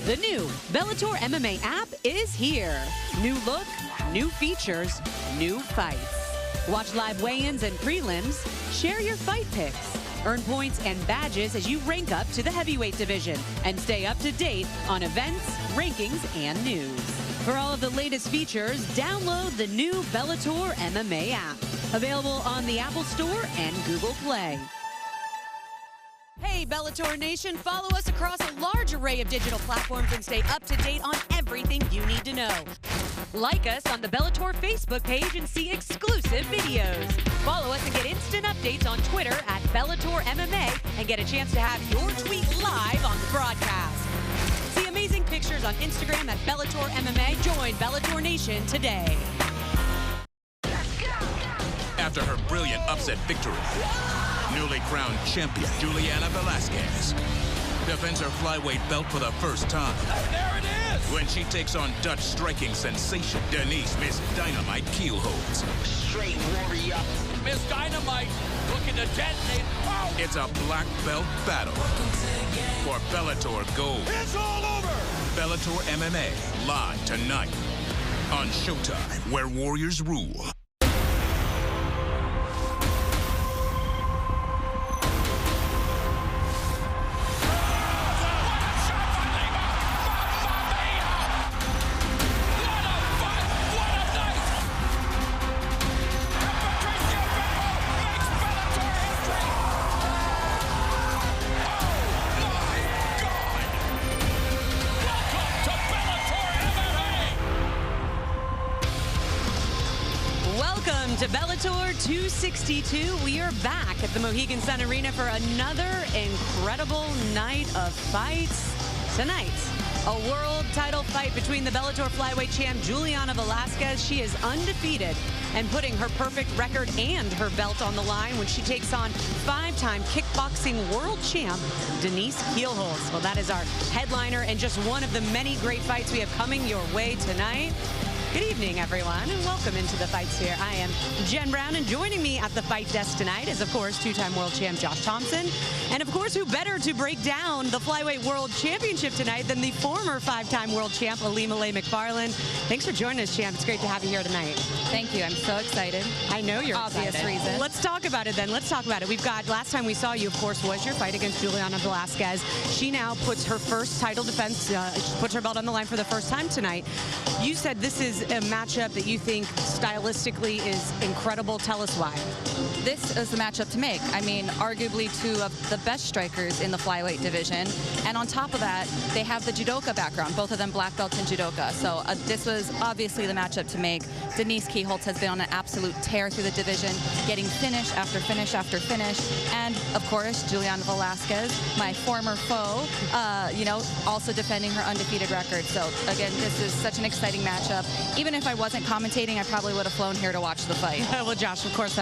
The new Bellator MMA app is here. New look, new features, new fights. Watch live weigh-ins and prelims. Share your fight picks. Earn points and badges as you rank up to the heavyweight division. And stay up to date on events, rankings, and news. For all of the latest features, download the new Bellator MMA app. Available on the Apple Store and Google Play. Hey, Bellator Nation, follow us across a large array of digital platforms and stay up to date on everything you need to know. Like us on the Bellator Facebook page and see exclusive videos. Follow us and get instant updates on Twitter at Bellator MMA and get a chance to have your tweet live on the broadcast. See amazing pictures on Instagram at Bellator MMA. Join Bellator Nation today. After her brilliant upset victory, newly crowned champion Giuliana Velasquez defends her flyweight belt for the first time. There it is! When she takes on Dutch striking sensation Denise Miss Dynamite Kielholtz. Straight warrior. Miss Dynamite looking to detonate. Oh. It's a black belt battle for Bellator Gold. It's all over! Bellator MMA, live tonight on Showtime, where warriors rule. Welcome to Bellator 262. We are back at the Mohegan Sun Arena for another incredible night of fights. Tonight, a world title fight between the Bellator flyweight champ Giuliana Velasquez. She is undefeated and putting her perfect record and her belt on the line when she takes on five-time kickboxing world champ Denise Kielholtz. Well, that is our headliner and just one of the many great fights we have coming your way tonight. Good evening, everyone, and welcome into the fights here. I am Jen Brown, and joining me at the fight desk tonight is, of course, two-time world champ Josh Thompson. And, of course, who better to break down the Flyweight World Championship tonight than the former five-time world champ, Ilima-Lei Macfarlane. Thanks for joining us, champ. It's great to have you here tonight. Thank you. I'm so excited. I know you're obvious excited. reason. Let's talk about it then. Let's talk about it. We've got, last time we saw you, of course, was your fight against Giuliana Velasquez. She now puts her first title defense, she puts her belt on the line for the first time tonight. You said this is a matchup that you think stylistically is incredible. Tell us why. This is the matchup to make. I mean, arguably two of the best strikers in the flyweight division. And on top of that, they have the judoka background, both of them black belts in judoka. So this was obviously the matchup to make. Denise Kielholtz has been on an absolute tear through the division, getting finish after finish after finish. And, of course, Giuliana Velasquez, my former foe, you know, also defending her undefeated record. So, again, this is such an exciting matchup. Even if I wasn't commentating, I probably would have flown here to watch the fight. Well, Josh, of course,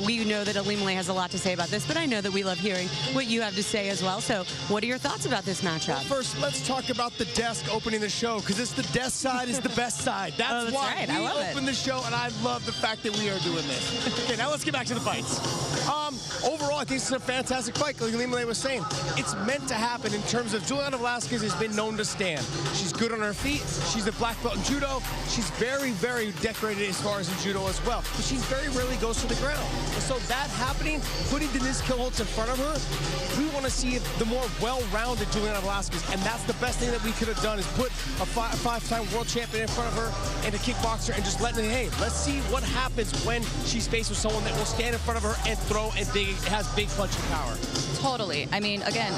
we know that Ilima-Lei has a lot to say about this, but I know that we love hearing what you have to say as well. So what are your thoughts about this matchup? Well, first, let's talk about the desk opening the show, because it's the desk side is the best side. That's why right. we open the show, and I love the fact that we are doing this. Okay, now let's get back to the fights. Overall, I think this is a fantastic fight, like Ilima-Lei was saying. It's meant to happen in terms of Giuliana Velasquez has been known to stand. She's good on her feet. She's a black belt in judo. She's very, very decorated as far as in judo as well. But she very rarely goes to the ground. And so that happening, putting Denise Kielholtz in front of her, we want to see the more well-rounded Giuliana Velasquez. And that's the best thing that we could have done, is put a five-time world champion in front of her and a kickboxer and just letting, hey, let's see what happens when she's faced with someone that will stand in front of her and throw and has big punching power. Totally. I mean, again,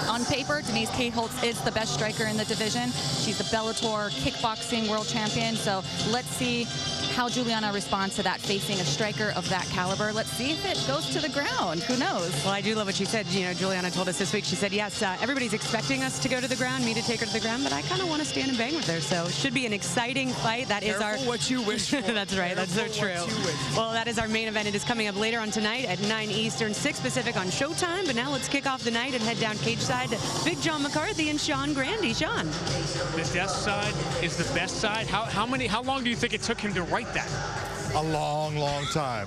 on paper, Denise Kielholtz is the best striker in the division. She's the Bellator kickboxing world champion. So let's see how Giuliana responds to that, facing a striker of that caliber. Let's see if it goes to the ground. Who knows? Well, I do love what she said. You know, Giuliana told us this week, she said, yes, everybody's expecting us to go to the ground, me to take her to the ground, but I kind of want to stand and bang with her. So it should be an exciting fight. That is our... what you wish for. That's right. That's so true. Well, that is our main event. It is coming up later on tonight at 9 Eastern, 6 Pacific on Showtime. But now let's kick off the night and head down cage side to Big John McCarthy and Sean Grandy. Sean. The desk side is the best side. How long do you think it took him to write that? A long, long time.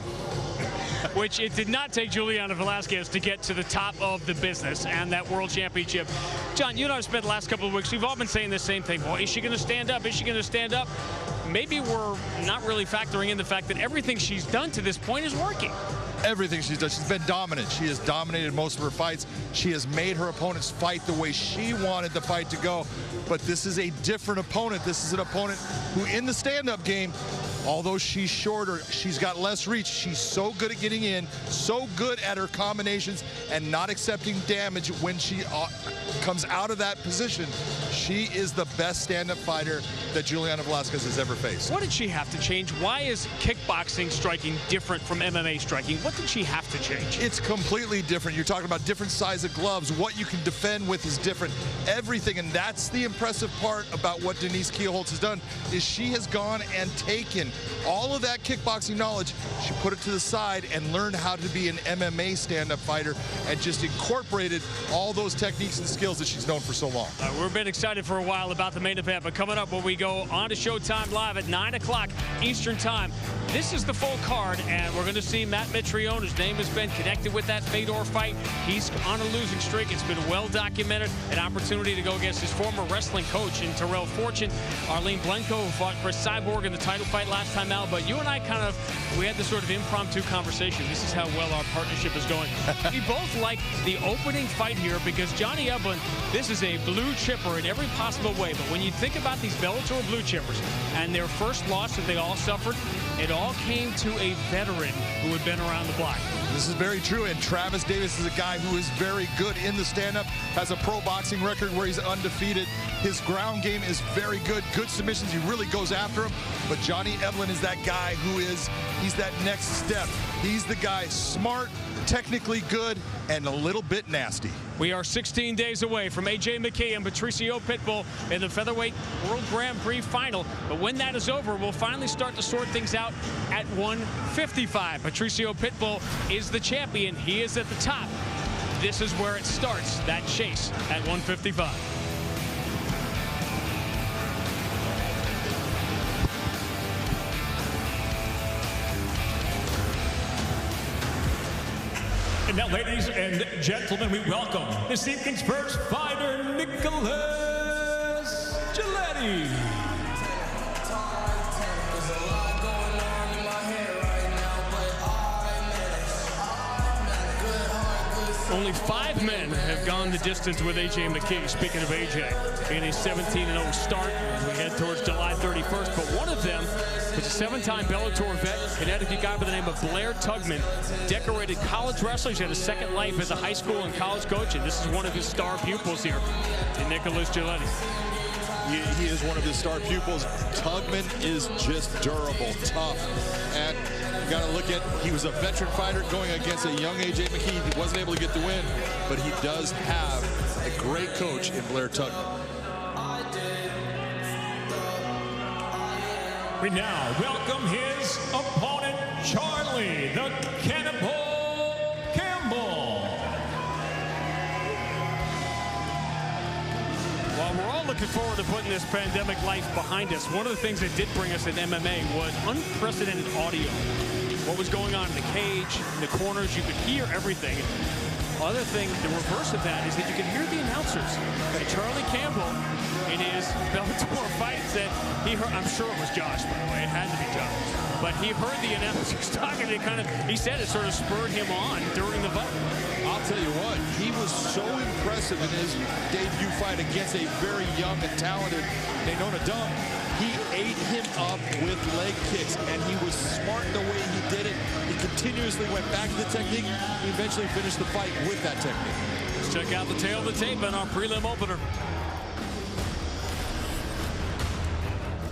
Which it did not take Giuliana Velasquez to get to the top of the business and that world championship. John, you and I have spent the last couple of weeks, we've all been saying the same thing. Boy, is she going to stand up? Is she going to stand up? Maybe we're not really factoring in the fact that everything she's done to this point is working. Everything she's done, she's been dominant. She has dominated most of her fights. She has made her opponents fight the way she wanted the fight to go. But this is a different opponent. This is an opponent who, in the stand-up game, although she's shorter, she's got less reach. She's so good at getting in, so good at her combinations and not accepting damage when she comes out of that position. She is the best stand-up fighter that Giuliana Velasquez has ever faced. What did she have to change? Why is kickboxing striking different from MMA striking? What did she have to change? It's completely different. You're talking about different size of gloves. What you can defend with is different. Everything, and that's the impressive part about what Denise Kielholtz has done, is she has gone and taken all of that kickboxing knowledge. She put it to the side and learned how to be an MMA stand-up fighter and just incorporated all those techniques and skills that she's known for so long. We've been excited for a while about the main event, but coming up when we go on to Showtime Live at 9 o'clock Eastern Time, this is the full card, and we're going to see Matt Mitrione, whose name has been connected with that Fedor fight. He's on a losing streak. It's been well documented. An opportunity to go against his former wrestling coach in Terrell Fortune. Arlene Blenko, who fought Chris Cyborg in the title fight last time out. But you and I we had this sort of impromptu conversation. This is how well our partnership is going. We both like the opening fight here because Johnny Eblen, this is a blue chipper in every possible way. But when you think about these Bellator blue chippers and their first loss that they all suffered, it all came to a veteran who had been around the block. This is very true, and Travis Davis is a guy who is very good in the stand-up, has a pro boxing record where he's undefeated. His ground game is very good, good submissions, he really goes after him. But Johnny Eblen is that guy he's that next step. He's the guy, smart, technically good, and a little bit nasty. We are 16 days away from A.J. McKee and Patricio Pitbull in the Featherweight World Grand Prix final. But when that is over, we'll finally start to sort things out at 155. Patricio Pitbull is the champion. He is at the top. This is where it starts, that chase at 155. And now, ladies and gentlemen, we welcome this evening's first fighter, Nicholas Giulietti. Only 5 men have gone the distance with A.J. McKee. Speaking of A.J., in a 17-0 start as we head towards July 31st. But one of them was a 7-time Bellator vet, Connecticut guy by the name of Blair Tugman, decorated college wrestler. He's had a second life as a high school and college coach, and this is one of his star pupils here in Nicholas Giulietti. He is one of his star pupils. Tugman is just durable, tough, and you got to look at, he was a veteran fighter going against a young A.J. McKee. He wasn't able to get the win, but he does have a great coach in Blair Tugman. We now welcome his opponent, Charlie the Cannibal Campbell. While we're all looking forward to putting this pandemic life behind us, one of the things that did bring us in MMA was unprecedented audio. What was going on in the cage, in the corners, you could hear everything. Other thing, the reverse of that is that you can hear the announcers. And Charlie Campbell, in his Bellator fight, said he heard, I'm sure it was Josh, by the way, it had to be Josh, but he heard the announcers talking, and he said it sort of spurred him on during the fight. I'll tell you what, he was so impressive in his debut fight against a very young and talented Nenona Dumb. He ate him up with leg kicks, and he was smart in the way he did it. He continuously went back to the technique. He eventually finished the fight with that technique. Let's check out the tail of the tape on our prelim opener.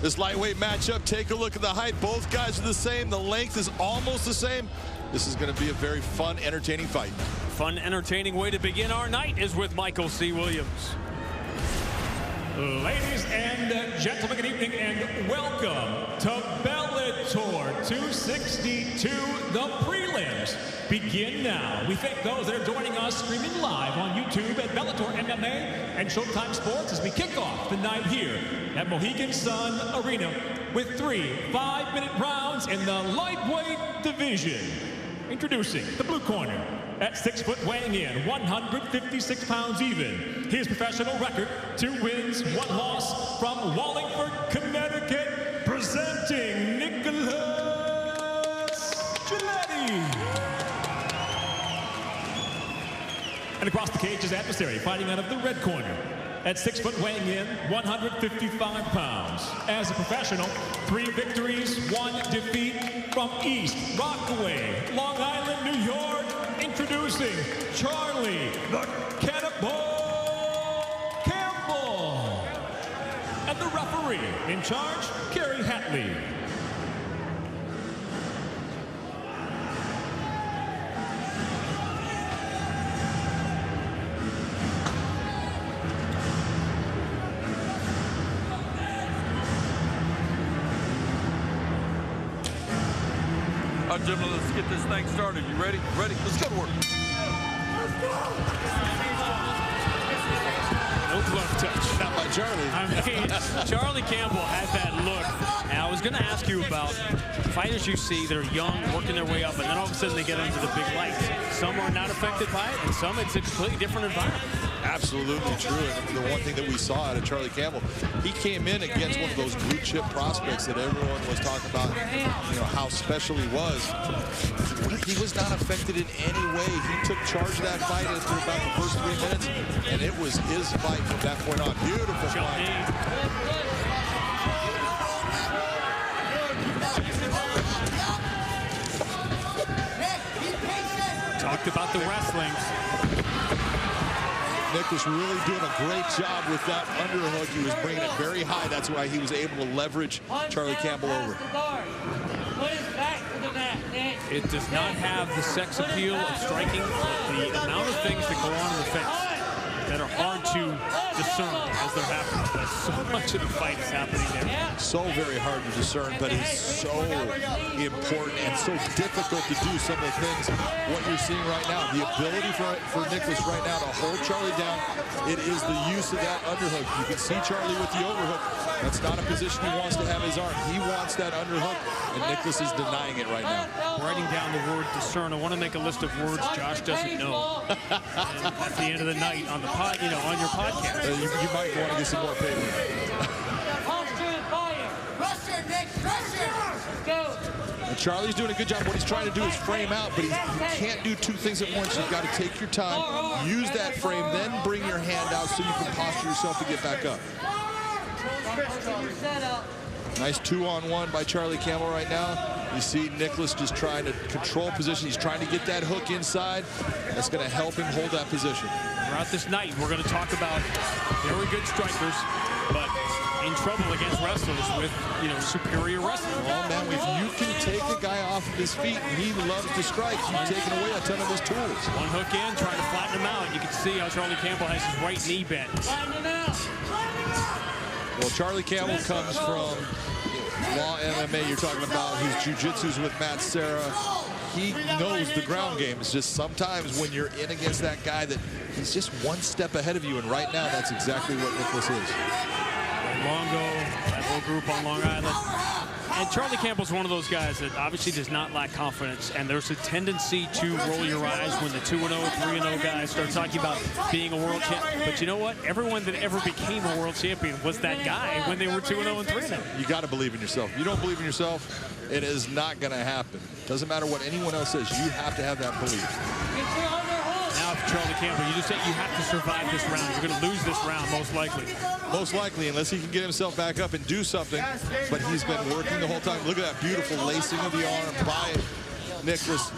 This lightweight matchup, take a look at the height. Both guys are the same. The length is almost the same. This is going to be a very fun, entertaining fight. Fun, entertaining way to begin our night is with Michael C. Williams. Ladies and gentlemen, good evening and welcome to Bellator 262, the prelims. Begin now. We thank those that are joining us streaming live on YouTube at Bellator MMA and Showtime Sports as we kick off the night here at Mohegan Sun Arena with 3 5-minute rounds in the lightweight division. Introducing the blue corner. At 6 foot, weighing in 156 pounds even. His professional record, 2 wins, 1 loss, from Wallingford, Connecticut, presenting Giulietti. And across the cage, his adversary, fighting out of the red corner. At 6 foot, weighing in 155 pounds. As a professional, 3 victories, 1 defeat, from East Rockaway, Long Island, New York. Introducing Charlie the Cannibal Campbell. And the referee in charge, Kerry Hatley. All right, gentlemen, let's get this thing started. You ready? Ready? Let's go to work. No glove touch. Not by Charlie. I mean, Charlie Campbell had that look. And I was going to ask you about fighters you see that are young, working their way up, and then all of a sudden they get into the big lights. Some are not affected by it, and some it's a completely different environment. Absolutely true. And the one thing that we saw out of Charlie Campbell, he came in against one of those blue chip prospects that everyone was talking about, you know, how special he was. He was not affected in any way. He took charge of that fight after about the first 3 minutes, and it was his fight from that point on. Beautiful fight. Talked about the wrestling. Nicholas really doing a great job with that underhook. He was bringing it very high. That's why he was able to leverage Charlie Campbell over. It does not have the sex appeal of striking, but the amount of things that go on in the fence that are hard to discern as they're happening. But so much of the fight is happening there. So very hard to discern, but it's so important and so difficult to do some of the things. What you're seeing right now, the ability for Nicholas right now to hold Charlie down, it is the use of that underhook. You can see Charlie with the overhook. That's not a position he wants to have his arm. He wants that underhook, and Nicholas is denying it right now. Writing down the word discern. I want to make a list of words Josh doesn't know. And at the end of the night on the on your podcast, you might want to get some more paper. And Charlie's doing a good job. What he's trying to do is frame out, but you can't do 2 things at once. You've got to take your time, use that frame, then bring your hand out so you can posture yourself to get back up. Nice 2-on-1 by Charlie Campbell right now. You see Nicholas just trying to control position. He's trying to get that hook inside. That's going to help him hold that position. Throughout this night, we're going to talk about very good strikers, but in trouble against wrestlers with, superior wrestling. Well, man, if you can take a guy off of his feet and he loves to strike, you've taken away a ton of his tools. One hook in, trying to flatten him out. You can see how Charlie Campbell has his right knee bent. Well, Charlie Campbell comes from Law MMA. You're talking about his jiu-jitsu's with Matt Serra. He knows the ground game. It's just sometimes when you're in against that guy that he's just one step ahead of you, and right now that's exactly what Nicholas is. Longo, that whole group on Long Island. And Charlie Campbell's one of those guys that obviously does not lack confidence, and there's a tendency to roll your eyes when the 2-0, 3-0 guys start talking about being a world champion. But you know what? Everyone that ever became a world champion was that guy when they were 2-0 and 3-0. You got to believe in yourself. If you don't believe in yourself, it is not going to happen. Doesn't matter what anyone else says. You have to have that belief. Now, for Charlie Campbell, you just said you have to survive this round. You're going to lose this round, most likely. Most likely, unless he can get himself back up and do something. But he's been working the whole time. Look at that beautiful lacing of the arm by Nicholas.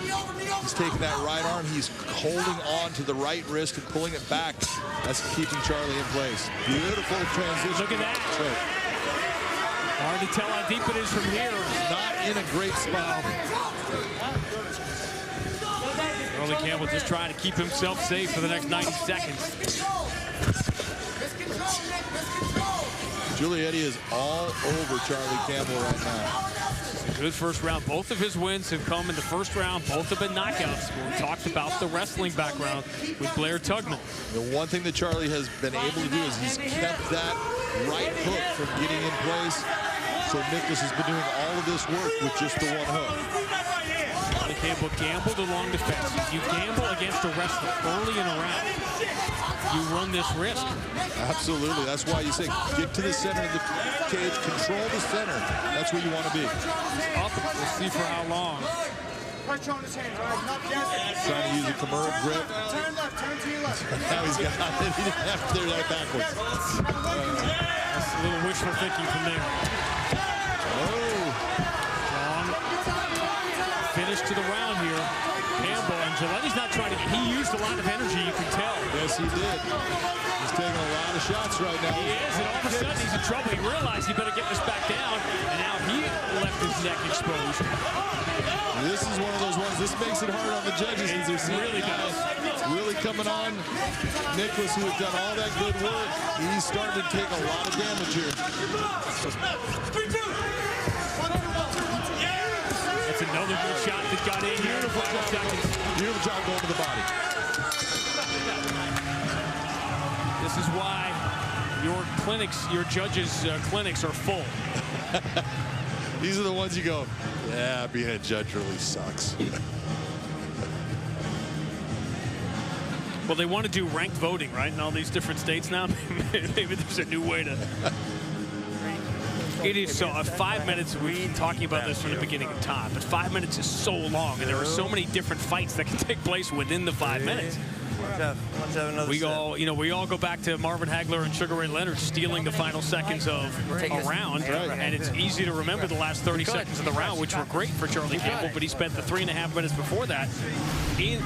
He's taking that right arm. He's holding on to the right wrist and pulling it back. That's keeping Charlie in place. Beautiful transition. Look at that. Hard to tell how deep it is from here. Not in a great spot. Charlie Campbell just trying to keep himself safe for the next 90 seconds. Giulietti is all over Charlie Campbell right now. Good first round. Both of his wins have come in the first round. Both have been knockouts. We talked about the wrestling background with Blair Tugman. The one thing that Charlie has been able to do is he's kept that right hook from getting in place. So Nicholas has been doing all of this work with just the one hook. Charlie Campbell gambled along the fences. You gamble against a wrestler early in a round, you run this risk. Absolutely. That's why you say get to the center of the cage, control the center. That's where you want to be. Up. We'll see for how long. Pressure on his hands, all right? Not just. Trying to use a Kimura grip. Turn left, turn to your left. Now he's got it. He didn't have to do that backwards. That's a little wishful thinking from there. Oh. Long finish to the round here. Campbell and Giulietti's not trying to. He used a lot of energy, you can tell. Yes, he did. He's taking a lot of shots right now. He is, and all of a sudden he's in trouble. He realized he better get this back down, and now he left his neck exposed. This is one of those ones. This makes it hard on the judges. It really does. Really coming on. Nicholas, who has done all that good work, he's starting to take a lot of damage here. That's another good shot that got in here. Beautiful job going to the body. This is why your clinics, your judges' clinics are full. These are the ones you go, yeah, being a judge really sucks. Well, they want to do ranked voting, right, in all these different states now. Maybe there's a new way to. It is so 5 minutes. We've been talking about this from the beginning of time, but 5 minutes is so long, and there are so many different fights that can take place within the 5 minutes. We all go back to Marvin Hagler and Sugar Ray Leonard stealing the final seconds of a round, and it's easy to remember the last 30 seconds of the round, which were great for Charlie Campbell, but he spent the 3.5 minutes before that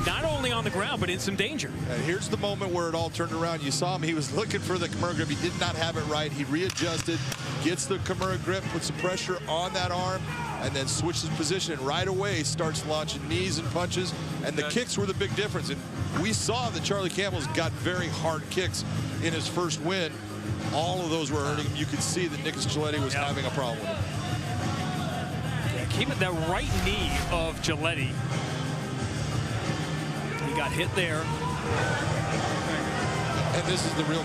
not only on the ground, but in some danger. And here's the moment where it all turned around. You saw him. He was looking for the Kimura grip. He did not have it right. He readjusted, gets the Kimura grip, puts some pressure on that arm, and then switches position, and right away starts launching knees and punches, and the kicks were the big difference. And we saw that Charlie Campbell's got very hard kicks in his first win. All of those were hurting him. You could see that Nicholas Giulietti was having a problem with him. Yeah, keep it that right knee of Giulietti. He got hit there. And this is the real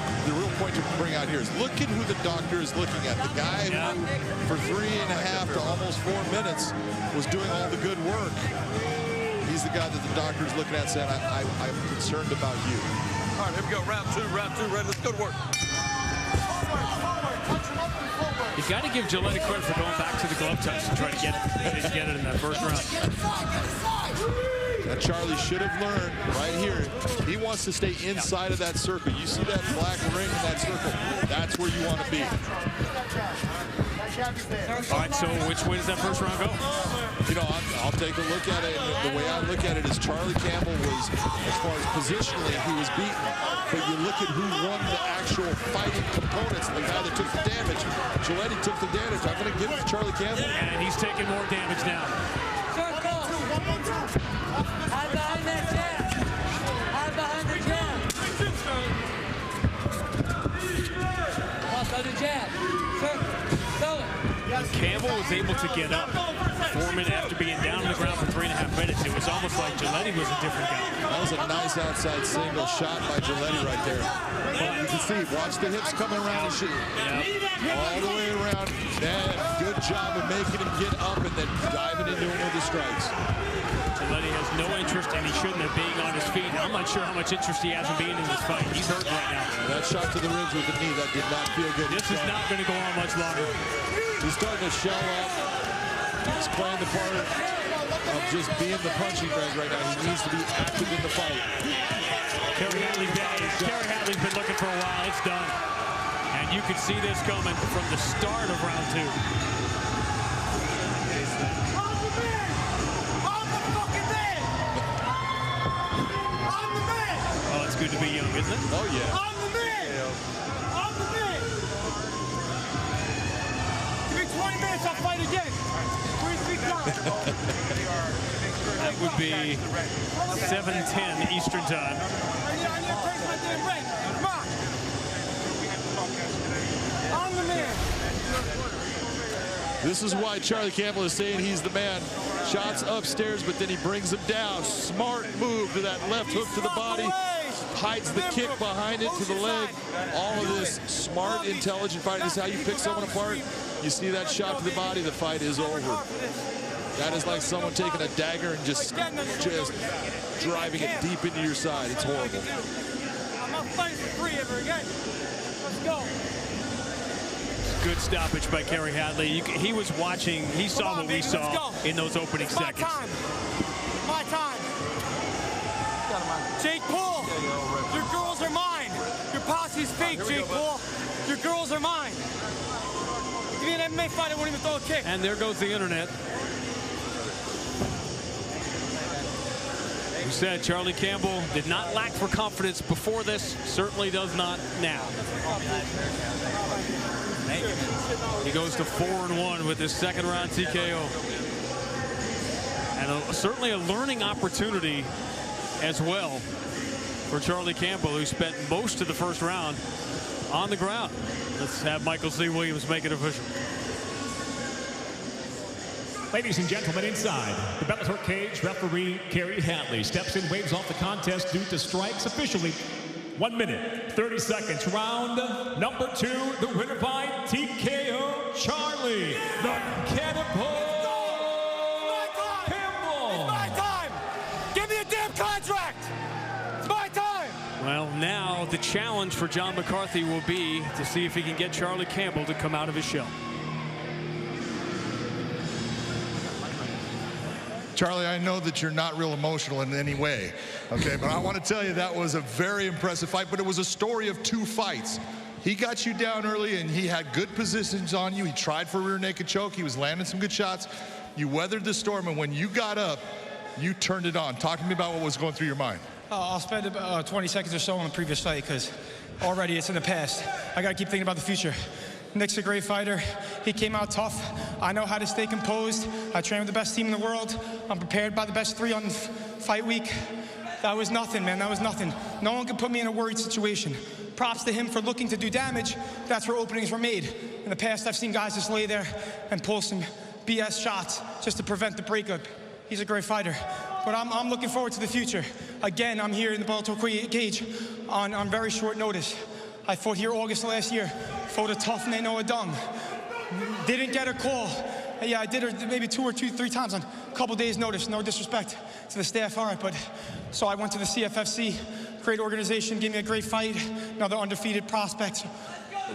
point to bring out here is look at who the doctor is looking at. The guy who, for 3.5 to almost 4 minutes, was doing all the good work. He's the guy that the doctor is looking at saying, I'm concerned about you. All right, here we go. Round two, ready. Let's go to work. You got to give Giulietti credit for going back to the glove touch and trying to get it in that first round. That Charlie should have learned right here. He wants to stay inside of that circle. You see that black ring in that circle. That's where you want to be. All right, so which way does that first round go? You know, I'll take a look at it. And the way I look at it is Charlie Campbell was, as far as positionally, he was beaten. But you look at who won the actual fighting components, the guy that took the damage. Giulietti took the damage. I'm going to give it to Charlie Campbell. And he's taking more damage now. Campbell was able to get up 4 minutes after being down on the ground for 3.5 minutes. It was almost like Giulietti was a different guy. That was a nice outside single shot by Giulietti right there. But you can see, watch the hips coming around and shooting. All the way around. Man, good job of making him get up and then diving into him with the strikes. Giulietti has no interest, and he shouldn't have being on his feet. I'm not sure how much interest he has in being in this fight. He's hurt right now. That shot to the ribs with the knee, that did not feel good. This is not going to go on much longer. He's starting to shell up. He's playing the part of just being the punching bag right now. He needs to be active in the fight. Kerry Hadley's been looking for a while. It's done. And you can see this coming from the start of round two. Oh, it's good to be young, isn't it? Oh, yeah. I'm the man! I'm the man! Give me 20 minutes, I'll fight again. That would be 7:10 Eastern time. I'm the man. This is why Charlie Campbell is saying he's the man. Shots upstairs, but then he brings him down. Smart move to that left hook to the body. Hides the kick behind it to the leg. All of this smart, intelligent fighting. This is how you pick someone apart. You see that shot to the body, the fight is over. That is like someone taking a dagger and just driving it deep into your side. It's horrible. I'm not fighting for free ever again. Let's go. Good stoppage by Kerry Hadley. He was watching. He saw what we saw in those opening seconds. My time. Jake Paul, your girls are mine. Your posse's fake, Jake Paul. Your girls are mine. Give me an MMA fight, I won't even throw a kick. And there goes the internet. You said Charlie Campbell did not lack for confidence before this. Certainly does not now. He goes to 4-1 with his second round TKO. And certainly a learning opportunity as well for Charlie Campbell, who spent most of the first round on the ground. Let's have Michael C. Williams make it official. Ladies and gentlemen, inside the Bellator cage, referee Kerry Hadley steps in, waves off the contest due to strikes. Officially 1 minute, 30 seconds. Round number 2, the winner by TKO, Charlie the Cannibal Campbell. It's my time. Give me a damn contract. It's my time. Well, now the challenge for John McCarthy will be to see if he can get Charlie Campbell to come out of his shell. Charlie, I know that you're not real emotional in any way, okay? But I want to tell you that was a very impressive fight, but it was a story of 2 fights. He got you down early, and he had good positions on you. He tried for a rear naked choke. He was landing some good shots. You weathered the storm, and when you got up, you turned it on. Talk to me about what was going through your mind. I'll spend about 20 seconds or so on the previous fight because already it's in the past. I got to keep thinking about the future. Nick's a great fighter. He came out tough. I know how to stay composed. I train with the best team in the world. I'm prepared by the best 3 on fight week. That was nothing, man. That was nothing. No one could put me in a worried situation. Props to him for looking to do damage. That's where openings were made. In the past, I've seen guys just lay there and pull some BS shots just to prevent the breakup. He's a great fighter. But I'm looking forward to the future. Again, I'm here in the Bellator cage on very short notice. I fought here August last year. Fought a tough Noah Dung. Didn't get a call. Yeah, I did it maybe 2 or 3 times on a couple days' notice. No disrespect to the staff, all right, but so I went to the CFFC, great organization, gave me a great fight, another undefeated prospect.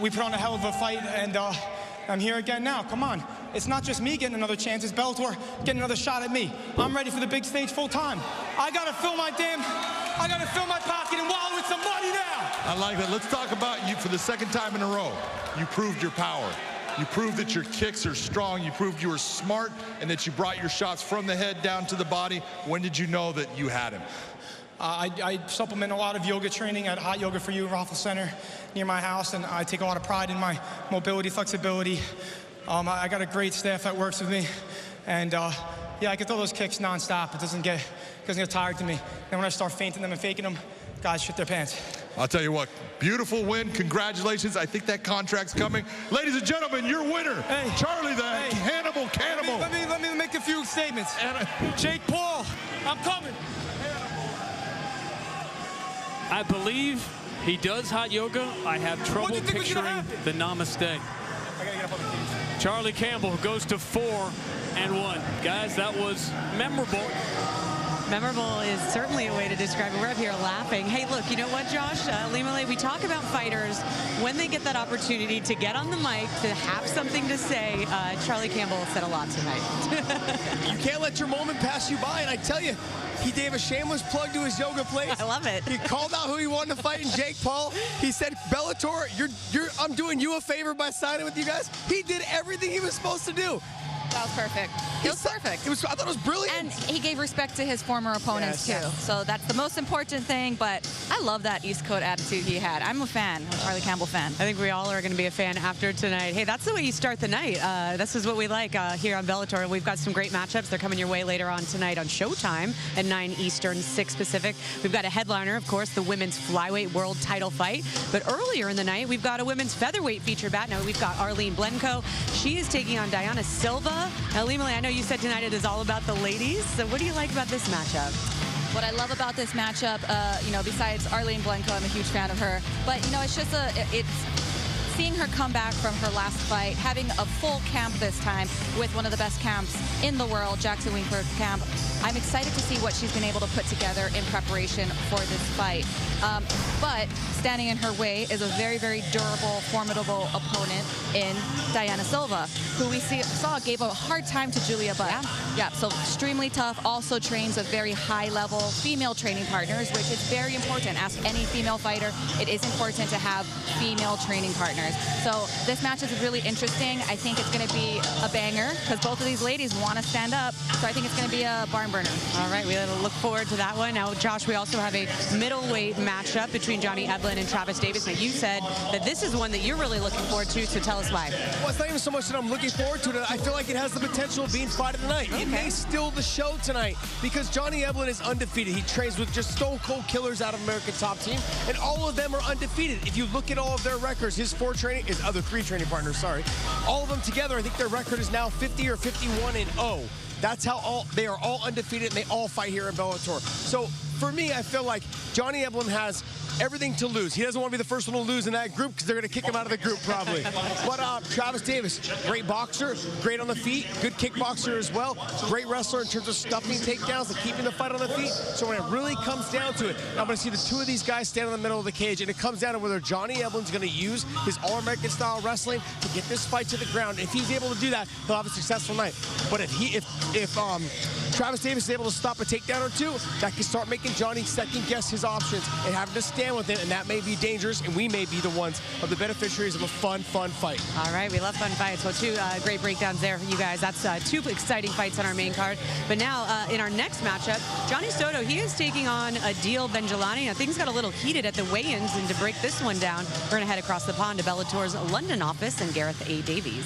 We put on a hell of a fight, and I'm here again now. Come on. It's not just me getting another chance, it's Bellator getting another shot at me. I'm ready for the big stage full time. I gotta fill my pocket and wallet with some money now. I like that. Let's talk about you for the 2nd time in a row. You proved your power. You proved that your kicks are strong. You proved you were smart and that you brought your shots from the head down to the body. When did you know that you had him? I supplement a lot of yoga training at Hot Yoga for You Raffles Center near my house, and I take a lot of pride in my mobility, flexibility. I got a great staff that works with me, and yeah, I can throw those kicks nonstop. It doesn't get tired to me. And when I start feinting them and faking them, guys shit their pants. I'll tell you what, beautiful win. Congratulations. I think that contract's coming. Ladies and gentlemen, your winner, Charlie the Cannibal. Let me make a few statements. Jake Paul, I'm coming. I believe he does hot yoga. I have trouble picturing the namaste. I gotta get up on the cage. Charlie Campbell goes to 4-1. Guys, that was memorable. Memorable is certainly a way to describe it. We're up here laughing. Hey, look, you know what, Josh? Limale, we talk about fighters when they get that opportunity to get on the mic, to have something to say. Charlie Campbell said a lot tonight. You can't let your moment pass you by, and I tell you, he gave a shameless plug to his yoga place. I love it. He called out who he wanted to fight in Jake Paul. He said, Bellator, I'm doing you a favor by signing with you guys. He did everything he was supposed to do. That was perfect. It was perfect. I thought it was brilliant. And he gave respect to his former opponents, too. So that's the most important thing, but I love that East Coast attitude he had. I'm a fan, a Charlie Campbell fan. I think we all are going to be a fan after tonight. Hey, that's the way you start the night. This is what we like here on Bellator. We've got some great matchups. They're coming your way later on tonight on Showtime at 9 Eastern, 6 Pacific. We've got a headliner, of course, the women's flyweight world title fight. But earlier in the night, we've got a women's featherweight feature bout. Now, we've got Arlene Blenko. She is taking on Diana Silva. Now, Limale, I know you said tonight it is all about the ladies. So what do you like about this matchup? What I love about this matchup, you know, besides Arlene Blenko, I'm a huge fan of her. But, you know, it's just it's seeing her come back from her last fight, having a full camp this time with one of the best camps in the world, Jackson Winkler camp, I'm excited to see what she's been able to put together in preparation for this fight. But standing in her way is a very, very durable, formidable opponent in Diana Silva, who we saw gave a hard time to Julia Butt. Yeah, so extremely tough, also trains with very high-level female training partners, which is very important. Ask any female fighter, it is important to have female training partners. So this match is really interesting. I think it's going to be a banger because both of these ladies want to stand up. So I think it's going to be a barn burner. All right, we look forward to that one. Now, Josh, we also have a middleweight matchup between Johnny Eblen and Travis Davis. Now, you said that this is one that you're really looking forward to, so tell us why. Well, it's not even so much that I'm looking forward to it. I feel like it has the potential of being fight of the night. Okay. It may steal the show tonight because Johnny Eblen is undefeated. He trains with just stone cold killers out of American Top Team, and all of them are undefeated. If you look at all of their records, his other three training partners, sorry, all of them together, I think their record is now 50 or 51-0. That's how they are all undefeated, and they all fight here in Bellator. So for me, I feel like Johnny Eblen has everything to lose. He doesn't want to be the first one to lose in that group because they're going to kick him out of the group probably. But Travis Davis, great boxer, great on the feet, good kickboxer as well, great wrestler in terms of stuffing takedowns and keeping the fight on the feet. So when it really comes down to it, I'm going to see the two of these guys stand in the middle of the cage, and it comes down to whether Johnny Eblen's going to use his All-American style wrestling to get this fight to the ground. If he's able to do that, he'll have a successful night. But if Travis Davis is able to stop a takedown or two, that can start making Johnny second-guess his options and having to stand with him, and that may be dangerous, and we may be the ones of the beneficiaries of a fun fight. All right, we love fun fights. Well, two great breakdowns there for you guys. That's two exciting fights on our main card. But now, in our next matchup, Johnny Soto, he is taking on Adil Benjilany. Now, things got a little heated at the weigh-ins, and to break this one down, we're going to head across the pond to Bellator's London office and Gareth A. Davies.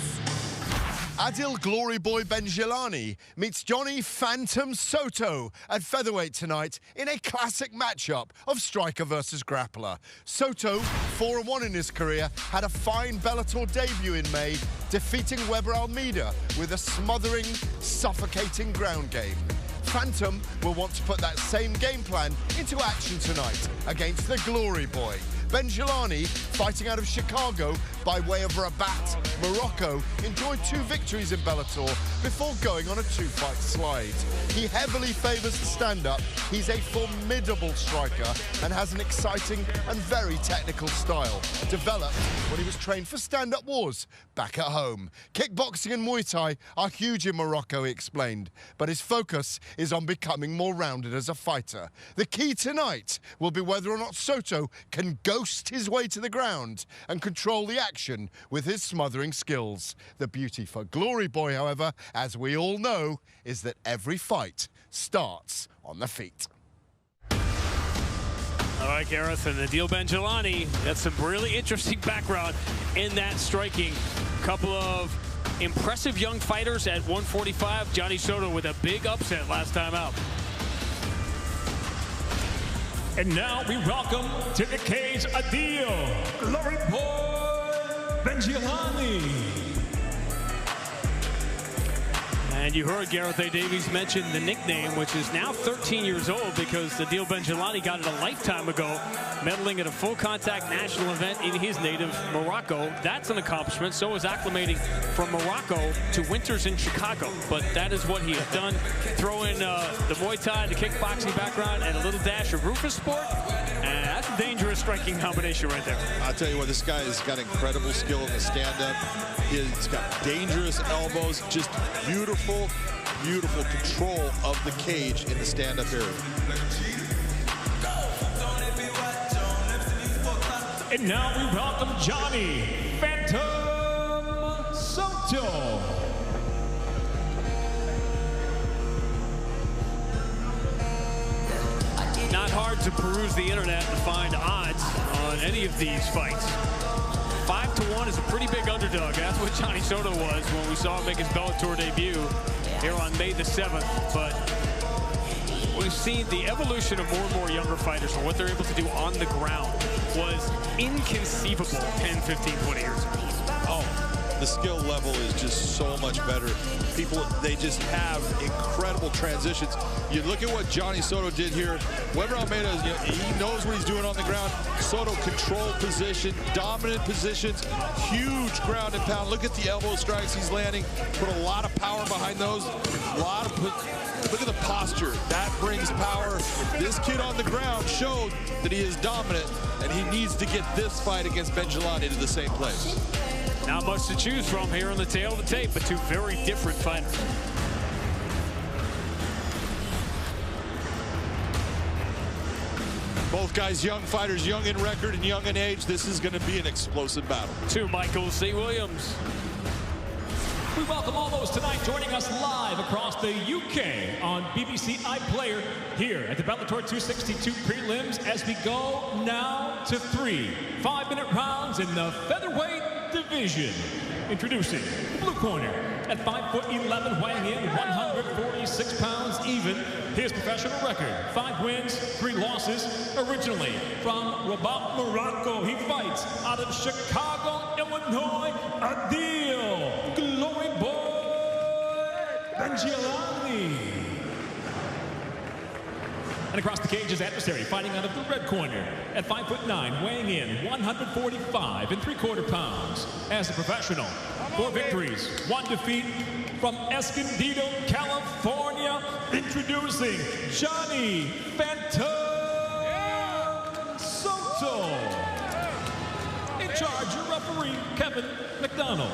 Adil Glory Boy Benjilany meets Johnny Phantom Soto at featherweight tonight in a classic matchup of striker versus grappler. Soto, 4-1 in his career, had a fine Bellator debut in May, defeating Weber Almeida with a smothering, suffocating ground game. Phantom will want to put that same game plan into action tonight against the Glory Boy. Benjilany, fighting out of Chicago by way of Rabat, Morocco, enjoyed 2 victories in Bellator before going on a 2-fight slide. He heavily favours the stand-up. He's a formidable striker and has an exciting and very technical style, developed when he was trained for stand-up wars back at home. Kickboxing and Muay Thai are huge in Morocco, he explained, but his focus is on becoming more rounded as a fighter. The key tonight will be whether or not Soto can ghost his way to the ground and control the action with his smothering skills. The beauty for Glory Boy, however, as we all know, is that every fight starts on the feet. All right, Gareth, and Adil Benjilany, that's some really interesting background in that striking. Couple of impressive young fighters at 145. Johnny Soto with a big upset last time out. And now we welcome to the cage Adil Glory Boy Benjilany. And you heard Gareth A. Davies mention the nickname, which is now 13 years old because Adil Benjilany got it a lifetime ago, medaling at a full-contact national event in his native Morocco. That's an accomplishment. So is acclimating from Morocco to winters in Chicago. But that is what he has done. Throw in the Muay Thai, the kickboxing background, and a little dash of Rufus sport. And that's a dangerous striking combination right there. I'll tell you what, this guy has got incredible skill in the stand-up. He's got dangerous elbows, just beautiful, beautiful control of the cage in the stand-up area. And now we welcome Johnny Phantom Soto. Not hard to peruse the internet and find odds on any of these fights. 5-1 is a pretty big underdog. That's what Johnny Soto was when we saw him make his Bellator debut here on May the 7th. But we've seen the evolution of more and more younger fighters and what they're able to do on the ground was inconceivable 10, 15, 20 years ago. Oh, the skill level is just so much better. People, they just have incredible transitions. You look at what Johnny Soto did here. Weber Almeida, he knows what he's doing on the ground. Soto controlled position, dominant positions, huge ground and pound. Look at the elbow strikes he's landing. Put a lot of power behind those. Look at the posture. That brings power. This kid on the ground showed that he is dominant, and he needs to get this fight against Benjilany to the same place. Not much to choose from here on the tail of the tape, but two very different fighters. Both guys young fighters, young in record and young in age. This is going to be an explosive battle. To Michael C. Williams. We welcome all those tonight joining us live across the UK on BBC iPlayer here at the Bellator 262 prelims as we go now to 3 5-minute rounds in the featherweight division. Introducing blue corner at 5'11", weighing in 146 pounds even. His professional record, 5 wins, 3 losses. Originally from Rabat, Morocco, he fights out of Chicago, Illinois, Adil Glory Boy Benjilany. And across the cage, his adversary fighting out of the red corner at 5'9", weighing in 145 3/4 pounds. As a professional, 4 victories, 1 defeat from Escondido, California. Introducing Johnny Phantom Soto. In charge, your referee, Kevin McDonald.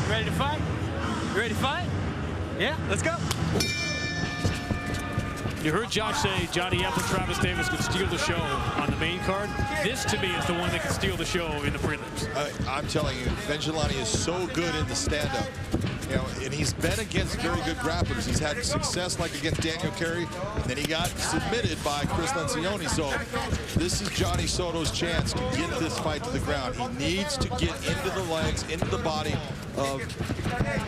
Ready to fight? You ready to fight? Yeah, let's go. You heard Josh say Johnny Apple, Travis Davis could steal the show on the main card. This, to me, is the one that could steal the show in the prelims. I'm telling you, Benjilany is so good in the stand-up. You know, and he's been against very good grapplers. He's had success like against Daniel Carey, and then he got submitted by Chris Lencioni. So this is Johnny Soto's chance to get this fight to the ground. He needs to get into the legs, into the body of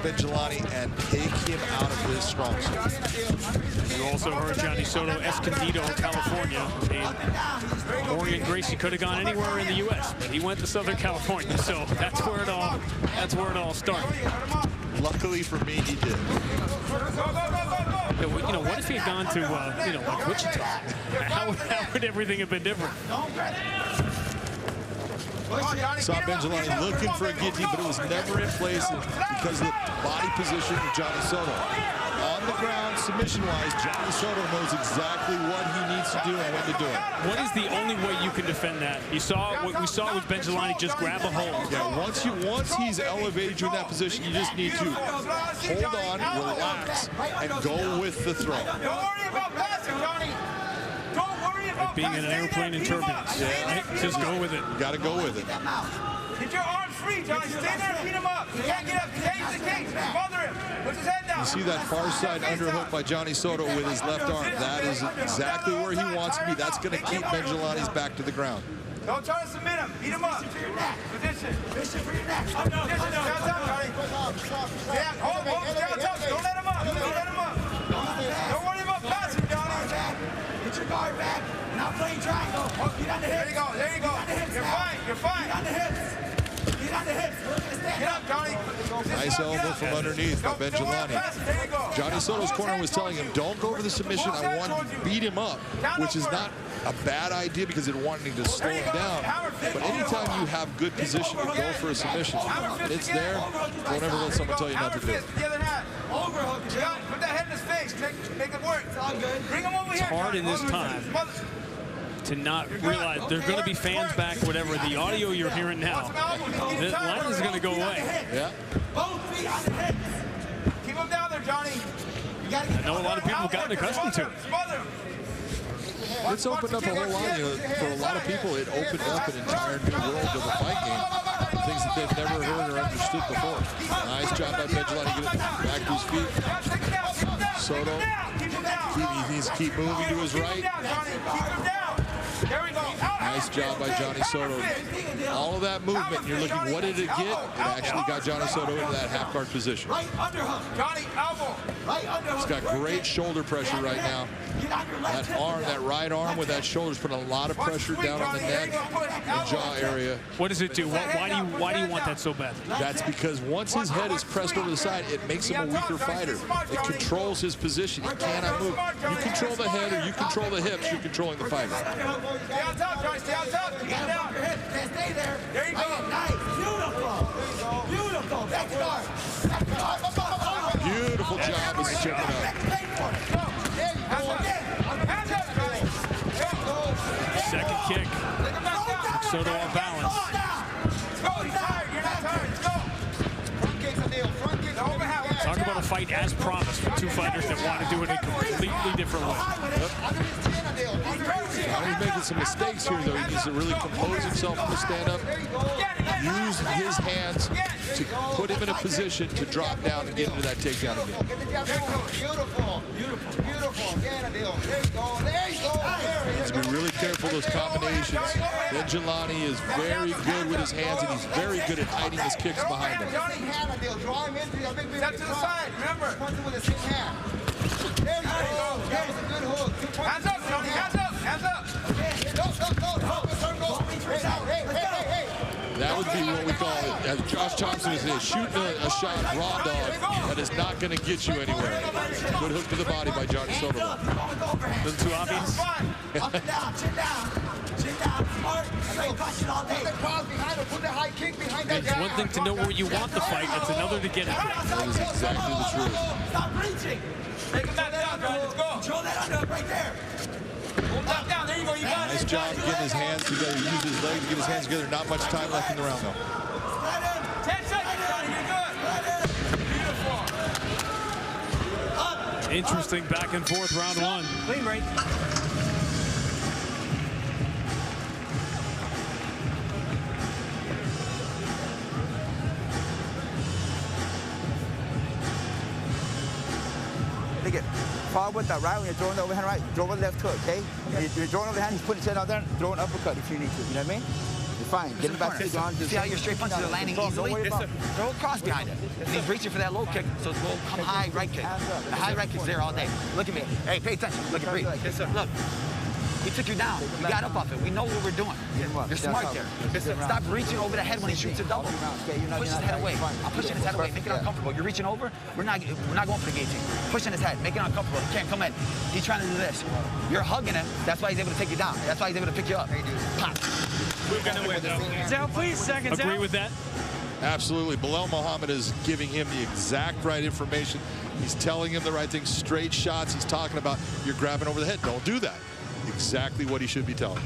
Benjilany and take him out of his strong suit. You also heard Johnny Soto, Escondido, California. And Morgan Gracie could have gone anywhere in the U.S., but he went to Southern California. So that's where it all started. Luckily for me, he did. You know, what if he had gone to, you know, like Wichita? How would everything have been different? Saw Benjilany looking for a guillotine, but it was never in place because of the body position of Johnny Soto. On the ground, submission-wise, Johnny Soto knows exactly what he needs to do and when to do it. What is the only way you can defend that? You saw what we saw with Benjilany, just grab a hold. Yeah, once he's elevated you in that position, you just need to hold on, relax, and go with the throw. Don't worry about passing, Johnny. Don't worry about like being in an airplane in turbulence. Yeah. Right? Just go with it. You got to go with it. Get your arms free, Johnny. Stay there and beat him up. You can't get up. Cage the cage. Bother him. Put his head down. You see that far side underhook by Johnny Soto with his left arm. That is exactly where he wants to be. That's going to keep Benjilany's back to the ground. Don't try to submit him. Beat him up. Position. Position for your neck. Position. Downtown, Johnny. Yeah, hold downtown. Don't let him up. Don't let him up. Don't worry about passing, Johnny. Get your guard back. Now playing triangle. Get on the hips. There you go. There you go. You're fine. You're fine. Get on the hips. Get on the hips. Get up, Johnny. Nice elbow from underneath by Benjilany. Johnny Soto's corner was telling him, don't go for the submission. I want you to beat him up, which is not a bad idea because it wanted to slow him down. But anytime you have good position, you go for a submission. It's there. Don't ever let someone tell you not to do it. The other hand. Overhook. Put that head in his face. Make it work. It's all good. Bring him over here. It's hard in this time to not realize there's going to be fans back, whatever. The audio you're hearing now, the line is going to go away. Yeah. Both feet on the hips. Keep him down there, Johnny. I know a lot of people have gotten accustomed to it. It's opened up a whole lot. You know, for a lot of people, it opened up an entire new world of the fight game. Things that they've never heard or understood before. Nice job by Benjilany getting back to his feet. Soto, he needs to keep moving to his right. There we go. Nice job by Johnny Soto. All of that movement, you're looking, what did it get? It actually got Johnny Soto into that half guard position. Right underhook. Johnny, elbow. Right underhook. He's got great shoulder pressure right now. That arm, that right arm with that shoulder is putting a lot of pressure down on the neck and jaw area. What does it do? Why do you want that so bad? That's because once his head is pressed over the side, it makes him a weaker fighter. It controls his position. He cannot move. You control the head or you control the hips, you're controlling the fighter. Stay on top, Johnny. Stay on top. Get down. Stay there. There you go. Nice. Beautiful. Beautiful. Back guard. Beautiful job of stepping up. Second kick. Soto off balance. Talk about a fight as promised for two fighters that want to do it a completely different way. He's making some mistakes here, though. He needs to really compose himself in the stand-up. Use his hands to put him in a position to drop down and get into that takedown again. Beautiful. Beautiful. Beautiful. There you go. There you go. He needs to be really careful of those combinations. Benjilany is very good with his hands, and he's very good at hiding his kicks behind him. Draw him into your big step to the side. Remember. Punch him with his hand. There you go. That was a good hook. Hands up, Johnny. Hands up. Hands up. That would be what we call it, as Josh Thompson would say, shooting a shot raw dog that is not going to get you anywhere. Good hook to the body by Johnny Soto. Isn't too obvious? Up and down, chin down. Chin down, smart. All day. Put the high kick behind that. It's one thing to know where you want the fight, it's another to get it. That is exactly the truth. Stop reaching. Take him back down, Johnny. Let's go. Control that under right there. Hold that down. There you go. You got it. Nice job getting his hands together. Use his legs to get his hands together. Not much time left in the round, though. 10 seconds, Johnny. You're good. Beautiful. Interesting back and forth round one. Clean break. Take it forward the right when you're throwing the overhand right, throw the left hook, okay? You're throwing overhand, he's putting his head out there, throw an uppercut if you need to, you know what I mean? You're fine. Get him back to the ground. See how your straight punches are landing easily? Throw a cross behind it. And he's reaching for that low kick, so it's will come high right kick. The high right kick's there all day. Look at me. Hey, pay attention. Look at me. Look. We took you down. We got up off it. We know what we're doing. You're smart there. Stop reaching over the head when he shoots a double. Push his head away. I'm pushing his head away. Make it uncomfortable. You're reaching over. We're not going for the guillotine. Pushing his head. Make it uncomfortable. He can't come in. He's trying to do this. You're hugging him. That's why he's able to take you down. That's why he's able to pick you up. Pop. We're going to win, though. Down, please. Seconds out. Agree with that? Absolutely. Bilal Muhammad is giving him the exact right information. He's telling him the right thing. Straight shots. He's talking about you're grabbing over the head. Don't do that. Exactly what he should be telling.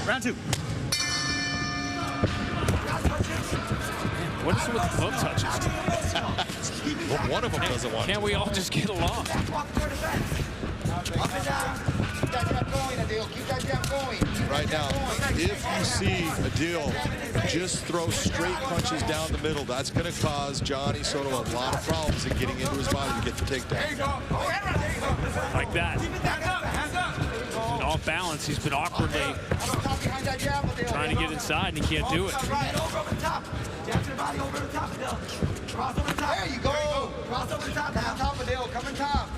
Round two. What is it with the glove touches? Well, one of them doesn't want Can't we all just get along? Up and down. Keep that jab going, Adil. Keep that jab going. Right now, if you see Adil just throw straight punches down the middle, that's going to cause Johnny Soto a lot of problems in getting into his body to get the takedown. Like that. And off balance, he's been awkwardly trying to get inside, and he can't do it. There you go. Cross over the top. Come on top, Adil. Come on top.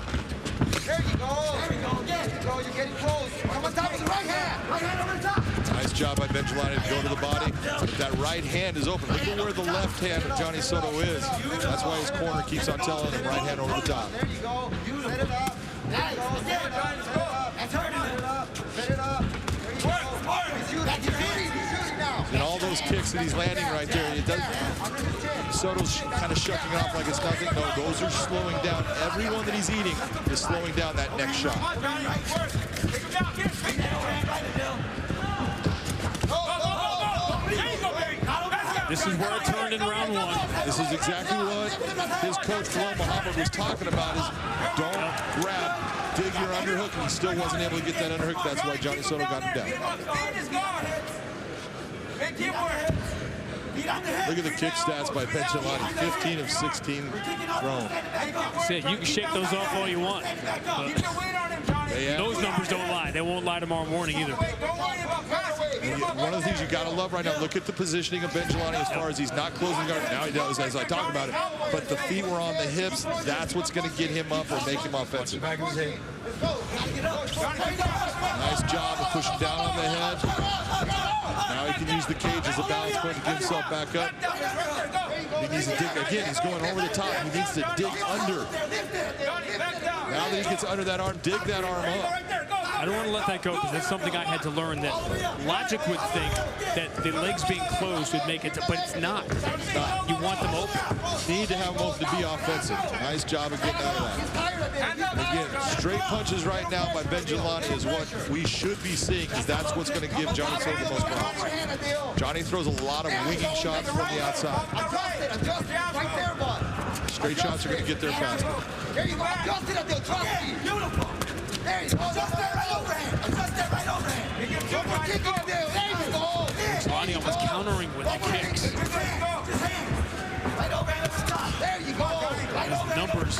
There you go. There you go. There you go. You're getting close. Come on top with the right hand. Right hand over the top. Nice job by Benjilany to go to the body. But that right hand is open. Look at where the left hand of Johnny Soto is. That's why his corner keeps on telling him right hand over the top. There you go. Set it up. There you go. Set it up. Turn it up. Set it up. There you go. He's shooting now. And all those kicks that he's landing right there, it doesn't. Soto's kind of shucking it off like it's nothing. No, those are slowing down. Everyone that he's eating is slowing down that next shot. This is where it turned in round one. This is exactly what his coach, Bilal Muhammad, was talking about is don't grab, dig your underhook, and he still wasn't able to get that underhook. That's why Johnny Soto got him down. Look at the kick stats by Benjilany. 15 of 16 thrown. You can shake those off all you want. Those numbers don't lie. They won't lie tomorrow morning either. One of the things you got to love right now, look at the positioning of Benjilany as far as he's not closing guard. Now he does, as I talk about it. But the feet were on the hips. That's what's going to get him up or make him offensive. Nice job of pushing down on the head. Now he can use the cage as a balance point to get himself back up. He needs to dig. Again, he's going over the top. He needs to dig under. Now that he gets under that arm, dig that arm up. I don't want to let that go because that's something I had to learn, that logic would think that the legs being closed would make it, but it's not. You want them open. You need to have them open to be offensive. Nice job of getting out of that. Again, straight punches right now by Benjilany is what we should be seeing, because that's what's going to give Johnny Soto the most problems. Johnny throws a lot of winging shots from the outside. Straight shots are going to get there faster. There you go. Adjust it, Adil. Trust me. Beautiful. There you go. Adjust that right overhand. Adjust that right overhand. One more kick, Adil. There you go. Benjilany almost countering with the kicks. Right overhand. Stop. There you go. His numbers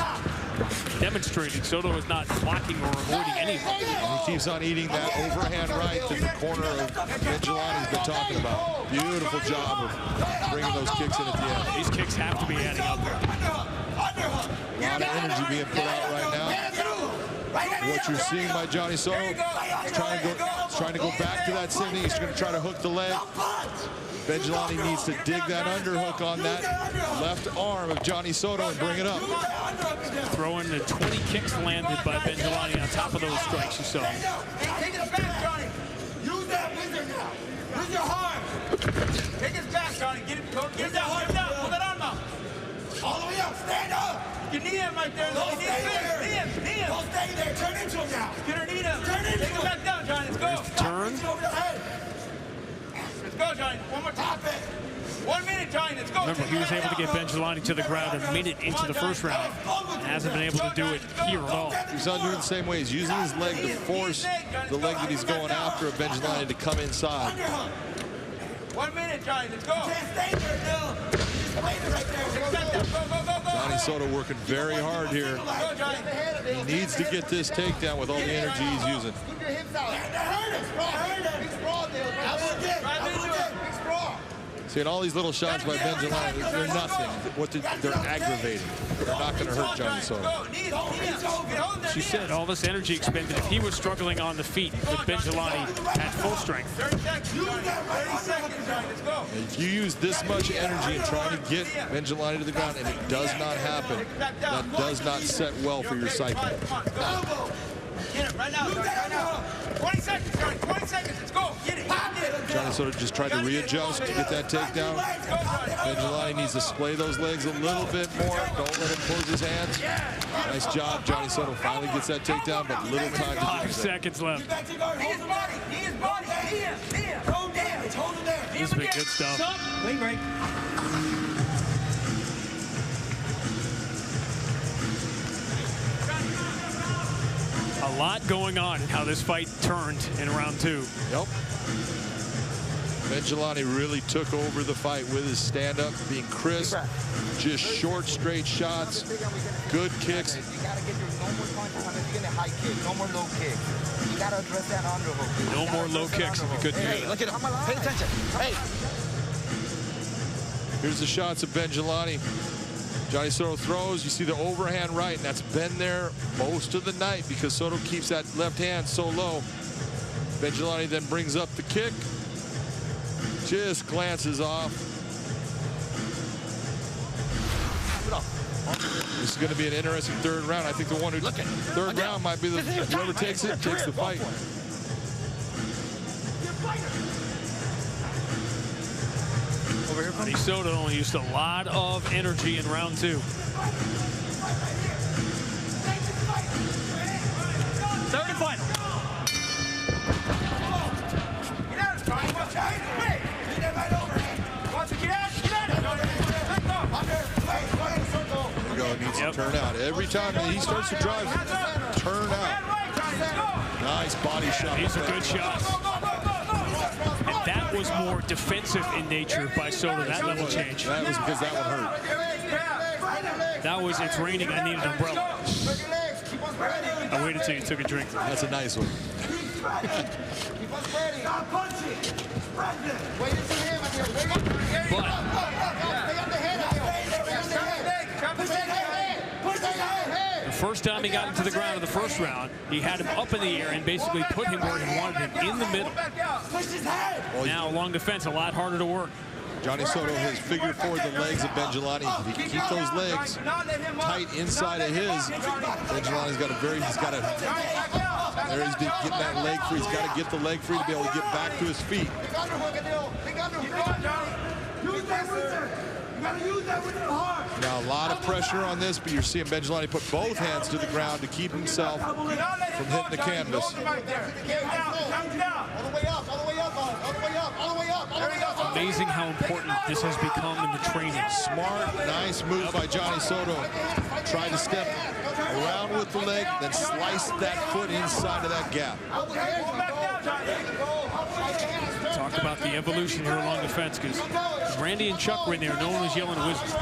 demonstrating Soto is not blocking or avoiding anything. He keeps on eating that overhand right that the corner of Benjilany's been talking about. Beautiful job of bringing those kicks in at the end. These kicks have to be adding up. A lot of energy being put out right now. What you're seeing by Johnny Soto is trying to go back to that sitting. He's going to try to hook the leg. Benjilany needs to dig that underhook on that left arm of Johnny Soto and bring it up. Throwing the 20 kicks landed by Benjilany on top of those strikes you saw. Take it back, Johnny. Use that wizard now. Use your arm. Take it back, Johnny. Get it. Get that arm down. Pull that arm out. All the way up. Stand up. You knee him right there. Don't stay there. Knee him. Knee him. Don't stay there. Turn into him now. Get her knee down. Turn into him. Take it back down, Johnny. Let's go. Turn. Let's go, Johnny. One more time. 1 minute, Johnny. Let's go. Remember, he was able to get Benjilany to the ground a minute into the first round. And hasn't been able to do it here at all. He's not doing it the same way. He's using his leg to force the leg that he's going after of Benjilany to come inside. 1 minute, Johnny. Let's go. Can't stay there, Bill. Just wait right there. Johnny Soto working very hard here. He needs to get this takedown with all the energy he's using. Keep your hips out. Big sprawl, Bill. Seeing all these little shots by Benjilany, they're nothing. They're aggravating. They're not going to hurt Johnny Soto. She said all this energy expended. If he was struggling on the feet with Benjilany at full strength. If you use this much energy in trying to get Benjilany to the ground and it does not happen, that does not set well for your psyche. Get it right now, right now. 20 seconds, Johnny. 20 seconds. Let's go. Get it. Johnny Soto just tried to readjust to get that takedown. Benjilany needs to splay those legs a little bit more. Don't let him close his hands. Nice job. Johnny Soto finally gets that takedown, but little time to do 5 seconds left. This has been good stuff. Wing break. A lot going on in how this fight turned in round 2. Yep. Benjilany really took over the fight with his stand-up, being crisp, just short, straight shots, good kicks. You gotta get your no more punches unless you get a high kick, no more low kicks. You gotta address that underhook. No more low kicks if you couldn't hear that. Look at him. Pay attention. Hey. Here's the shots of Benjilany. Johnny Soto throws. You see the overhand right, and that's been there most of the night because Soto keeps that left hand so low. Benjilany then brings up the kick. Just glances off. This is going to be an interesting third round. I think the one who third round might be the whoever takes it takes the fight. Johnny Soto used a lot of energy in round 2. Third and final. Needs to turn out. Every time he starts to drive, turn out. Nice body shot. These are good shots. And that that was more defensive in nature by Soto, that level change. That was because that one hurt. That was, it's raining, I need an umbrella. I waited until you took a drink. That's a nice one. The first time he got him to the ground in the first round, he had him up in the air and basically put him where he wanted him, in the middle. Now along the fence, a lot harder to work. Johnny Soto has figured forward the legs of Benjilany. If he can keep those legs tight inside of his, Benjilany's got a there he's getting that leg free. He's got to get the leg free to be able to get back to his feet. Now a lot of pressure on this, but you're seeing Benjilany put both hands to the ground to keep himself from hitting the canvas. Amazing how important this has become in the training. Smart, nice move by Johnny Soto. Tried to step around with the leg, then slice that foot inside of that gap. Talk about the evolution here along the fence, because Randy and Chuck were in there. No one was yelling at Wizards.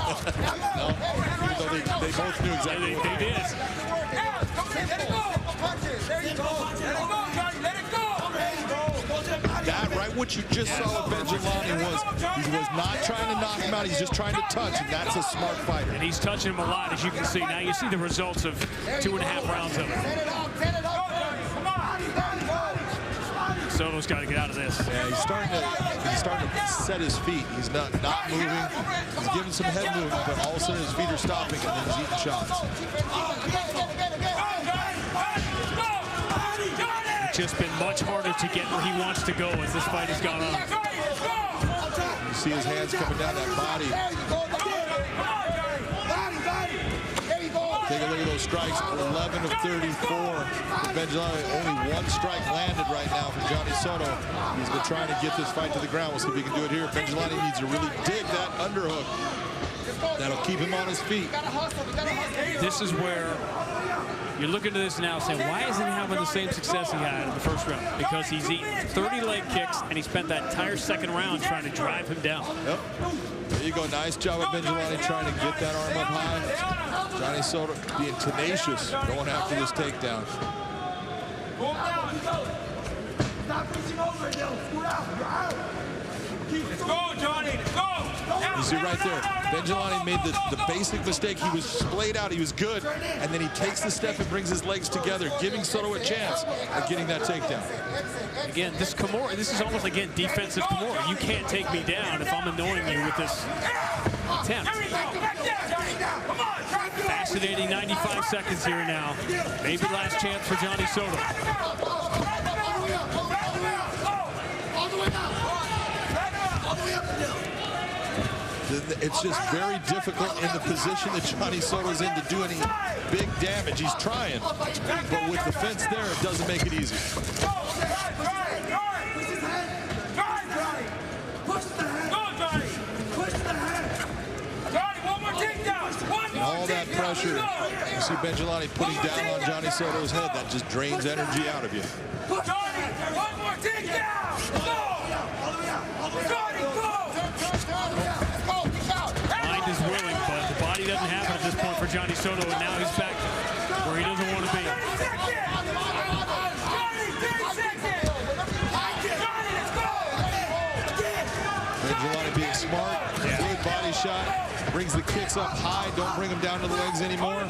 No, even though they both knew exactly what they did. That, right, what you just saw with Benjilany was he was not trying to knock him out. He's just trying to touch, and that's a smart fighter. And he's touching him a lot, as you can see. Now you see the results of 2.5 rounds of it. Soto's got to get out of this. Yeah, he's starting to set his feet. He's not moving. He's giving some head movement, but all of a sudden his feet are stopping, and then he's eating shots. It's just been much harder to get where he wants to go as this fight has gone on. You see his hands coming down that body. Take a look at those strikes, 11 of 34. Benjilany, only one strike landed right now for Johnny Soto. He's been trying to get this fight to the ground. We'll see if he can do it here. Benjilany needs to really dig that underhook. That'll keep him on his feet. This is where you're looking at this now saying, why isn't he having the same success he had in the first round? Because he's eaten 30 leg kicks, and he spent that entire second round trying to drive him down. Yep. There you go. Nice job of Benjilany trying to get that arm up high. Johnny Soto being tenacious going after this takedown. Let's go, Johnny. Let's go. You see right there, Benjilany made the basic mistake. He was splayed out. He was good. And then he takes the step and brings his legs together, giving Soto a chance at getting that takedown. Again, this is almost, again, defensive Kimura. You can't take me down if I'm annoying you with this attempt. Fascinating 95 seconds here now. Maybe last chance for Johnny Soto. It's just very difficult in the position that Johnny Soto's in to do any big damage. He's trying, but with the fence there, it doesn't make it easy. And all that pressure, you see Benjilany putting down on Johnny Soto's head, that just drains energy out of you. Mind is willing, but the body doesn't have it at this point for Johnny Soto, and now he's back where he doesn't want to be. Benjilany being smart, good body shot, brings the kicks up high, don't bring them down to the legs anymore.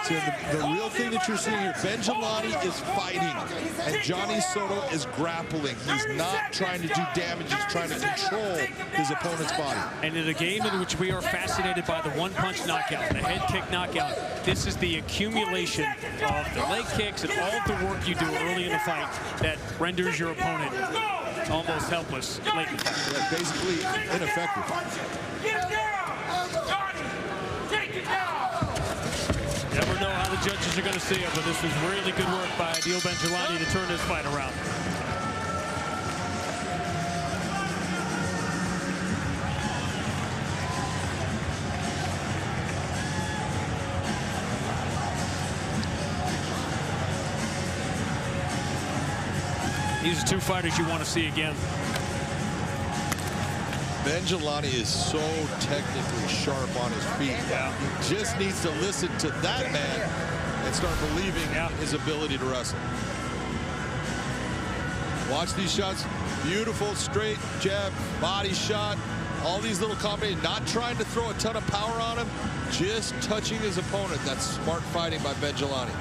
See, the real thing that you're seeing here, Benjilany is fighting, and Johnny Soto is grappling. He's not trying to do damage, he's trying to control his opponent's body. And in a game in which we are fascinated by the one-punch knockout, the head kick knockout, this is the accumulation of the leg kicks and all of the work you do early in the fight that renders your opponent almost helpless late in the fight. Yeah, basically ineffective. Never know how the judges are going to see it, but this was really good work by Adil Benjilany to turn this fight around. These are two fighters you want to see again. Benjilany is so technically sharp on his feet. Yeah. He just needs to listen to that man and start believing his ability to wrestle. Watch these shots. Beautiful straight jab, body shot. All these little combinations. Not trying to throw a ton of power on him. Just touching his opponent. That's smart fighting by Benjilany.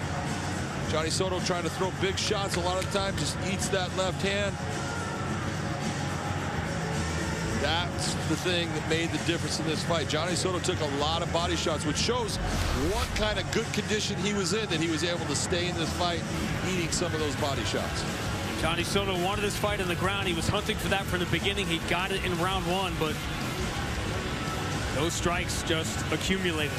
Johnny Soto trying to throw big shots a lot of the time. Just eats that left hand. That's the thing that made the difference in this fight. Johnny Soto took a lot of body shots, which shows what kind of good condition he was in, that he was able to stay in this fight, eating some of those body shots. Johnny Soto wanted this fight on the ground. He was hunting for that from the beginning. He got it in round one, but those strikes just accumulated.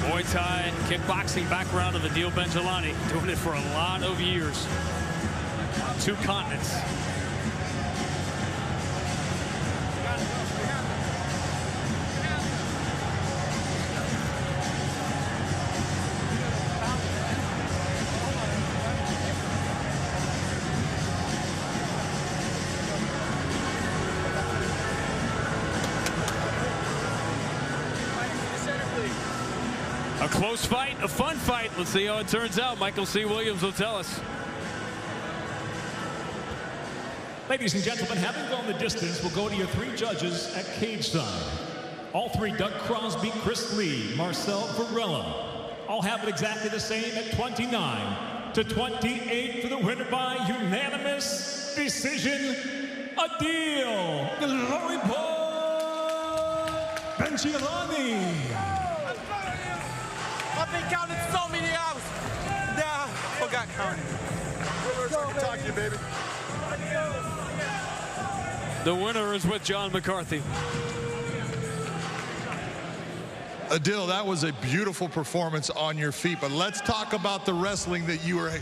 Muay Thai, kickboxing background of Adil Benjilany, doing it for a lot of years. 2 continents. A close fight, a fun fight. Let's see how it turns out. Michael C. Williams will tell us. Ladies and gentlemen, having gone the distance, we'll go to your 3 judges at cage side. All 3, Doug Crosby, Chris Lee, Marcel Varela. All have it exactly the same at 29-28 for the winner by unanimous decision. Adil Glory Boy Benjilany. I've been counting so many hours. Nah, forgot counting. Talk to you, baby. The winner is with John McCarthy. Adil, that was a beautiful performance on your feet, but let's talk about the wrestling that you were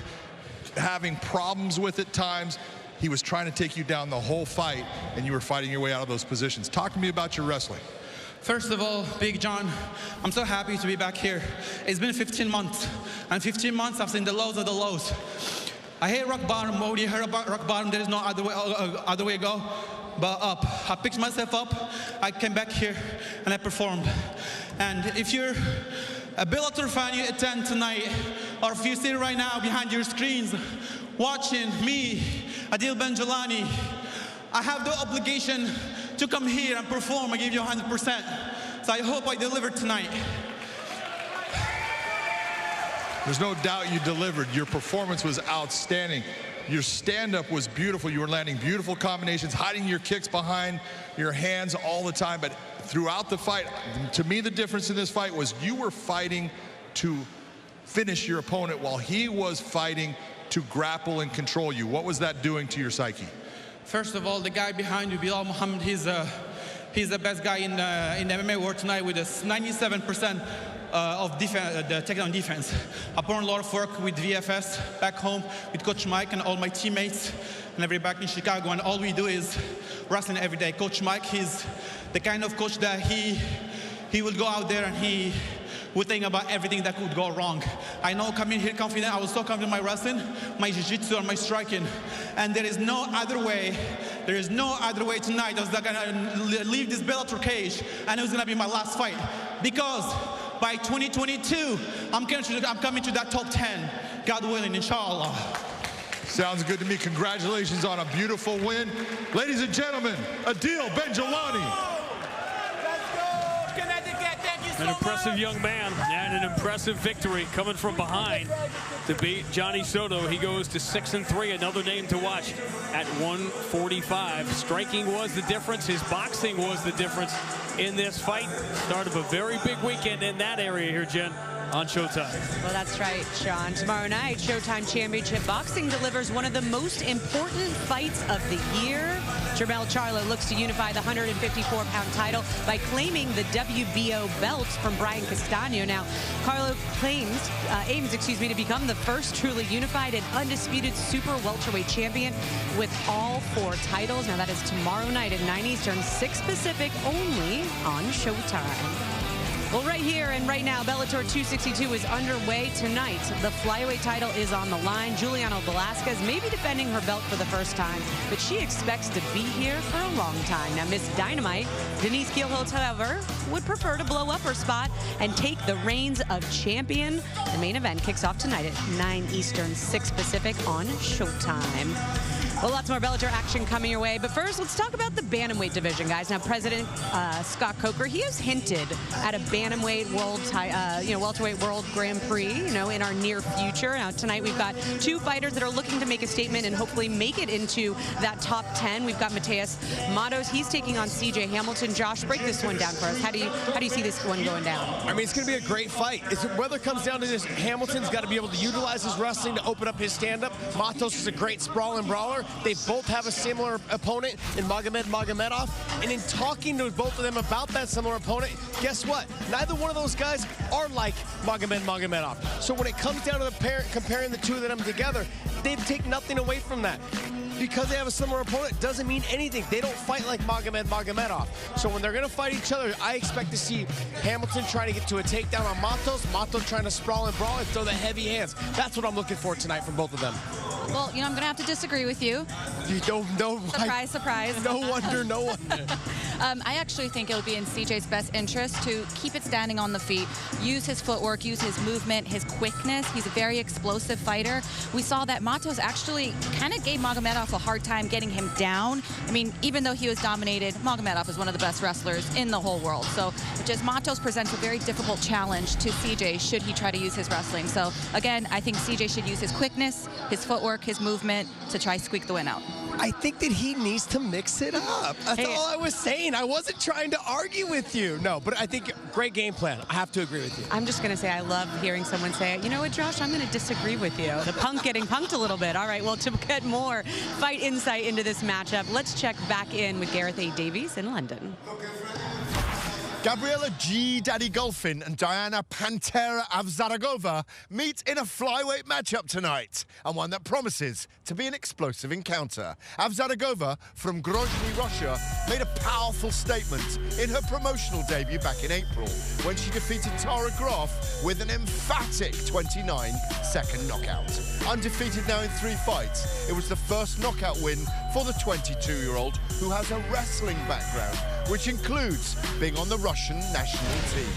having problems with at times. He was trying to take you down the whole fight, and you were fighting your way out of those positions. Talk to me about your wrestling. First of all, Big John, I'm so happy to be back here. It's been 15 months, and 15 months I've seen the lows of the lows. I hit rock bottom. When you heard about rock bottom, there is no other way to go but up. I picked myself up, I came back here, and I performed. And if you're a Bellator fan, you attend tonight, or if you sit right now behind your screens watching me, Adil Benjilany, I have the obligation to come here and perform and give you 100%. So I hope I delivered tonight. There's no doubt you delivered. Your performance was outstanding. Your stand-up was beautiful. You were landing beautiful combinations, hiding your kicks behind your hands all the time. But throughout the fight, to me, the difference in this fight was you were fighting to finish your opponent while he was fighting to grapple and control you. What was that doing to your psyche? First of all, the guy behind you, Bilal Muhammad, he's the best guy in the MMA world tonight with a 97% of defense, the takedown defense. I put on a lot of work with VFS back home, with Coach Mike and all my teammates and everybody back in Chicago, and all we do is wrestling every day. Coach Mike, he's the kind of coach that he will go out there and he would think about everything that could go wrong. I know coming here confident, I was so confident in my wrestling, my jiu-jitsu, and my striking, and there is no other way tonight. I was not gonna leave this Bellator cage, and it was gonna be my last fight, because by 2022, I'm coming to that top 10, God willing, inshallah. Sounds good to me. Congratulations on a beautiful win. Ladies and gentlemen, Adil Benjilany. An impressive young man and an impressive victory coming from behind to beat Johnny Soto. He goes to 6-3, another name to watch at 145. Striking was the difference. His boxing was the difference in this fight. Start of a very big weekend in that area here, Jen. on Showtime. Well, that's right, Sean. Tomorrow night, Showtime Championship Boxing delivers one of the most important fights of the year. Jermell Charlo looks to unify the 154-pound title by claiming the WBO belt from Brian Castano. Now, Carlo aims to become the first truly unified and undisputed super welterweight champion with all 4 titles. Now, that is tomorrow night at 9 Eastern, 6 Pacific, only on Showtime. Well, right here and right now, Bellator 262 is underway tonight. The flyweight title is on the line. Giuliana Velasquez may be defending her belt for the first time, but she expects to be here for a long time. Now, Miss Dynamite, Denise Kielholtz, however, would prefer to blow up her spot and take the reins of champion. The main event kicks off tonight at 9 Eastern, 6 Pacific on Showtime. Well, lots more Bellator action coming your way. But first, let's talk about the bantamweight division, guys. Now, President Scott Coker, he has hinted at a bantamweight world, welterweight world Grand Prix, in our near future. Now, tonight we've got 2 fighters that are looking to make a statement and hopefully make it into that top 10. We've got Mateus Matos. He's taking on C.J. Hamilton. Josh, break this one down for us. How do you see this one going down? I mean, it's going to be a great fight. Whether it comes down to this, Hamilton's got to be able to utilize his wrestling to open up his stand-up. Matos is a great sprawling brawler. They both have a similar opponent in Magomed Magomedov. And in talking to both of them about that similar opponent, guess what? Neither one of those guys are like Magomed Magomedov. So when it comes down to comparing the 2 of them together, they take nothing away from that. Because they have a similar opponent doesn't mean anything. They don't fight like Magomed Magomedov. So when they're going to fight each other, I expect to see Hamilton trying to get to a takedown on Matos, Matos trying to sprawl and brawl and throw the heavy hands. That's what I'm looking for tonight from both of them. Well, I'm going to have to disagree with you. You don't know. Surprise, surprise. No wonder, no wonder. I actually think it would be in CJ's best interest to keep it standing on the feet, use his footwork, use his movement, his quickness. He's a very explosive fighter. We saw that Matos actually kind of gave Magomedov a hard time getting him down. I mean, even though he was dominated, Magomedov is one of the best wrestlers in the whole world. So just Matos presents a very difficult challenge to CJ should he try to use his wrestling. So again, I think CJ should use his quickness, his footwork, his movement to try to squeak the win out. I think that he needs to mix it up. That's all I was saying. I wasn't trying to argue with you. No, but I think great game plan. I have to agree with you. I'm just going to say I love hearing someone say, you know what, Josh, I'm going to disagree with you. The punk getting punked a little bit. All right, well, to get more fight insight into this matchup, let's check back in with Gareth A. Davies in London. Gabriela G. Daddy Golfin and Diana Pantera Avzaragova meet in a flyweight matchup tonight, and one that promises to be an explosive encounter. Avzaragova from Grozny, Russia, made a powerful statement in her promotional debut back in April when she defeated Tara Groff with an emphatic 29-second knockout. Undefeated now in 3 fights, it was the first knockout win for the 22-year-old who has a wrestling background, which includes being on the Russian national team.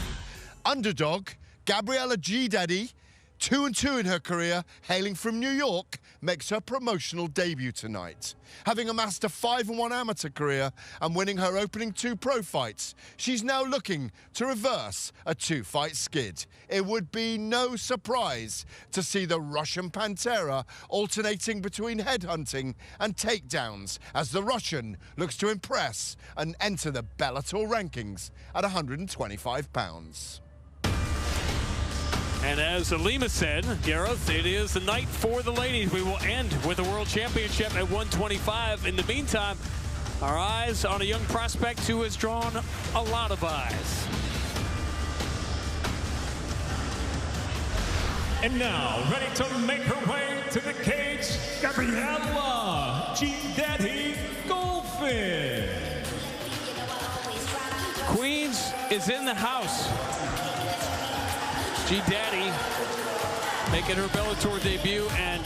Underdog, Gabriela G. Daddy, 2-2 in her career, hailing from New York, makes her promotional debut tonight. Having amassed a 5-1 amateur career and winning her opening 2 pro fights, she's now looking to reverse a 2-fight skid. It would be no surprise to see the Russian Pantera alternating between headhunting and takedowns as the Russian looks to impress and enter the Bellator rankings at 125 pounds. And as Alima said, Gareth, it is the night for the ladies. We will end with a world championship at 125. In the meantime, our eyes on a young prospect who has drawn a lot of eyes. And now, ready to make her way to the cage, Gabriela G. Daddy Golfin. Queens is in the house. G. Daddy making her Bellator debut, and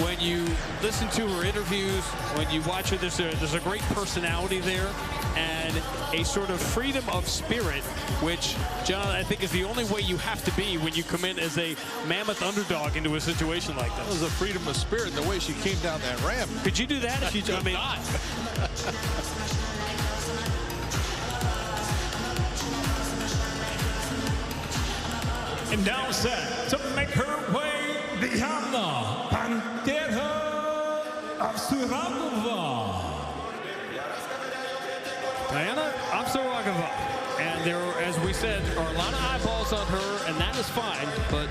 when you listen to her interviews, when you watch her, there's a great personality there and a sort of freedom of spirit, which, John, I think is the only way you have to be when you come in as a mammoth underdog into a situation like this. It was a freedom of spirit the way she came down that ramp. Could you do that? She did not. And now set to make her way, Diana Pantera Avzaragova. Diana Avzaragova And there, as we said, are a lot of eyeballs on her, and that is fine. But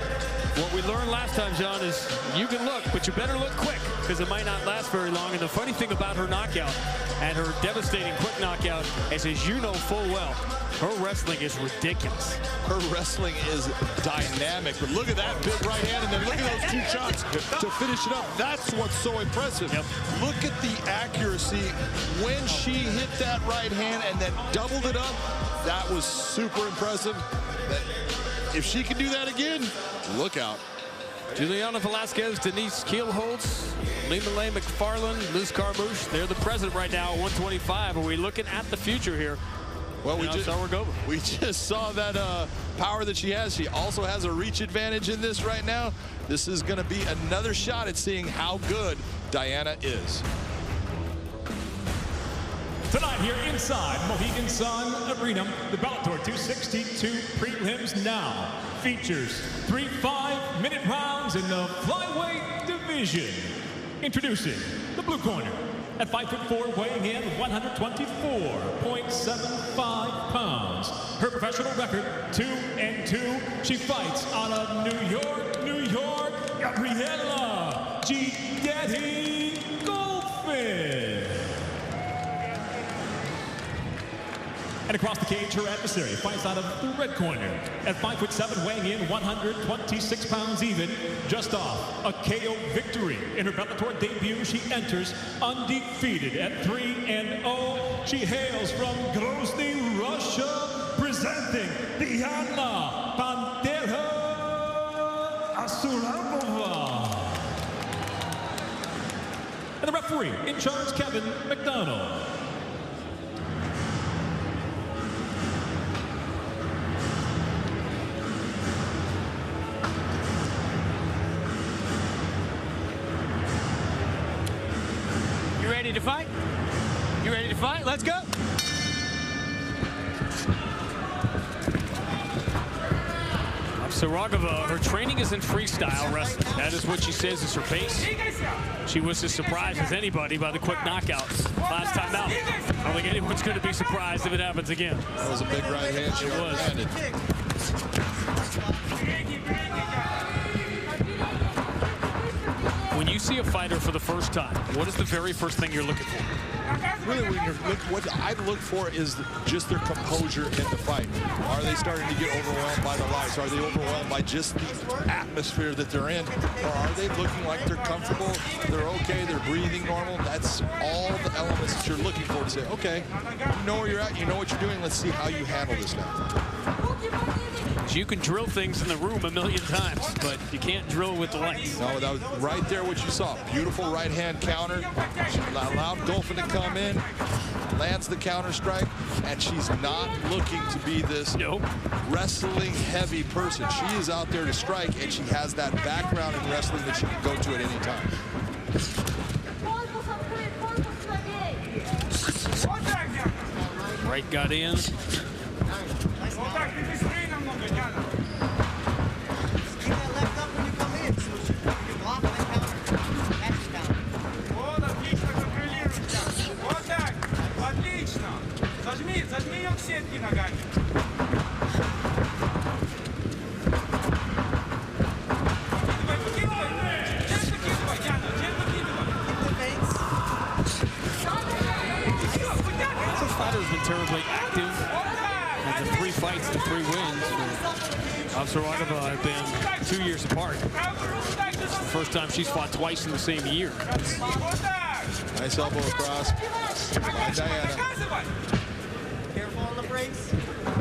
what we learned last time, John, is you can look, but you better look quick, because it might not last very long. And the funny thing about her knockout, and her devastating quick knockout, is, as you know full well, her wrestling is ridiculous. Her wrestling is dynamic, but look at that big right hand, and then look at those 2 shots to finish it up. That's what's so impressive. Yep. Look at the accuracy when she hit that right hand and then doubled it up. That was super impressive. If she can do that again, look out. Giuliana Velasquez, Denise Kielholtz, Lima Lay McFarland, Liz Carmouche, they're the president right now at 125. Are we looking at the future here? Well, we just saw that power that she has. She also has a reach advantage in this right now. This is going to be another shot at seeing how good Diana is. Tonight here inside Mohegan Sun Arena, the Bellator 262 Prelims now features 3 5-minute rounds in the flyweight division. Introducing the blue corner. At 5'4", weighing in 124.75 pounds. Her professional record, 2-2. She fights out of New York, New York, Gabriela Giulietti Golfin. And across the cage, her adversary fights out of the red corner. At 5'7", weighing in 126 pounds even, just off a KO victory. In her Bellator debut, she enters undefeated at 3-0. She hails from Grozny, Russia, presenting Diana Pantera Asurabova. And the referee in charge, Kevin McDonald. Ready to fight? You ready to fight? Let's go. Saragova, her training is in freestyle wrestling. That is what she says is her pace. She was as surprised as anybody by the quick knockouts last time out. I don't think anyone's going to be surprised if it happens again. That was a big right hand she landed. When you see a fighter for the first time, what is the very first thing you're looking for? Really, what I look for is just their composure in the fight. Are they starting to get overwhelmed by the lights? Are they overwhelmed by just the atmosphere that they're in? Or are they looking like they're comfortable, they're okay, they're breathing normal? That's all the elements that you're looking for to say, okay, you know where you're at, you know what you're doing, let's see how you handle this now. You can drill things in the room a million times, but you can't drill with the lights. No, that was right there what you saw. Beautiful right-hand counter. She allowed Golfin to come in, lands the counter strike, and she's not looking to be this wrestling heavy person. She is out there to strike, and she has that background in wrestling that she can go to at any time. Right got in. Зажми ее к сетке ногами. This fighter has been terribly active. And the 3 fights and 3 wins for Saragova have been 2 years apart. It's the first time she's fought twice in the same year. Nice elbow across by Diana.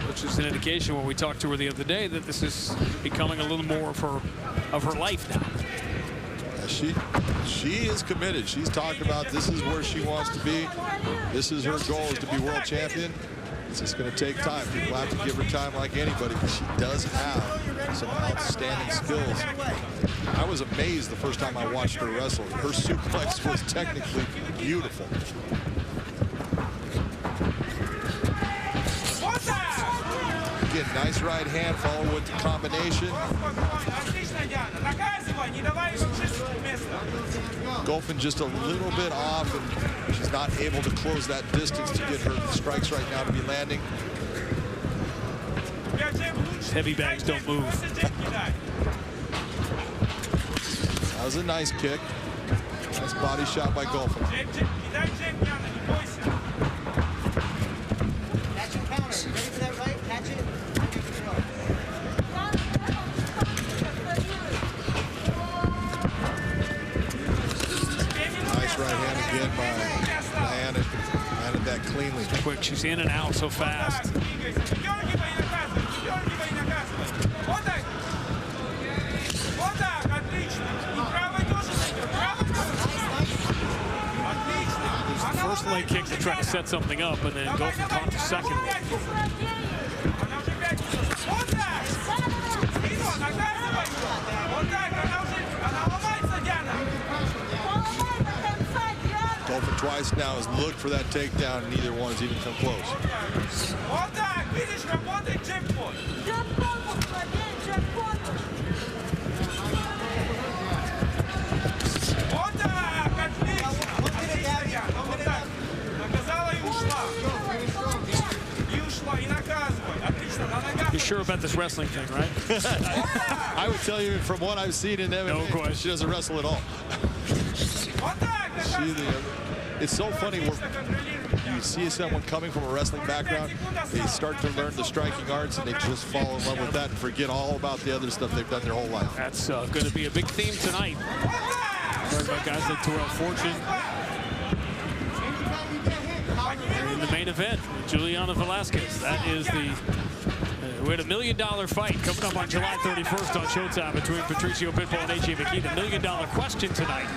Which is an indication when we talked to her the other day that this is becoming a little more of her life now. Yeah, she is committed. She's talked about this is where she wants to be. This is her goal, is to be world champion. It's just going to take time. People have to give her time like anybody, but she does have some outstanding skills. I was amazed the first time I watched her wrestle. Her suplex was technically beautiful. Again, nice right hand followed with the combination. Golfin just a little bit off, and she's not able to close that distance to get her strikes right now to be landing. Heavy bags don't move. That was a nice kick. Nice body shot by Golfin. Nice right hand again by Diana. Landed that cleanly. Quick, she's in and out so fast. First leg kick to try to set something up, and then Golfin caught the second one. Golfin twice now has looked for that takedown, and neither one has even come close. You're sure about this wrestling thing, right? I would tell you from what I've seen in MMA, no question. She doesn't wrestle at all. It's so funny where you see someone coming from a wrestling background, they start to learn the striking arts, and they just fall in love with that and forget all about the other stuff they've done their whole life. That's going to be a big theme tonight. Talking about guys like Terrell Fortune. And in the main event, Giuliana Velasquez. That is the... we had $1 million fight coming up on July 31st on Showtime between Patricio Pitbull and A.J. McKee. The $1 million question tonight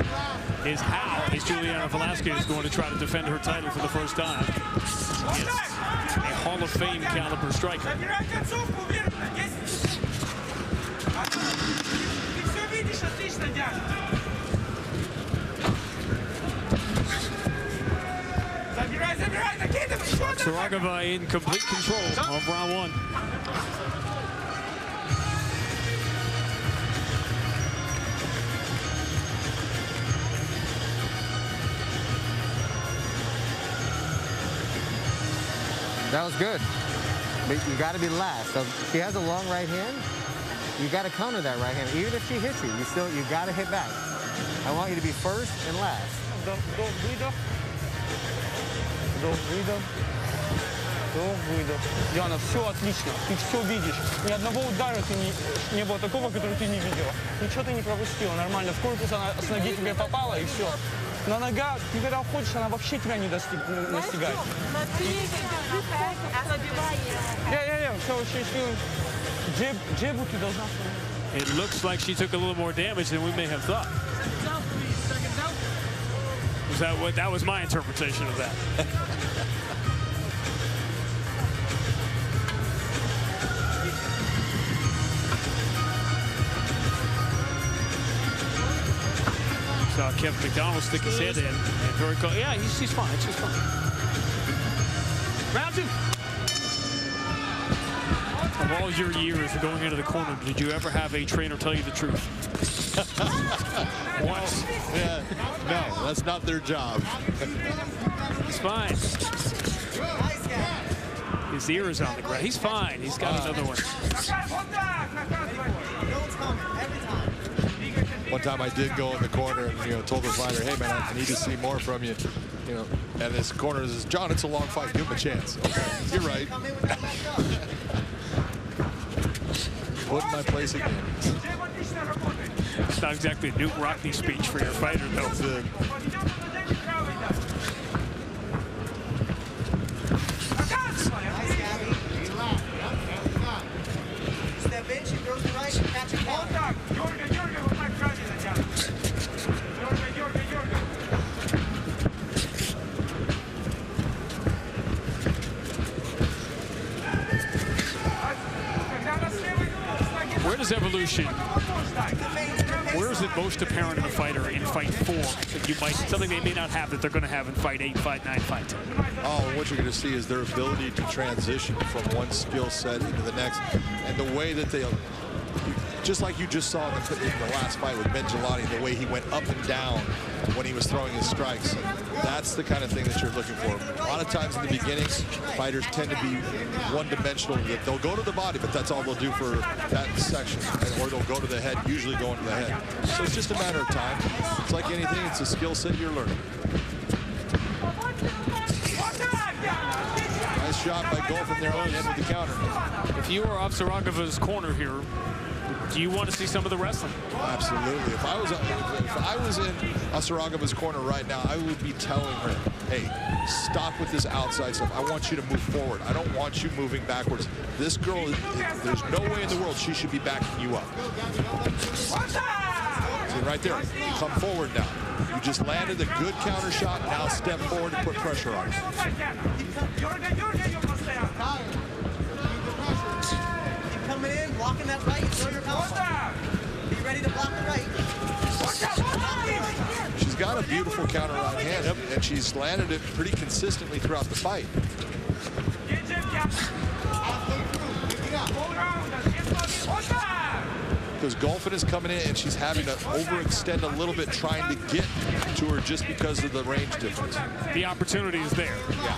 is how is Giuliana Velasquez going to try to defend her title for the first time? Yes, a Hall of Fame caliber striker. Saragova in complete control of round one. That was good, but you got to be last. So she has a long right hand. You got to counter that right hand. Even if she hits you, you got to hit back. I want you to be first and last. Диана, все отлично, ты все видишь. Ни одного удара не было такого, который ты не видела. Ничего ты не пропустила, нормально. В корпус она с ноги тебе попала, и все. На нога, ты когда уходишь, она вообще тебя не настигает. So she's feeling jab ты должна. It looks like she took a little more damage than we may have thought. Was that what? That was my interpretation of that. Saw Kevin McDonald stick his head in and very close. Yeah, she's fine. She's fine. Round two. Of all your years going into the corner, did you ever have a trainer tell you the truth? Once? Yeah, no, that's not their job. He's fine. His ear is on the ground. He's fine. He's got another one. One time I did go in the corner and told the fighter, hey man, I need to see more from you. And this corner says, John, it's a long fight. Give him a chance. Okay, you're right. Put in my place again. It's not exactly a Newt Rockney speech for your fighter, though. Step in, she throws the right, catch it down. Where does evolution, where is it most apparent in a fighter in fight 4 that you might, something they may not have that they're going to have in fight 8, fight 9, fight 10? Oh, what you're going to see is their ability to transition from one skill set into the next, and the way that just like you just saw in the last fight with Benjilany, the way he went up and down when he was throwing his strikes. That's the kind of thing that you're looking for. A lot of times in the beginning, fighters tend to be one-dimensional. They'll go to the body, but that's all they'll do for that section. Or they'll go to the head, usually going to the head. So it's just a matter of time. It's like anything, it's a skill set you're learning. Nice shot by Golfin there on the end of the counter. If you are Avsaragovan's corner here, do you want to see some of the wrestling? Absolutely. If I was in Avsaragovan's corner right now, I would be telling her, hey, stop with this outside stuff. I want you to move forward. I don't want you moving backwards. This girl, there's no way in the world she should be backing you up. See, right there, come forward now. You just landed a good counter shot. Now step forward and put pressure on her. Coming in, blocking that right, throw your power. Be ready to block the right. She's got a beautiful counter right hand, and she's landed it pretty consistently throughout the fight. Because Golfin is coming in, and she's having to overextend a little bit, trying to get to her just because of the range difference. The opportunity is there. Yeah.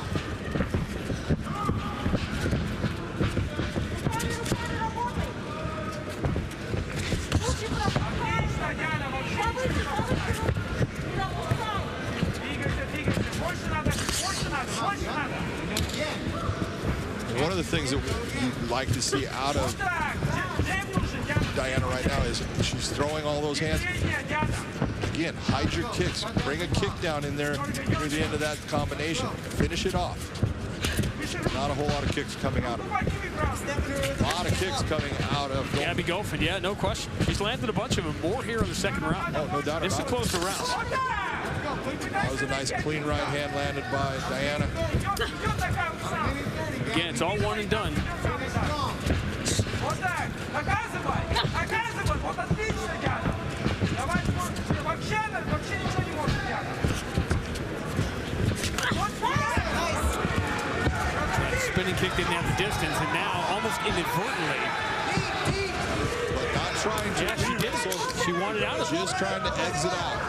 One of the things that you'd like to see out of Diana right now is she's throwing all those hands. Again, hide your kicks. Bring a kick down in there near the end of that combination. Finish it off. Not a whole lot of kicks coming out of her. A lot of kicks coming out of Golfin. Gabby Golfin, yeah, no question. She's landed a bunch of them, more here in the second round. Oh, no doubt about it. It's a closer round. That was a nice clean right hand landed by Diana. Again, it's all one and done. Spinning kick didn't have the distance, and now almost inadvertently. But not trying to. Yeah, she did. She wanted out of it. Just trying to exit out.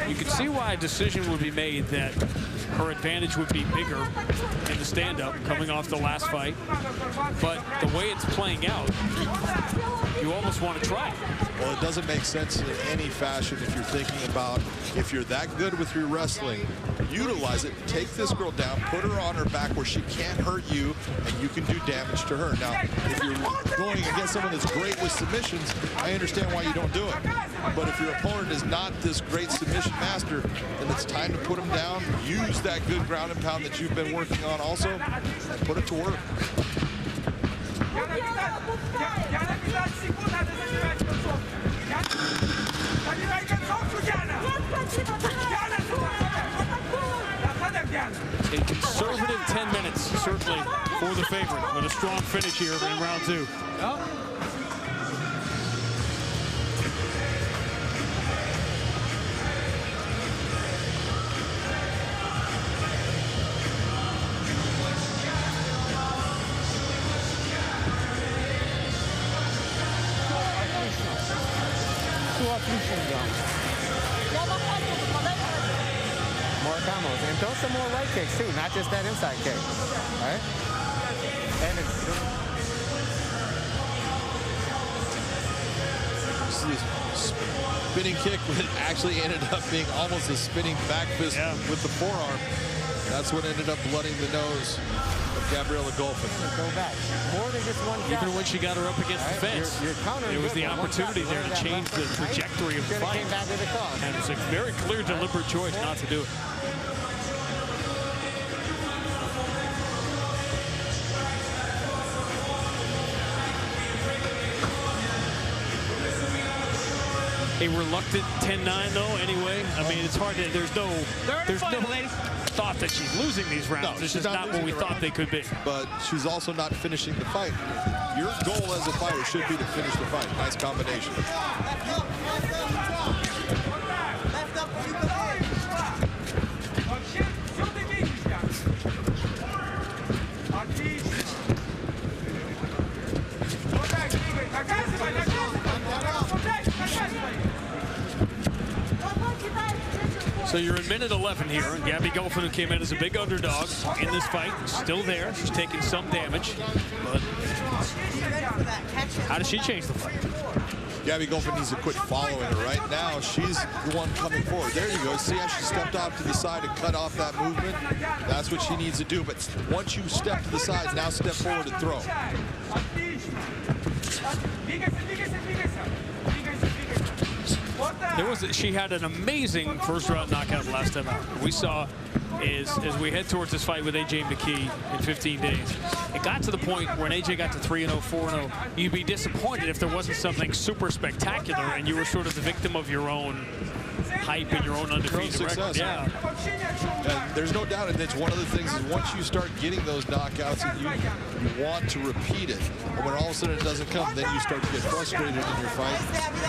You could see why a decision would be made that her advantage would be bigger in the stand-up coming off the last fight. But the way it's playing out, you almost want to try it. Well, it doesn't make sense in any fashion if you're thinking about if you're that good with your wrestling, utilize it, take this girl down, put her on her back where she can't hurt you, and you can do damage to her. Now, if you're going against someone that's great with submissions, I understand why you don't do it. But if your opponent is not this great submission master, then it's time to put him down, use that good ground and pound that you've been working on also, and put it to work. A conservative 10 minutes, certainly, for the favorite, with a strong finish here in round two. More combos. And throw some more right kicks, too, not just that inside kick. All right? And it's... Spinning kick actually ended up being almost a spinning back fist with the forearm. That's what ended up blooding the nose of Gabriela Golfin. Go back. More than just one Even when she got her up against the fence, there was the opportunity there to change the trajectory of the fight. And it's a very clear, deliberate choice not to do it. a reluctant 10-9 though. Anyway, I mean, it's hard to. There's no thought that she's losing these rounds. No, it's just not what we thought they could be. But she's also not finishing the fight. Your goal as a fighter should be to finish the fight. Nice combination. So you're in minute 11 here, and Gabby Golfin, who came in as a big underdog in this fight, is still there. She's taking some damage, but how does she change the fight? Gabby Golfin needs to quit following her. Right now, she's the one coming forward. There you go. See how she stepped off to the side and cut off that movement? That's what she needs to do. But once you step to the side, now step forward and throw. She had an amazing first round knockout last time out. What we saw is as we head towards this fight with AJ McKee in 15 days, it got to the point when AJ got to 3-0, 4-0, you'd be disappointed if there wasn't something super spectacular and you were sort of the victim of your own hype and your own undefeated record. Yeah. And there's no doubt, and it's one of the things is once you start getting those knockouts and you want to repeat it, and when all of a sudden it doesn't come, then you start to get frustrated in your fight.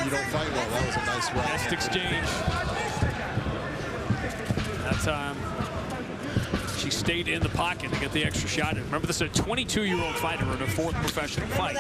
You don't fight well. That was a nice round. Best exchange. That time, she stayed in the pocket to get the extra shot in. Remember, this is a 22-year-old fighter in her fourth professional fight.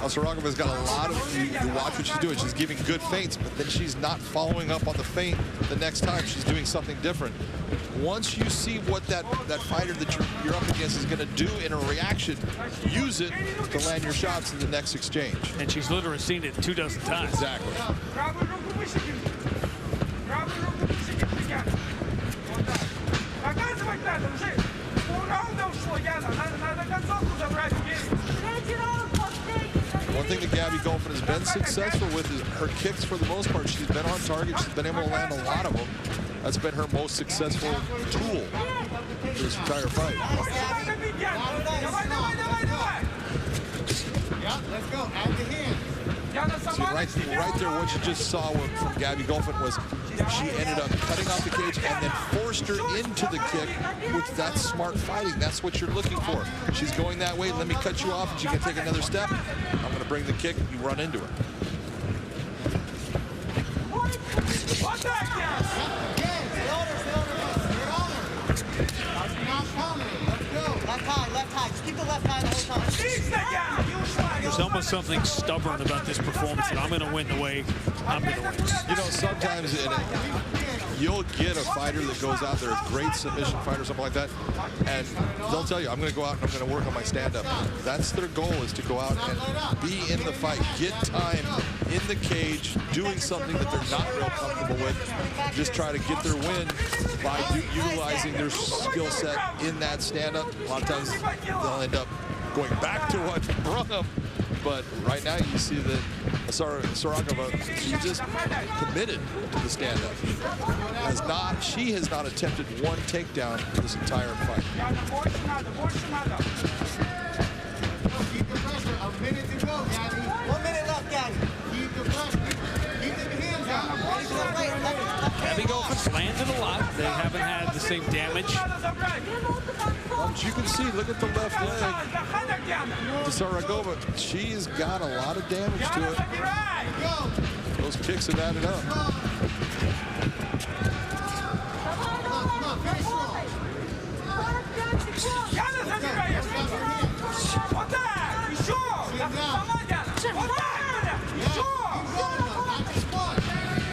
Saragova's got a lot of, you watch what she's doing. She's giving good feints, but then she's not following up on the feint the next time. She's doing something different. Once you see what that fighter that you're up against is going to do in a reaction, use it to land your shots in the next exchange. And she's literally seen it 24 times. Exactly. One thing that Gabby Golfin has been successful with is her kicks for the most part. She's been on target. She's been able to land a lot of them. That's been her most successful tool for this entire fight. Yeah, let's go. Add the hand. See, right there, what you just saw from Gabby Golfin was she ended up cutting off the cage and then forced her into the kick with that smart fighting. That's what you're looking for. She's going that way. Let me cut you off, and she can take another step. I'm going to bring the kick. You run into her. Left high. Just keep the left high the whole time. There's almost something stubborn about this performance that I'm going to win the way I'm going to win. You know, sometimes you'll get a fighter that goes out there, a great submission fighter, something like that, and they'll tell you, I'm going to go out and I'm going to work on my stand-up. That's their goal, is to go out and be in the fight, get time in the cage, doing something that they're not real comfortable with, just try to get their win by utilizing their skill set in that stand-up. A lot of times they'll end up going back to what brought them. But right now you see that Saragova, she's just committed to the stand-up. She has not attempted one takedown this entire fight. Keep the pressure. A minute to go, Gabby. 1 minute left, Gabby. Keep the pressure. Keep the hands out. Ready to the right. Gabby Golfin's landed a lot. They haven't had the same damage. As you can see, look at the left leg to Saragova. She's got a lot of damage to it. Those kicks have added up.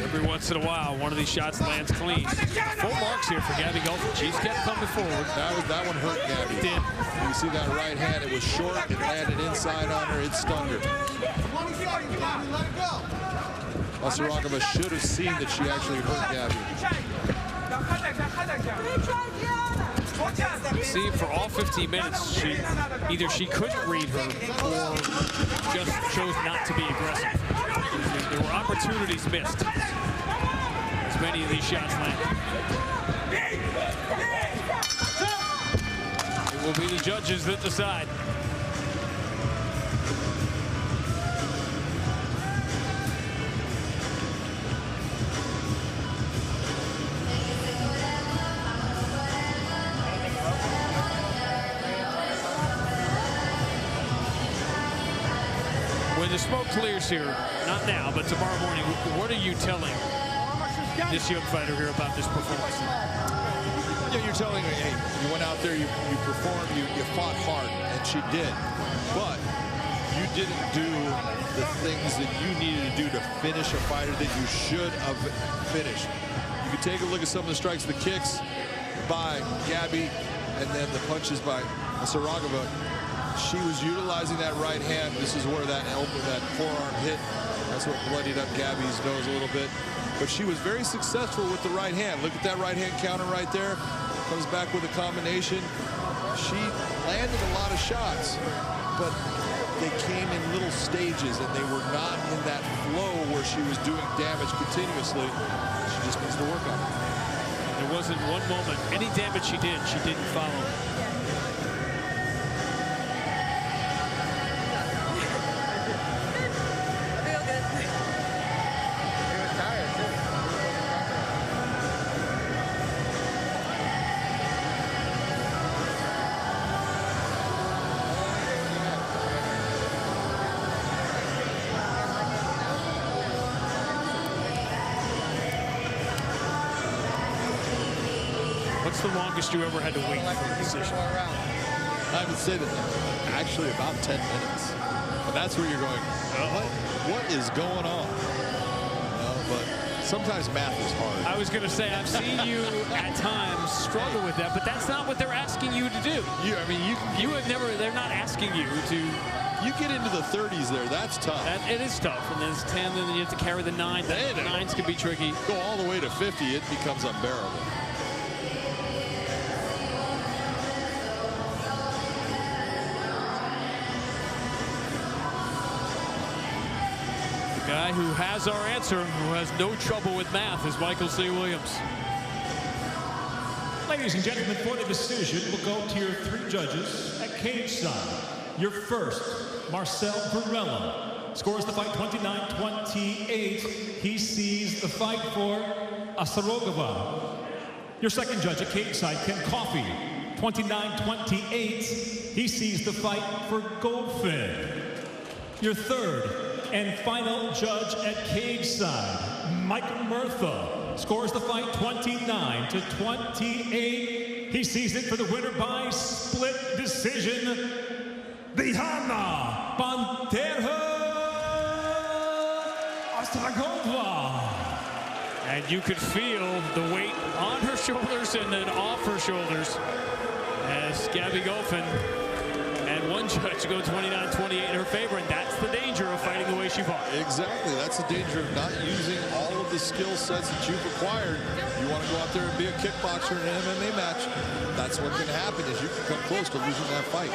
Every once in a while, one of these shots lands clean. Full marks here for Gabby Golfin. She's kept coming forward. That one hurt Gabby. It did. You see that right hand, it was short, it landed inside on her, it stung her. Saragova should have seen that she actually hurt Gabby. See, for all 15 minutes, either she couldn't read her or just chose not to be aggressive. There were opportunities missed. As many of these shots landed. It will be the judges that decide. When the smoke clears here, not now, but tomorrow morning, what are you telling this young fighter here about this performance? Yeah, you're telling her, hey, you went out there, you performed, you fought hard, and she did. But you didn't do the things that you needed to do to finish a fighter that you should have finished. You can take a look at some of the strikes, the kicks by Gabby, and then the punches by Saragova. She was utilizing that right hand. This is where that elbow, that forearm hit. That's what bloodied up Gabby's nose a little bit. But she was very successful with the right hand. Look at that right hand counter right there. Comes back with a combination. She landed a lot of shots, but they came in little stages, and they were not in that flow where she was doing damage continuously. She just needs to work on it. There wasn't one moment, any damage she didn't follow. What's the longest you ever had to wait for a decision? I would say that actually about 10 minutes. And that's where you're going, what is going on? But sometimes math is hard. I was going to say, I've seen you at times struggle with that, but that's not what they're asking you to do. You have never, they're not asking you to. You get into the 30s there, that's tough. It is tough, and then it's 10, then you have to carry the 9. The 9s can be tricky. Go all the way to 50, it becomes unbearable. Guy who has our answer, who has no trouble with math, is Michael C. Williams. Ladies and gentlemen, for the decision, we'll go to your 3 judges at cage side. Your first, Marcel Varela, scores the fight 29-28. He sees the fight for Saragova. Your second judge at cage side, Ken Coffey, 29-28. He sees the fight for Goldfin. Your third and final judge at cage side, Michael Murtha, scores the fight 29-28. He sees it for the winner by split decision, Diana Pantera Saragova. And you could feel the weight on her shoulders and then off her shoulders as Gabby Goldfin and one judge go 29-28 in her favor, and that's the danger of fighting the way she fought. Exactly, that's the danger of not using all of the skill sets that you've acquired. You want to go out there and be a kickboxer in an MMA match. That's what's going to happen, is you can come close to losing that fight.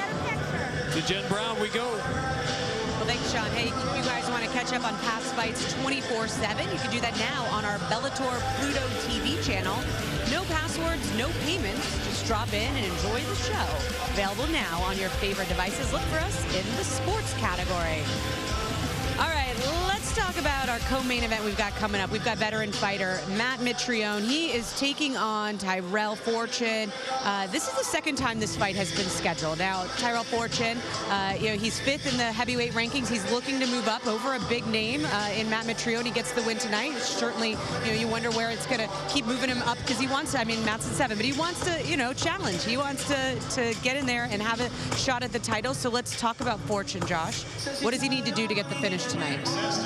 To Jen Brown we go. Well, thanks, Sean. Hey, if you guys want to catch up on past fights 24/7, you can do that now on our Bellator Pluto TV channel. No passwords, no payments. Just drop in and enjoy the show. Available now on your favorite devices. Look for us in the sports category. All right, let's talk about our co-main event we've got coming up. We've got veteran fighter Matt Mitrione. He is taking on Tyrell Fortune. This is the second time this fight has been scheduled. Now, Tyrell Fortune, he's 5th in the heavyweight rankings. He's looking to move up over a big name in Matt Mitrione. He gets the win tonight. Certainly, you wonder where it's going to keep moving him up, because he wants to, Matt's at 7, but he wants to, challenge. He wants to get in there and have a shot at the title. So let's talk about Fortune, Josh. What does he need to do to get the finish tonight?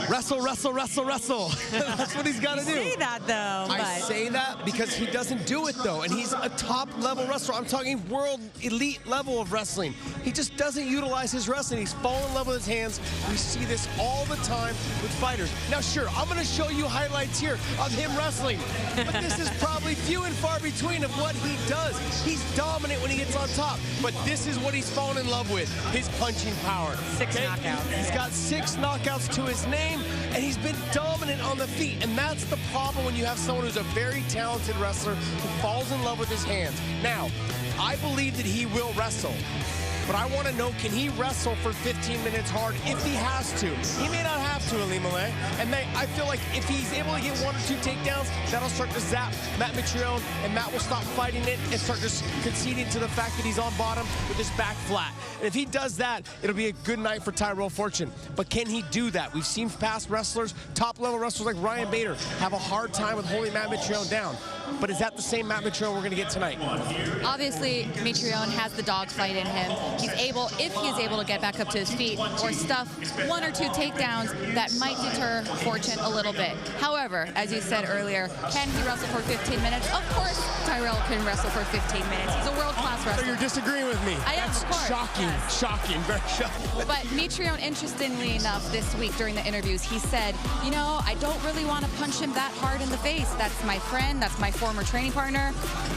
Wrestle, wrestle, wrestle, wrestle. That's what he's got to do. You say that, though. I say that because he doesn't do it, though. And he's a top-level wrestler. I'm talking world elite level of wrestling. He just doesn't utilize his wrestling. He's fallen in love with his hands. We see this all the time with fighters. Now, sure, I'm going to show you highlights here of him wrestling. But this is probably few and far between of what he does. He's dominant when he gets on top. But this is what he's fallen in love with, his punching power. 6 knockouts. He's got 6 knockouts to his name. and he's been dominant on the feet. And that's the problem when you have someone who's a very talented wrestler who falls in love with his hands. Now, I believe that he will wrestle. But I want to know, can he wrestle for 15 minutes hard if he has to? He may not have to, Elimele. And I feel like if he's able to get 1 or 2 takedowns, that'll start to zap Matt Mitrione, and Matt will stop fighting it and start just conceding to the fact that he's on bottom with his back flat. And if he does that, it'll be a good night for Tyrell Fortune. But can he do that? We've seen past wrestlers, top-level wrestlers like Ryan Bader, have a hard time with holding Matt Mitrione down. But is that the same Matt Mitrione we're going to get tonight? Obviously, Mitrione has the dogfight in him. He's able, if he's able to get back up to his feet or stuff 1 or 2 takedowns, that might deter Fortune a little bit. However, as you said earlier, can he wrestle for 15 minutes? Of course, Tyrell can wrestle for 15 minutes. He's a world-class wrestler. So you're disagreeing with me? I am, That's of course. Shocking, yes. Shocking, very shocking. But Mitrione, interestingly enough, this week during the interviews, he said, you know, I don't really want to punch him that hard in the face. That's my friend. That's my former training partner.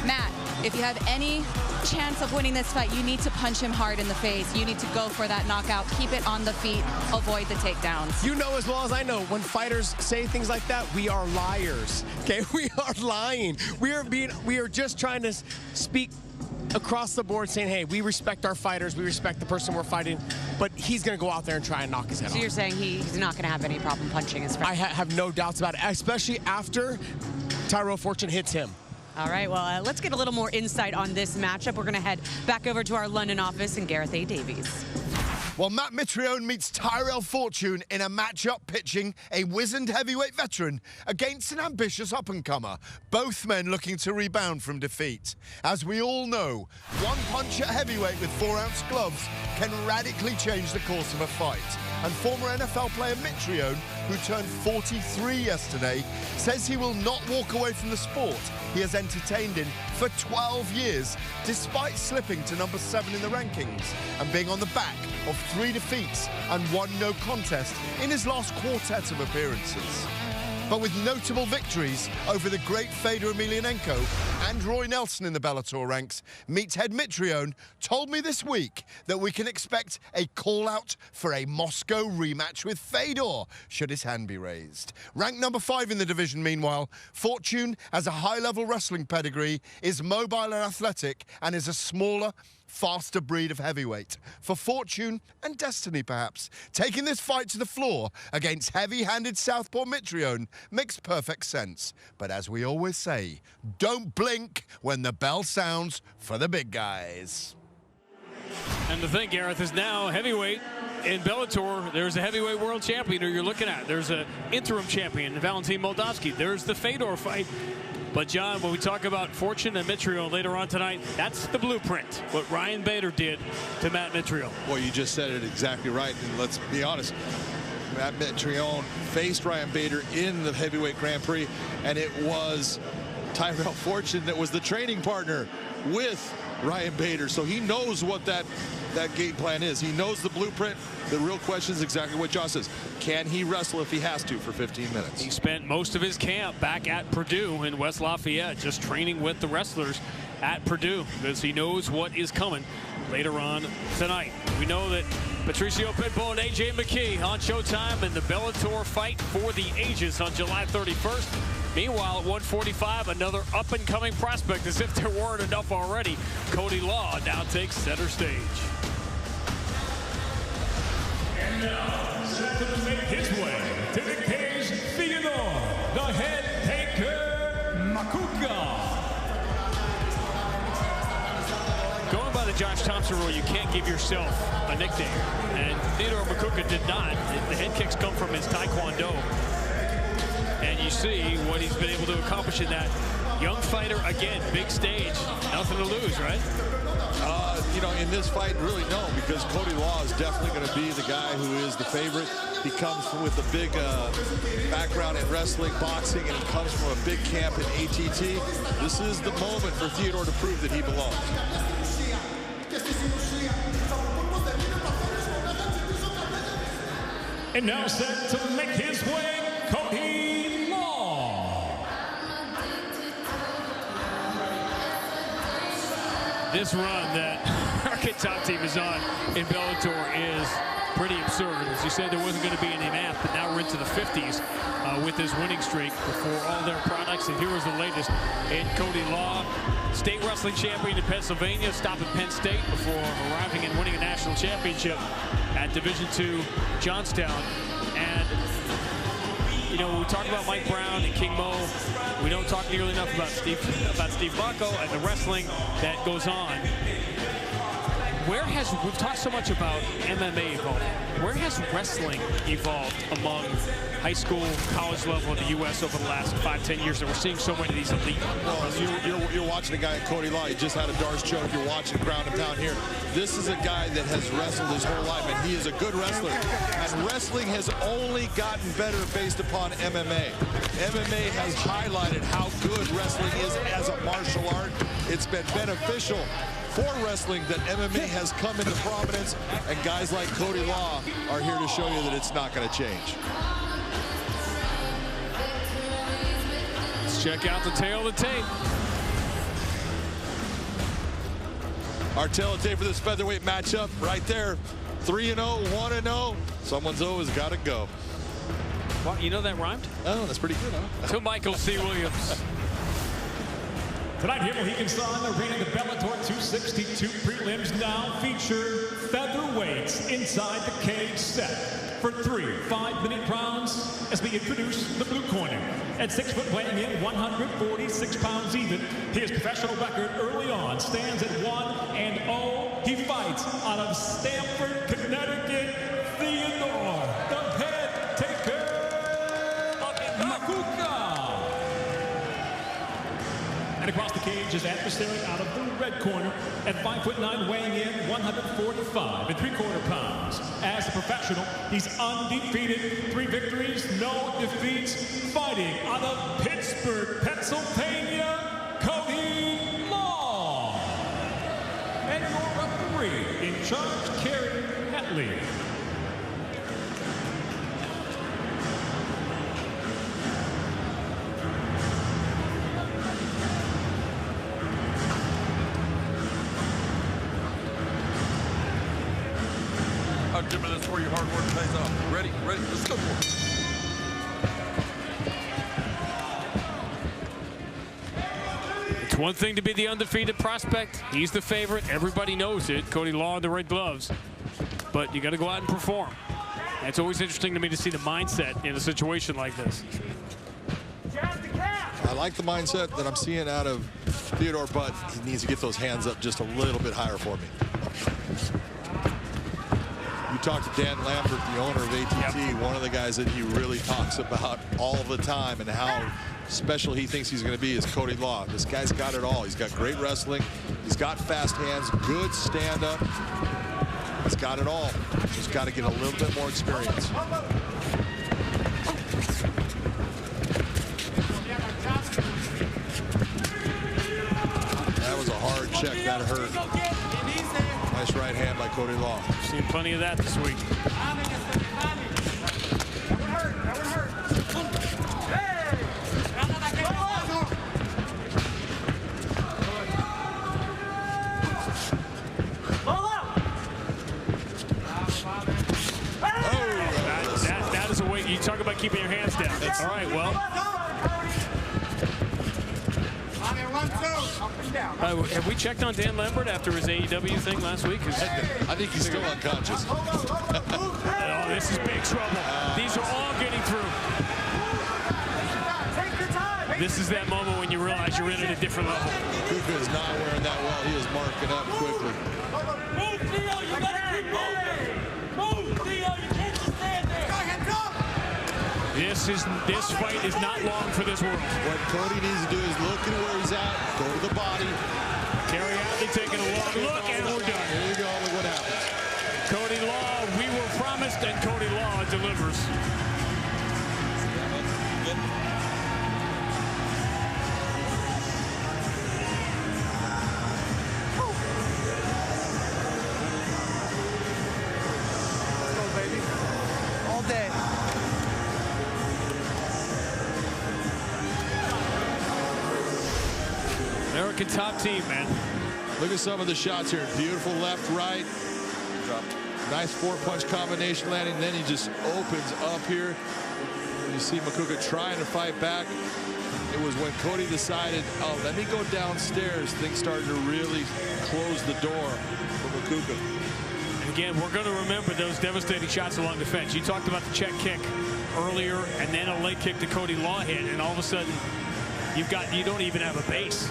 Matt, if you have any chance of winning this fight, you need to punch him hard in the face. You need to go for that knockout. Keep it on the feet. Avoid the takedowns. You know as well as I know, when fighters say things like that, we are liars. Okay, we are lying. We are just trying to speak across the board saying, hey, we respect our fighters, we respect the person we're fighting, but he's going to go out there and try and knock his head off. So you're saying he's not going to have any problem punching his friend? I have no doubts about it, especially after Tyrell Fortune hits him. All right, well, let's get a little more insight on this matchup. We're going to head back over to our London office and Gareth A. Davies. Well, Matt Mitrione meets Tyrell Fortune in a matchup pitching a wizened heavyweight veteran against an ambitious up-and-comer, both men looking to rebound from defeat. As we all know, one punch at heavyweight with 4-ounce gloves can radically change the course of a fight. And former NFL player Mitrione, who turned 43 yesterday, says he will not walk away from the sport he has entertained in for 12 years, despite slipping to number 7 in the rankings and being on the back of 3 defeats and 1 no contest in his last quartet of appearances. But with notable victories over the great Fedor Emelianenko and Roy Nelson in the Bellator ranks, Meathead Mitrione told me this week that we can expect a call-out for a Moscow rematch with Fedor, should his hand be raised. Ranked number 5 in the division, meanwhile, Fortune, as a high-level wrestling pedigree, is mobile and athletic and is a smaller, faster breed of heavyweight. For fortune and destiny, perhaps, taking this fight to the floor against heavy-handed southpaw Mitrione makes perfect sense. But as we always say, don't blink when the bell sounds for the big guys. And the thing, Gareth, is now heavyweight in Bellator, there's a heavyweight world champion who you're looking at. There's an interim champion, Valentin Moldavsky. There's the Fedor fight. But, John, when we talk about Fortune and Mitrione later on tonight, that's the blueprint, what Ryan Bader did to Matt Mitrione. Well, you just said it exactly right. And let's be honest, Matt Mitrione faced Ryan Bader in the heavyweight Grand Prix, and it was Tyrell Fortune that was the training partner with Ryan Bader. So he knows what that game plan is. He knows the blueprint. The real question is exactly what John says. Can he wrestle if he has to for 15 minutes? He spent most of his camp back at Purdue in West Lafayette, just training with the wrestlers at Purdue, because he knows what is coming later on tonight. We know that Patricio Pitbull and AJ McKee on Showtime in the Bellator fight for the ages on July 31st. Meanwhile, at 145, another up-and-coming prospect, as if there weren't enough already. Cody Law now takes center stage. And now, set to make his way to the cage, Theodore, the head taker, Makuka. Going by the Josh Thompson rule, you can't give yourself a nickname. And Theodore Makuka did not. The head kicks come from his Taekwondo. And you see what he's been able to accomplish in that. Young fighter, again, big stage. Nothing to lose, right? You know, in this fight, really no, because Cody Law is definitely going to be the guy who is the favorite. He comes with a big background in wrestling, boxing, and he comes from a big camp in ATT. This is the moment for Theodore to prove that he belongs. And now set to make his way, Cody Law. This run that our Kid Top Team is on in Bellator is pretty absurd. As you said, there wasn't going to be any math, but now we're into the 50s with this winning streak before all their products. And here is the latest in Cody Law, state wrestling champion in Pennsylvania, stopping Penn State before arriving and winning a national championship at Division II Johnstown. And you know, we talk about Mike Brown and King Mo. We don't talk nearly enough about Steve Bacco and the wrestling that goes on. We've talked so much about MMA evolving. Where has wrestling evolved among high school, college level in the U.S. over the last 5-10 years that we're seeing so many of these elite? Well, you're watching a guy, Cody Law. He just had a Darce choke. You're watching ground and pound here. This is a guy that has wrestled his whole life, and he is a good wrestler. And wrestling has only gotten better based upon MMA. MMA has highlighted how good wrestling is as a martial art. It's been beneficial for wrestling that MMA has come into prominence, and guys like Cody Law are here to show you that it's not going to change. Let's check out the tail of the tape. Our tail of the tape for this featherweight matchup right there. 3-0, 1-0. Someone's always got to go. Well, you know that rhymed? Oh, that's pretty good, huh? To Michael C. Williams. Tonight here, Mohegan Sun Arena, the Bellator 262 prelims now feature featherweights inside the cage set for 3 5-minute rounds as we introduce the blue corner. At 6 foot, weighing in 146 pounds even, his professional record early on stands at 1-0. He fights out of Stamford, Connecticut, Theodore, the head taker, Makuka. And across the cage, his adversary out of the red corner at 5'9", weighing in 145 3/4 pounds. As a professional, he's undefeated, 3 victories, no defeats, fighting out of Pittsburgh, Pennsylvania, Cody Law. And your referee in charge, Kerry Netley. Jimmy, that's where your hard work pays off. Ready, let's go for it. It's one thing to be the undefeated prospect. He's the favorite. Everybody knows it. Cody Law in the red gloves. But you got to go out and perform. And it's always interesting to me to see the mindset in a situation like this. I like the mindset that I'm seeing out of Theodore, but he needs to get those hands up just a little bit higher for me. You talk to Dan Lambert, the owner of ATT, one of the guys that he really talks about all the time and how special he thinks he's going to be is Cody Law. This guy's got it all. He's got great wrestling. He's got fast hands, good stand-up. He's got it all. Just got to get a little bit more experience. That was a hard check. That hurt. Nice right hand by Cody Law. Seen plenty of that this week. That is a way you talk about keeping your hands down. All right, well. Have we checked on Dan Lambert after his AEW thing last week? I think he's still unconscious. Oh, this is big trouble. These are all getting through. This is that moment when you realize you're in at a different level. Kuka is not wearing that well. He is marking up quickly. Move, Theo! You gotta keep moving! Move, Theo! You can't just stand there! Go ahead, go! This fight is not long for this world. What Cody needs to do is look at where he's at, go to the body. Kerry Atley taking a long look, and we're done. There you go, look what happens. Cody Law, we were promised, and Cody Law delivers. Let's go, baby. All day. American top team, man. Look at some of the shots here. Beautiful left, right. Nice four-punch combination landing. Then he just opens up here. You see Makuga trying to fight back. It was when Cody decided, oh, let me go downstairs, things started to really close the door for Makuga. And again, we're going to remember those devastating shots along the fence. You talked about the check kick earlier, and then a leg kick to Cody Law hit, and all of a sudden, you don't even have a base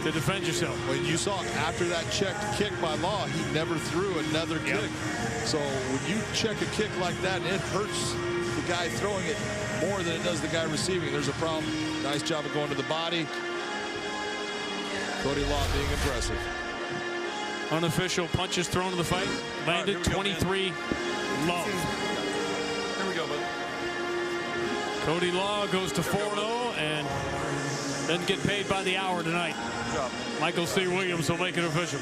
to defend yourself. When you saw after that checked kick by Law, he never threw another kick. So when you check a kick like that, it hurts the guy throwing it more than it does the guy receiving. There's a problem. Nice job of going to the body. Cody Law being impressive. Unofficial punches thrown in the fight. Landed 23 low. Here we go, bud. Cody Law goes to 4-0 and doesn't get paid by the hour tonight. Good job. Michael C. Williams will make it official.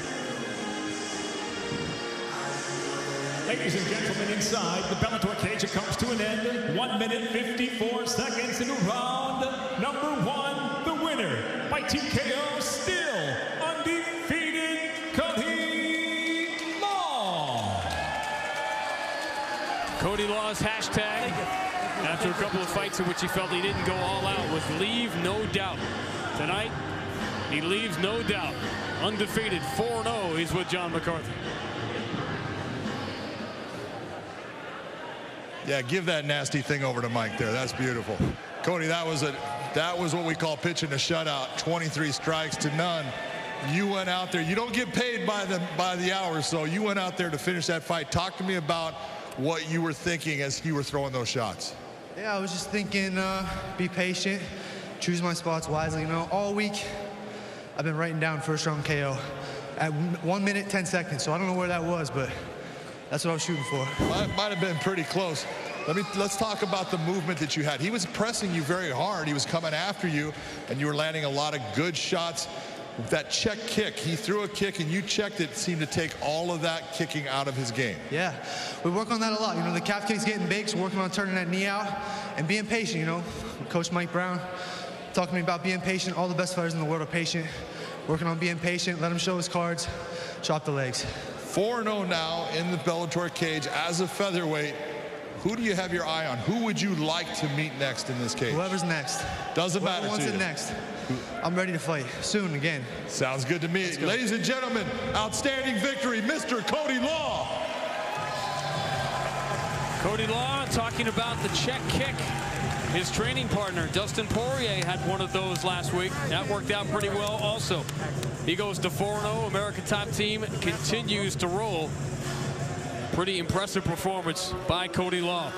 Ladies and gentlemen, inside the Bellator cage, it comes to an end. 1 minute, 54 seconds into round number 1. The winner by TKO, still undefeated, Cody Law. Cody Law's hashtag, after a couple of fights in which he felt he didn't go all out, was leave no doubt. Tonight, he leaves no doubt. Undefeated, 4-0, he's with John McCarthy. Yeah, give that nasty thing over to Mike there. That's beautiful. Cody, that was what we call pitching a shutout. 23 strikes to none. You went out there. You don't get paid by the hour, so you went out there to finish that fight. Talk to me about what you were thinking as you were throwing those shots. Yeah, I was just thinking, be patient, choose my spots wisely. You know, all week I've been writing down first round KO at 1 minute, 10 seconds. So I don't know where that was, but that's what I was shooting for. Might have been pretty close. Let's talk about the movement that you had. He was pressing you very hard. He was coming after you, and you were landing a lot of good shots. That check kick, he threw a kick, and you checked it, seemed to take all of that kicking out of his game. Yeah, we work on that a lot. You know, the calf kick's getting big, so working on turning that knee out and being patient, you know. Coach Mike Brown talking to me about being patient. All the best fighters in the world are patient. Working on being patient, let him show his cards, chop the legs. 4-0 now in the Bellator cage as a featherweight. Who do you have your eye on? Who would you like to meet next in this cage? Whoever's next. Doesn't matter to you. Whoever wants it next. I'm ready to fight soon again. Sounds good to me. Ladies and gentlemen, outstanding victory, Mr. Cody Law. Cody Law talking about the check kick. His training partner, Dustin Poirier, had one of those last week. That worked out pretty well also. He goes to 4-0. American Top Team continues to roll. Pretty impressive performance by Cody Law.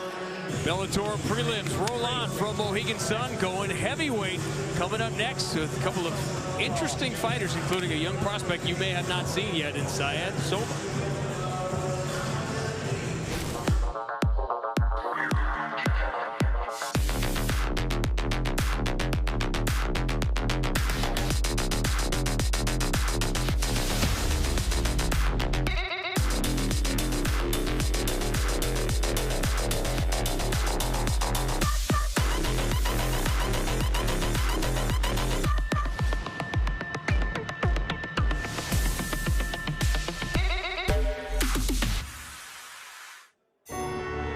Bellator prelims roll on from Mohegan Sun, going heavyweight. Coming up next with a couple of interesting fighters, including a young prospect you may have not seen yet in Syed Soto.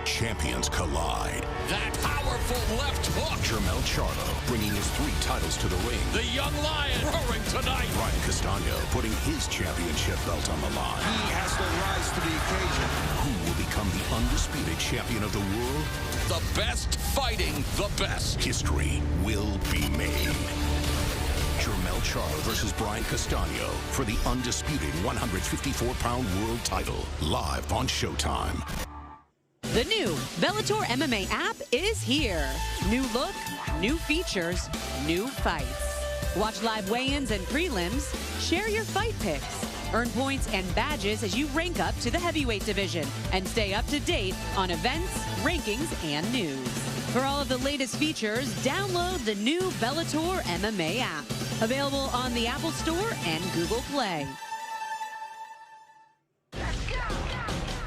Champions collide. That powerful left hook. Jermell Charlo bringing his 3 titles to the ring. The young lion roaring tonight. Brian Castano putting his championship belt on the line. He has to rise to the occasion. Who will become the undisputed champion of the world? The best fighting the best. History will be made. Jermell Charlo versus Brian Castano for the undisputed 154-pound world title. Live on Showtime. The new Bellator MMA app is here. New look, new features, new fights. Watch live weigh-ins and prelims. Share your fight picks. Earn points and badges as you rank up to the heavyweight division. And stay up to date on events, rankings, and news. For all of the latest features, download the new Bellator MMA app. Available on the Apple Store and Google Play.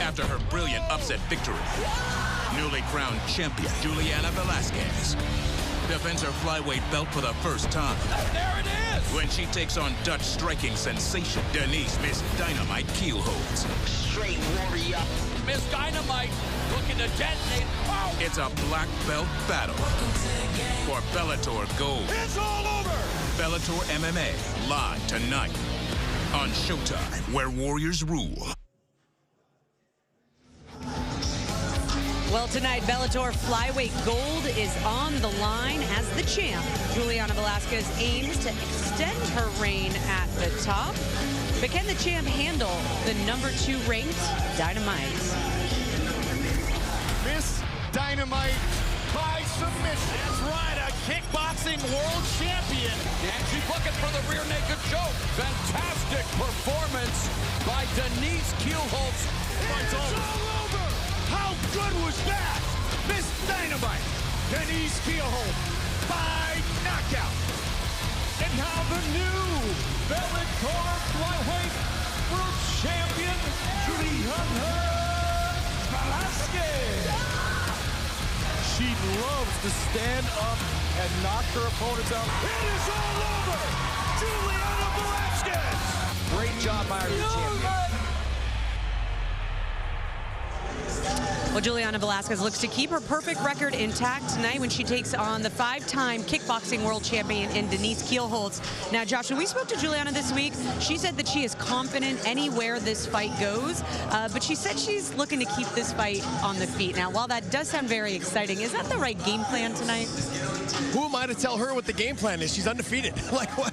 After her brilliant upset victory, newly crowned champion Giuliana Velasquez defends her flyweight belt for the first time. There it is! when she takes on Dutch striking sensation Denise Miss Dynamite Kielholtz. Straight warrior. Miss Dynamite looking to detonate. Oh! It's a black belt battle for Bellator Gold. It's all over! Bellator MMA, live tonight on Showtime, where warriors rule. Well, tonight, Bellator flyweight gold is on the line as the champ. Giuliana Velasquez aims to extend her reign at the top. But can the champ handle the #2 ranked Dynamite? Miss Dynamite by submission. That's right, a kickboxing world champion. And she's looking for the rear naked choke. Fantastic performance by Denise Kielholtz. It's all over! How good was that? Miss Dynamite, Denise Kielholtz by knockout. And now the new Bellator flyweight world champion, Giulietti Velasquez. She loves to stand up and knock her opponents out. It is all over! Giuliana Velasquez! Great job by our new champion. Well, Giuliana Velasquez looks to keep her perfect record intact tonight when she takes on the 5-time kickboxing world champion in Denise Kielholtz. Now, Josh, when we spoke to Giuliana this week, she said that she is confident anywhere this fight goes, but she said she's looking to keep this fight on the feet. Now, while that does sound very exciting, is that the right game plan tonight? Who am I to tell her what the game plan is? She's undefeated. Like, what?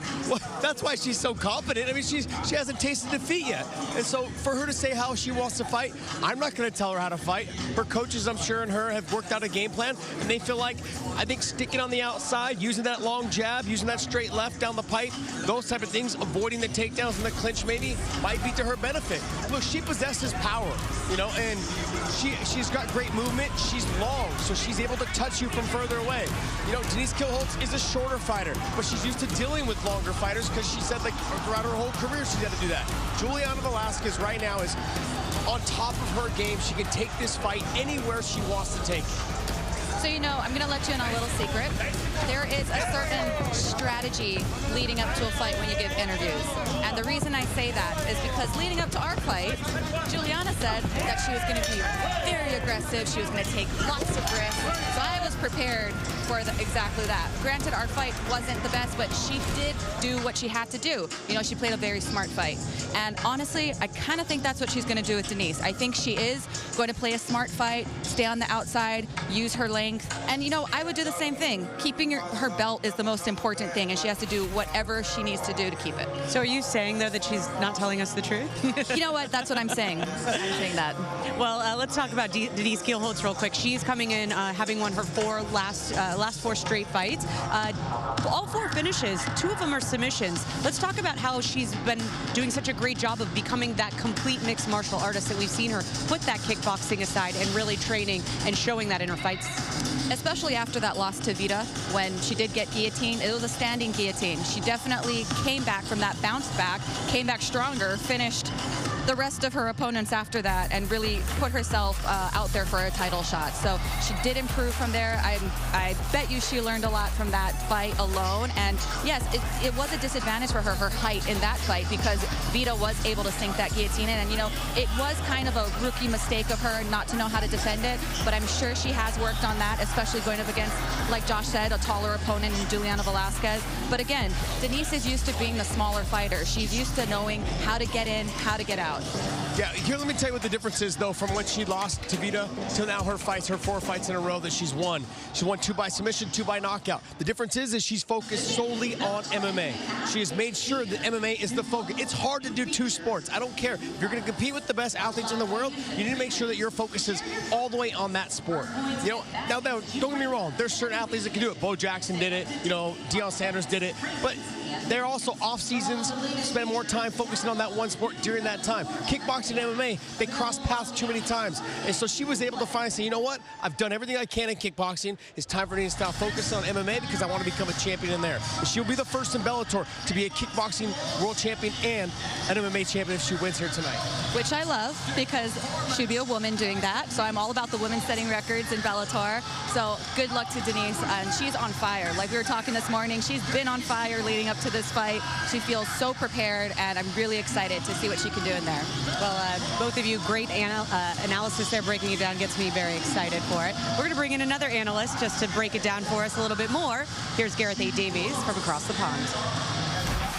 That's why she's so confident. I mean, she hasn't tasted defeat yet. And so for her to say how she wants to fight, I'm not going to tell her how to fight. Her coaches, I'm sure, and her have worked out a game plan, and they feel like, I think, sticking on the outside, using that long jab, using that straight left down the pipe, those type of things, avoiding the takedowns and the clinch maybe, might be to her benefit. Look, she possesses power, you know, and she's got great movement. She's long, so she's able to touch you from further away. You know, Denise Kielholtz is a shorter fighter, but she's used to dealing with longer fighters because she said, like, throughout her whole career, she's had to do that. Giuliana Velasquez right now is on top of her game. She can take this fight anywhere she wants to take it. So, you know, I'm going to let you in on a little secret. There is a certain strategy leading up to a fight when you give interviews. And the reason I say that is because leading up to our fight, Giuliana said that she was going to be very aggressive. She was going to take lots of risks. So I was prepared for exactly that. Granted, our fight wasn't the best, but she did do what she had to do. You know, she played a very smart fight. And honestly, I kind of think that's what she's going to do with Denise. I think she is going to play a smart fight, stay on the outside, use her length. And, you know, I would do the same thing. Keeping her belt is the most important thing, and she has to do whatever she needs to do to keep it. So are you saying, though, that she's not telling us the truth? You know what? That's what I'm saying. I'm saying that. Well, let's talk about Denise Kielholtz real quick. She's coming in having won her last 4 straight fights. All 4 finishes. 2 of them are submissions. Let's talk about how she's been doing such a great job of becoming that complete mixed martial artist that we've seen her put that kickboxing aside and really training and showing that in her fights. Especially after that loss to Vita, when she did get guillotined. It was a standing guillotine. She definitely came back from that, bounced back, came back stronger, finished the rest of her opponents after that, and really put herself out there for a title shot. So she did improve from there. I bet you she learned a lot from that fight alone. And yes, it was a disadvantage for her height in that fight, because Vita was able to sink that guillotine in. And, you know, it was kind of a rookie mistake of her not to know how to defend it, but I'm sure she has worked on that, especially going up against, like Josh said, a taller opponent in Giuliana Velasquez. But again, Denise is used to being the smaller fighter. She's used to knowing how to get in, how to get out. Yeah, here, let me tell you what the difference is, though, from when she lost to Vita to now her 4 fights in a row that she's won. She won 2 by submission, 2 by knockout. The difference is she's focused solely on MMA. She has made sure that MMA is the focus. It's hard to do 2 sports. I don't care. If you're going to compete with the best athletes in the world, you need to make sure that your focus is all the way on that sport. You know, now don't get me wrong. There's certain athletes that can do it. Bo Jackson did it. You know, Deion Sanders did it. But they're also off seasons, spend more time focusing on that one sport during that time. Kickboxing and MMA, they cross paths too many times. And so she was able to finally say, you know what? I've done everything I can in kickboxing. It's time for me to stop focusing on MMA because I want to become a champion in there. And she'll be the first in Bellator to be a kickboxing world champion and an MMA champion if she wins here tonight. Which I love, because she'd be a woman doing that. So I'm all about the women setting records in Bellator. So good luck to Denise. And she's on fire. Like we were talking this morning, she's been on fire leading up to this this fight. She feels so prepared, and I'm really excited to see what she can do in there. Well, both of you, great analysis there. Breaking it down gets me very excited for it. We're going to bring in another analyst just to break it down for us a little bit more. Here's Gareth A. Davies from across the pond.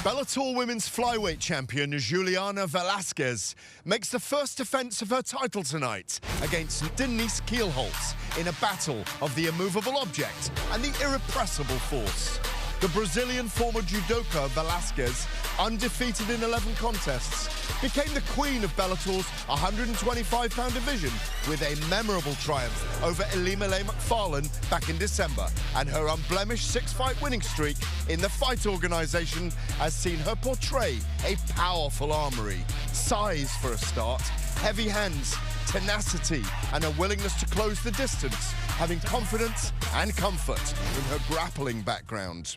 Bellator Women's Flyweight champion Giuliana Velasquez makes the first defense of her title tonight against Denise Kielholtz in a battle of the immovable object and the irrepressible force. The Brazilian former judoka Velasquez, undefeated in 11 contests, became the queen of Bellator's 125-pound division with a memorable triumph over Elimele McFarlane back in December, and her unblemished 6-fight winning streak in the fight organization has seen her portray a powerful armory. Size for a start, heavy hands, tenacity, and a willingness to close the distance, having confidence and comfort in her grappling background.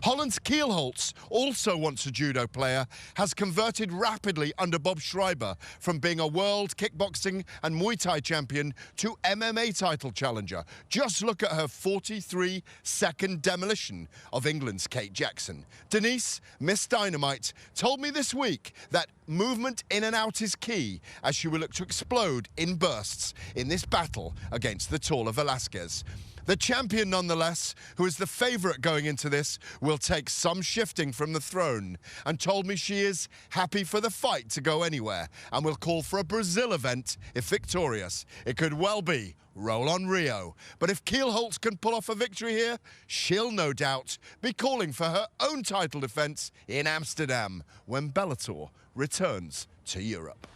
Holland's Kielholtz, also once a judo player, has converted rapidly under Bob Schreiber from being a world kickboxing and Muay Thai champion to MMA title challenger. Just look at her 43-second demolition of England's Kate Jackson. Denise, Miss Dynamite, told me this week that movement in and out is key, as she will look to explode in bursts in this battle against the taller Velasquez. The champion, nonetheless, who is the favourite going into this, will take some shifting from the throne, and told me she is happy for the fight to go anywhere and will call for a Brazil event if victorious. It could well be roll on Rio. But if Kielholtz can pull off a victory here, she'll no doubt be calling for her own title defence in Amsterdam when Bellator returns to Europe.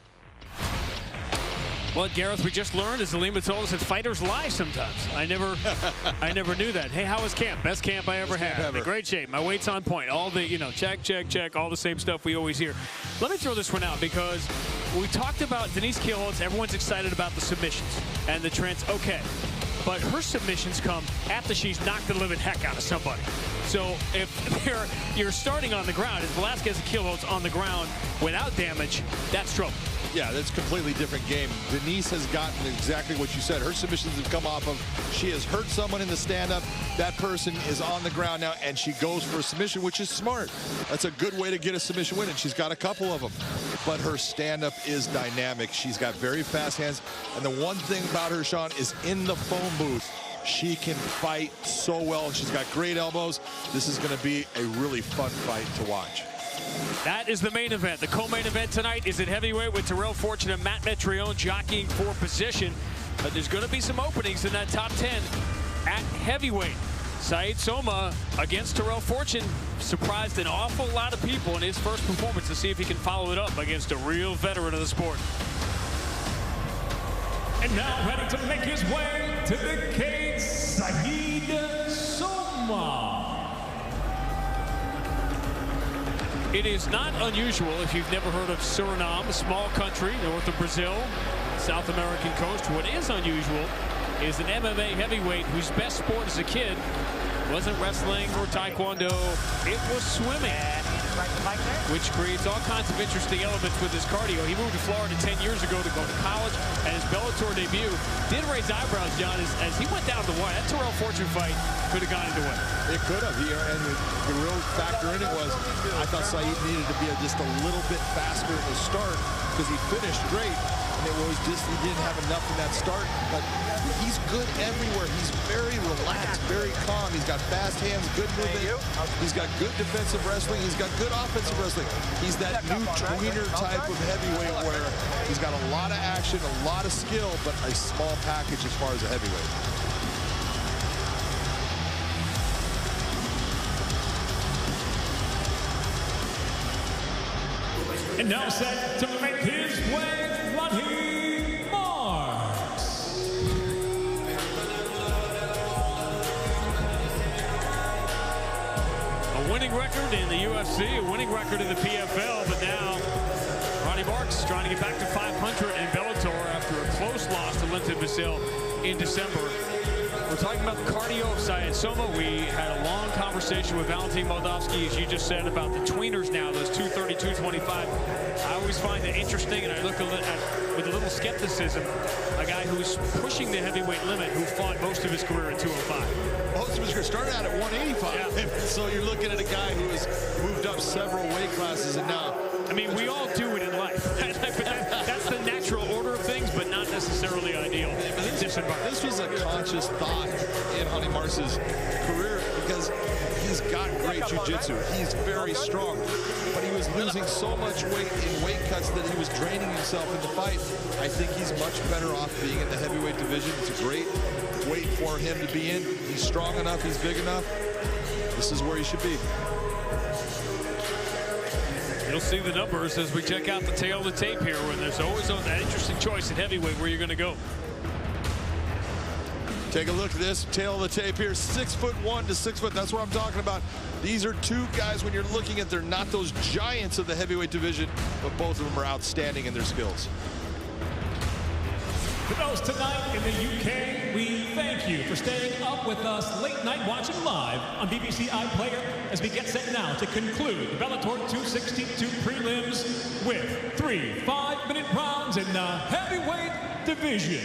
Well, Gareth, we just learned, as Alima told us, that fighters lie sometimes. I never knew that. Hey, how was camp? Best camp I ever had. In great shape. My weight's on point. All the, check, check, check, all the same stuff we always hear. Let me throw this one out, because we talked about Denise Kielholtz. Everyone's excited about the submissions and the trends. Okay. But her submissions come after she's knocked the living heck out of somebody. So if you're starting on the ground, if Velasquez and Kielholtz on the ground without damage, that's trouble. Yeah, that's a completely different game. Denise has gotten exactly what you said. Her submissions have come off of, she has hurt someone in the stand-up. That person is on the ground now, and she goes for a submission, which is smart. That's a good way to get a submission win, and she's got a couple of them. But her stand-up is dynamic. She's got very fast hands. And the one thing about her, Sean, is in the phone booth, she can fight so well, and she's got great elbows. This is going to be a really fun fight to watch. That is the main event. The co-main event tonight is at heavyweight with Terrell Fortune and Matt Mitrione jockeying for position. But there's going to be some openings in that top 10 at heavyweight. Said Soma against Terrell Fortune surprised an awful lot of people in his first performance, to see if he can follow it up against a real veteran of the sport. And now ready to make his way to the cage, Said Soma. It is not unusual, if you've never heard of Suriname, a small country north of Brazil, South American coast. What is unusual is an MMA heavyweight whose best sport as a kid wasn't wrestling or taekwondo, it was swimming, which creates all kinds of interesting elements with his cardio. He moved to Florida 10 years ago to go to college, and his Bellator debut did raise eyebrows, John, as he went down the wire. That Terrell Fortune fight could have gone into it. It could have, and the real factor in it was, I thought Said needed to be just a little bit faster at the start, because he finished great, and it was just he didn't have enough in that start. But he's good everywhere. He's very relaxed, very calm. He's got fast hands, good movement. He's got good defensive wrestling. He's got good offensive wrestling. He's that new tweener type of heavyweight where he's got a lot of action, a lot of skill, but a small package as far as a heavyweight. And now set to make his way, Rodney Marks. A winning record in the UFC, a winning record in the PFL, but now Rodney Marks trying to get back to 500 in Bellator after a close loss to Linton Vasil in December. We're talking about the cardio of Said Soma. We had a long conversation with Valentin Moldavsky, as you just said, about the tweeners now, those 230, 225. I always always find it interesting, and I look at with a little skepticism, a guy who's pushing the heavyweight limit, who fought most of his career at 205. Most of his career started out at 185. Yeah. So you're looking at a guy who has moved up several weight classes, and now... I mean, we all do it in life. That's the natural order of things, but not necessarily ideal in this environment. This was a conscious thought in Honey Mars's career because he's got great jiu-jitsu. He's very strong, but he was losing so much weight in weight cuts that he was draining himself in the fight. I think he's much better off being in the heavyweight division. It's a great weight for him to be in. He's strong enough. He's big enough. This is where he should be. You'll see the numbers as we check out the tail of the tape here, when there's always that interesting choice at heavyweight where you're going to go. Take a look at this tail of the tape here. 6'1" to 6 foot. That's what I'm talking about. These are two guys, when you're looking at, they're not those giants of the heavyweight division, but both of them are outstanding in their skills. For those tonight in the UK, we thank you for staying up with us late night watching live on BBC iPlayer as we get set now to conclude the Bellator 262 prelims with 3 5-minute rounds in the heavyweight division.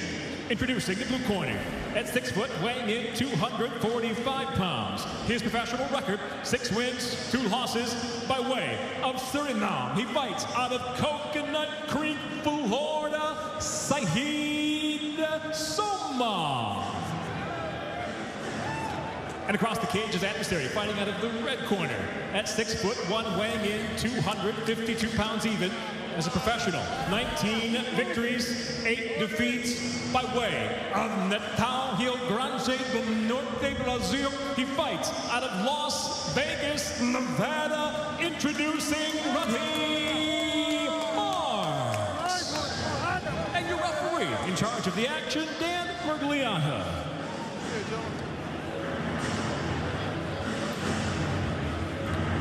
Introducing the blue corner at 6 foot, weighing in 245 pounds. His professional record, 6 wins, 2 losses by way of Suriname. He fights out of Coconut Creek, Florida, Saeed Soma. And across the cage is adversary, fighting out of the red corner at 6'1", weighing in 252 pounds even. As a professional, 19 victories, 8 defeats by way of Natal Rio Grande do Norte, Brazil. He fights out of Las Vegas, Nevada, introducing Honey Mars. And your referee in charge of the action, Dan Mergliata.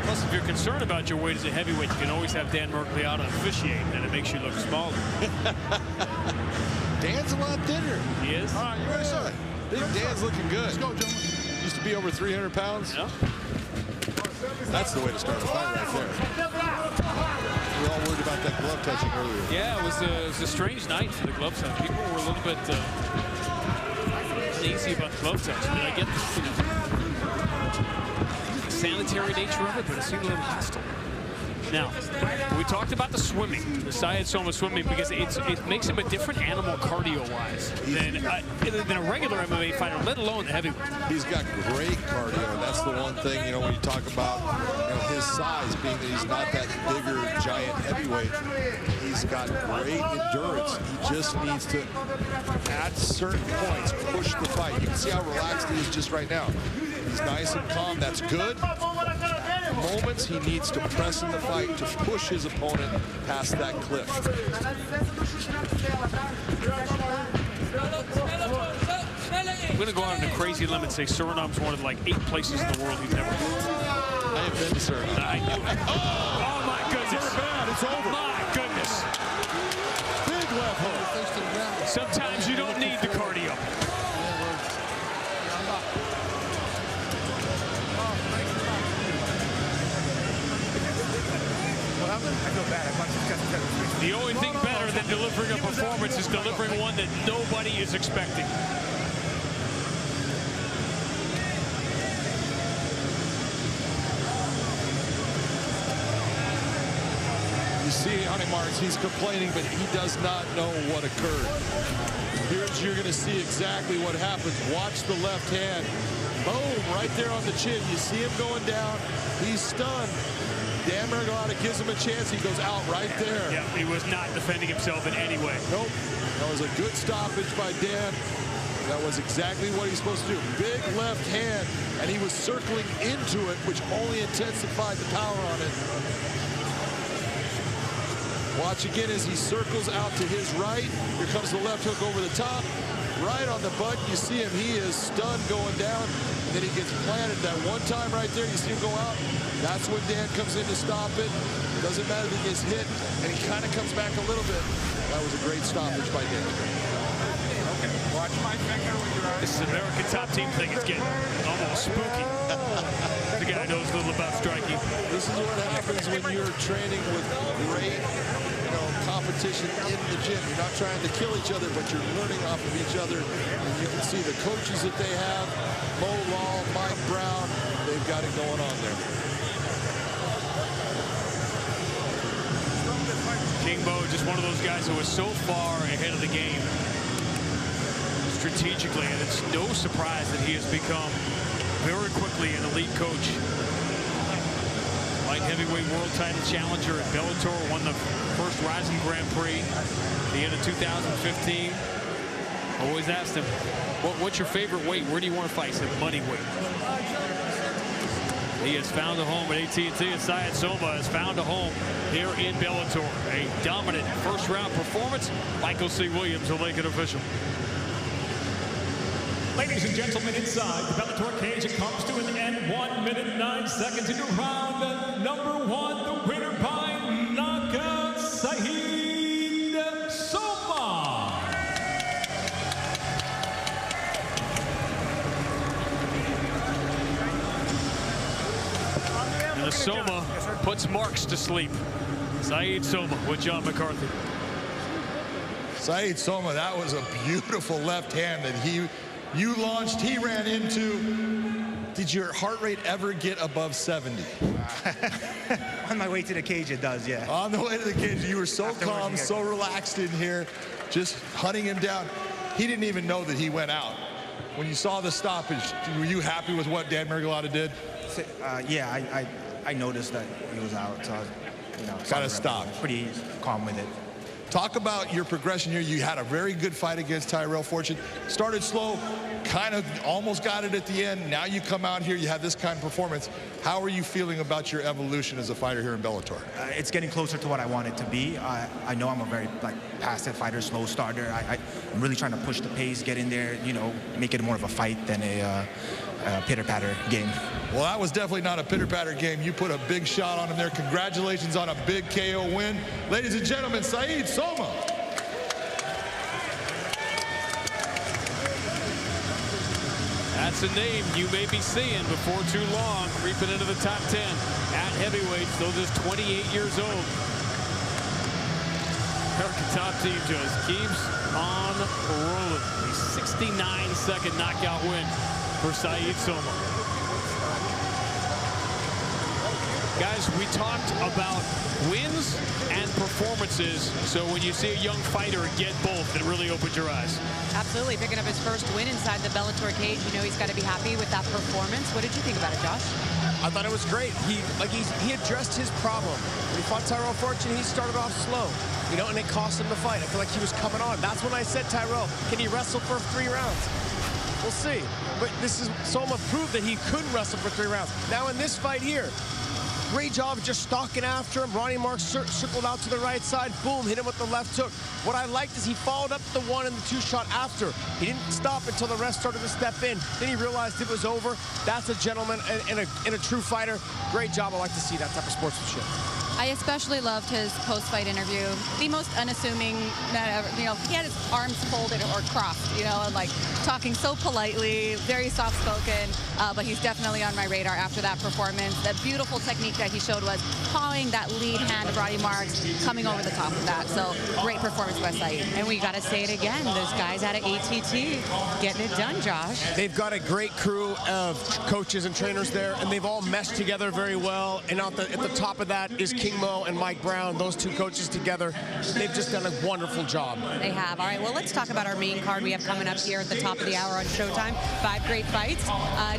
Plus, if you're concerned about your weight as a heavyweight, you can always have Dan Mergliata officiate, and it makes you look smaller. Dan's a lot thinner. He is? All right, you ready, sir? Big Dan's looking good. Let's go, gentlemen. Used to be over 300 pounds. Yeah. That's the way to start a fight right there. We were all worried about that glove touching earlier. Yeah, it was a strange night for the glove touch. People were a little bit uneasy about the glove touch. I mean, I get the sanitary nature of it, but it seemed a little hostile. Now, we talked about the swimming, the Syed Soma swimming, because it makes him a different animal cardio-wise than a regular MMA fighter, let alone the heavyweight. He's got great cardio, and that's the one thing, you know, when you talk about his size, being that he's not that bigger, giant heavyweight, he's got great endurance. He just needs to, at certain points, push the fight. You can see how relaxed he is just right now. He's nice and calm. That's good. Moments he needs to press in the fight to push his opponent past that cliff. I'm going to go out on a crazy limb and say Suriname's one of like 8 places in the world he's never been. I have been to Suriname. I knew it. Oh my goodness. It's bad. It's over. My goodness. Big left hook. Sometimes you don't need the cardio. I feel bad. The only thing better than delivering a performance is delivering one that nobody is expecting. You see Honey Mars, he's complaining, but he does not know what occurred. Here's, you're going to see exactly what happens. Watch the left hand. Boom, right there on the chin. You see him going down. He's stunned. Dan Mergliata gives him a chance. He goes out right there. Yeah, he was not defending himself in any way. Nope. That was a good stoppage by Dan. That was exactly what he's supposed to do. Big left hand, and he was circling into it, which only intensified the power on it. Watch again as he circles out to his right. Here comes the left hook over the top. Right on the button, you see him. He is stunned going down. And then he gets planted that one time right there. You see him go out. That's when Dan comes in to stop it. Doesn't matter if he gets hit, and he kind of comes back a little bit. That was a great stoppage by Dan. Okay. Watch my finger with your eyes. This is American Top Team thing. It's getting almost spooky. The guy knows a little about striking. This is what happens when you're training with great, competition in the gym. You're not trying to kill each other, but you're learning off of each other. And you can see the coaches that they have, Mo Law, Mike Brown, they've got it going on there. King Mo, just one of those guys who was so far ahead of the game strategically, and it's no surprise that he has become very quickly an elite coach. Light heavyweight world title challenger at Bellator, won the first Rising Grand Prix at the end of 2015. Always asked him, what's your favorite weight? Where do you want to fight? He said, money weight. He has found a home at AT&T, and Syed Soma has found a home here in Bellator. A dominant first-round performance. Michael C. Williams will make it official. Ladies and gentlemen, inside the Bellator cage, it comes to an end. 1 minute 9 seconds into round number 1. The winner by knockout, Syed Soma. And the Soma puts marks to sleep. Syed Soma with John McCarthy. Syed Soma, that was a beautiful left hand that you launched, he ran into. Did your heart rate ever get above 70? On my way to the cage, it does, yeah. On the way to the cage, you were so calm, so relaxed in here, just hunting him down. He didn't even know that he went out. When you saw the stoppage, were you happy with what Dan Miragliotta did? Yeah, I noticed that he was out, so gotta stop. Pretty calm with it. Talk about your progression here. You had a very good fight against Tyrell Fortune. Started slow, kind of almost got it at the end. Now you come out here, you have this kind of performance. How are you feeling about your evolution as a fighter here in Bellator? It's getting closer to what I want it to be. I know I'm a very passive fighter, slow starter. I'm really trying to push the pace, get in there, make it more of a fight than a pitter-patter game. Well, that was definitely not a pitter-patter game. You put a big shot on him there. Congratulations on a big KO win. Ladies and gentlemen, Syed Soma. That's a name you may be seeing before too long, creeping into the top 10 at heavyweights. Though just 28 years old. American Top Team just keeps on rolling. A 69-second knockout win for Syed Soma. Guys, we talked about wins and performances, so when you see a young fighter get both, it really opens your eyes. Absolutely, picking up his first win inside the Bellator cage. He's got to be happy with that performance. What did you think about it, Josh? I thought it was great. He addressed his problem. When he fought Tyrell Fortune, he started off slow, and it cost him the fight. I feel like he was coming on. That's when I said, Tyrell, can he wrestle for 3 rounds? We'll see. But Soma proved that he could wrestle for 3 rounds. Now in this fight here, great job of just stalking after him. Ronnie Marks circled out to the right side. Boom, hit him with the left hook. What I liked is he followed up the 1 and the 2 shot after. He didn't stop until the ref started to step in. Then he realized it was over. That's a gentleman and a true fighter. Great job. I like to see that type of sportsmanship. I especially loved his post-fight interview. The most unassuming, he had his arms folded or crossed, and talking so politely, very soft-spoken, but he's definitely on my radar after that performance. The beautiful technique that he showed was pawing that lead hand of Ronnie Marks, coming over the top of that. So great performance by Syed. And we got to say it again, those guys out of ATT getting it done, Josh. They've got a great crew of coaches and trainers there, and they've all meshed together very well. And at the top of that is King Mo and Mike Brown, those 2 coaches together. They've just done a wonderful job. They have. All right, well, let's talk about our main card we have coming up here at the top of the hour on Showtime. 5 great fights.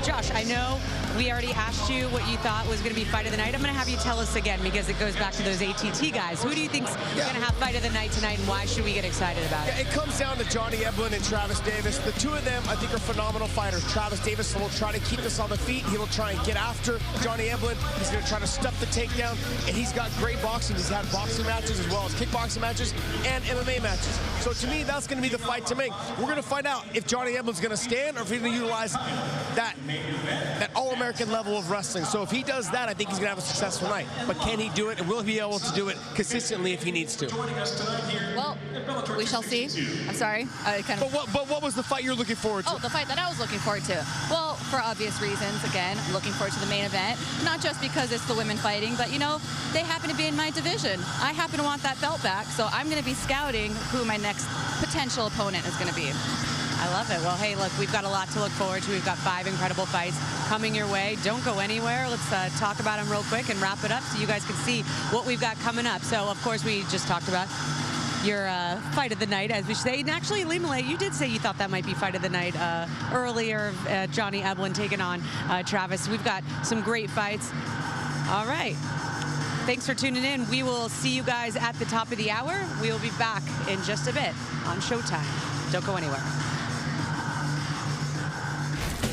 Josh, I know we already asked you what you thought was going to be fight of the night. I'm going to have you tell us again because it goes back to those ATT guys. Who do you think's going to have fight of the night tonight, and why should we get excited about it? It comes down to Johnny Eblen and Travis Davis. The 2 of them, I think, are phenomenal fighters. Travis Davis will try to keep us on the feet. He will try and get after Johnny Eblen. He's going to try to stuff the takedown, and he's got great boxing. He's had boxing matches as well as kickboxing matches and MMA matches. So to me, that's going to be the fight to make. We're going to find out if Johnny Eblen's going to stand or if he's going to utilize that all-American level of wrestling. So if he does that, I think he's going to have a successful night. But can he do it, and will he be able to do it consistently if he needs to? Well, we shall see. I'm sorry. But what was the fight you're looking forward to? Oh, the fight that I was looking forward to. Well, for obvious reasons, again, looking forward to the main event. Not just because it's the women fighting, but, you know, they happen to be in my division. I happen to want that belt back, so I'm going to be scouting who my next potential opponent is going to be. I love it. Well, hey, look, we've got a lot to look forward to. We've got 5 incredible fights coming your way. Don't go anywhere. Let's talk about them real quick and wrap it up so you guys can see what we've got coming up. So, of course, we just talked about your fight of the night, as we say. And actually, Limale, you did say you thought that might be fight of the night earlier. Johnny Eblen taking on Travis. We've got some great fights. All right. Thanks for tuning in. We will see you guys at the top of the hour. We will be back in just a bit on Showtime. Don't go anywhere.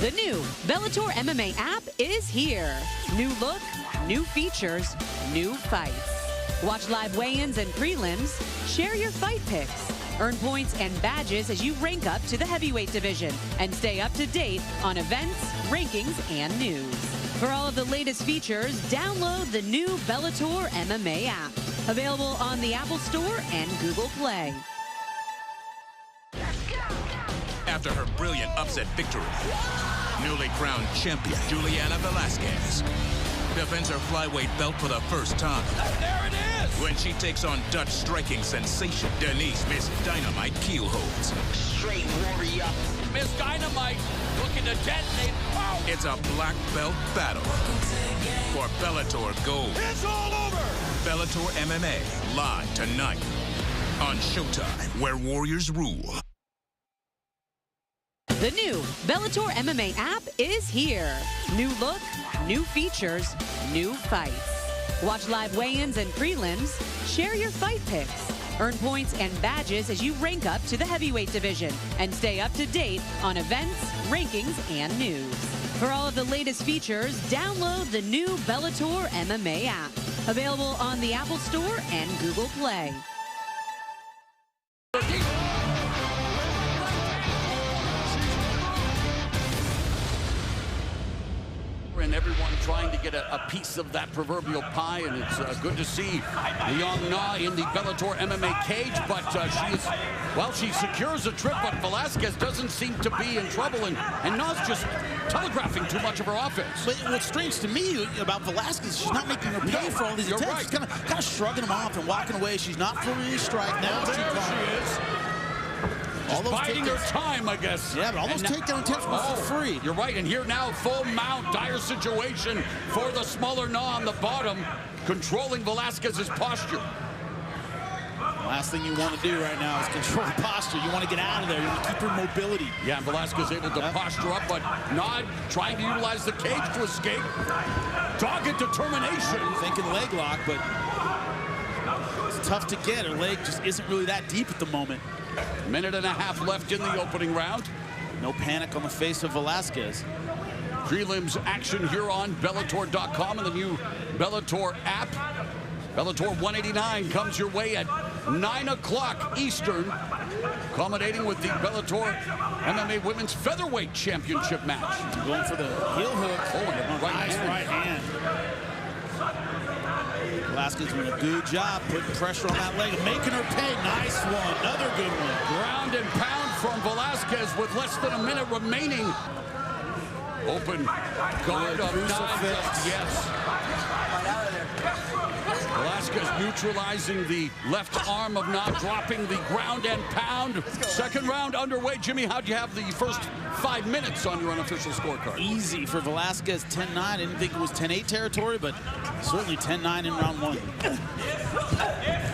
The new Bellator MMA app is here. New look, new features, new fights. Watch live weigh-ins and prelims. Share your fight picks. Earn points and badges as you rank up to the heavyweight division. And stay up to date on events, rankings, and news. For all of the latest features, download the new Bellator MMA app. Available on the Apple Store and Google Play. After her brilliant upset victory, newly crowned champion Giuliana Velasquez defends her flyweight belt for the first time. There it is! When she takes on Dutch striking sensation Denise Miss Dynamite Kielholtz. Straight warrior. Miss Dynamite looking to detonate. Oh. It's a black belt battle for Bellator Gold. It's all over! Bellator MMA, live tonight on Showtime, where warriors rule. The new Bellator MMA app is here. New look, new features, new fights. Watch live weigh-ins and prelims. Share your fight picks. Earn points and badges as you rank up to the heavyweight division. And stay up to date on events, rankings, and news. For all of the latest features, download the new Bellator MMA app. Available on the Apple Store and Google Play. And everyone trying to get a piece of that proverbial pie, and it's good to see the young Na in the Bellator MMA cage, but she secures a trip, but Velasquez doesn't seem to be in trouble, and Na's just telegraphing too much of her offense. But what's strange to me about Velasquez, she's not making her pay for all these attempts. Right. She's kind of shrugging them off and walking away. She's not throwing any strike. Now there she is. Just biding her time, I guess. Yeah, but all those takedown attempts were for free. You're right, and here now, full mount, dire situation for the smaller Na on the bottom, controlling Velasquez's posture. Last thing you want to do right now is control the posture. You want to get out of there. You want to keep your mobility. Yeah, and Velasquez able to posture up, but not trying to utilize the cage to escape. Dogged determination. Thinking leg lock, but it's tough to get. Her leg just isn't really that deep at the moment. Minute and a half left in the opening round. No panic on the face of Velasquez. Prelims action here on Bellator.com and the new Bellator app. Bellator 189 comes your way at 9 o'clock Eastern, accommodating with the Bellator MMA Women's Featherweight Championship match. Going for the heel hook. Oh, and a nice right hand. Velasquez doing a good job putting pressure on that leg and making her pay. Nice one. Another good one. Ground and pound from Velasquez with less than a minute remaining. Open guard of crucifix. Yes. Velasquez neutralizing the left arm of Na, dropping the ground and pound. Second round underway. Jimmy, how'd you have the first 5 minutes on your unofficial scorecard? Easy for Velasquez, 10-9. I didn't think it was 10-8 territory, but certainly 10-9 in round one.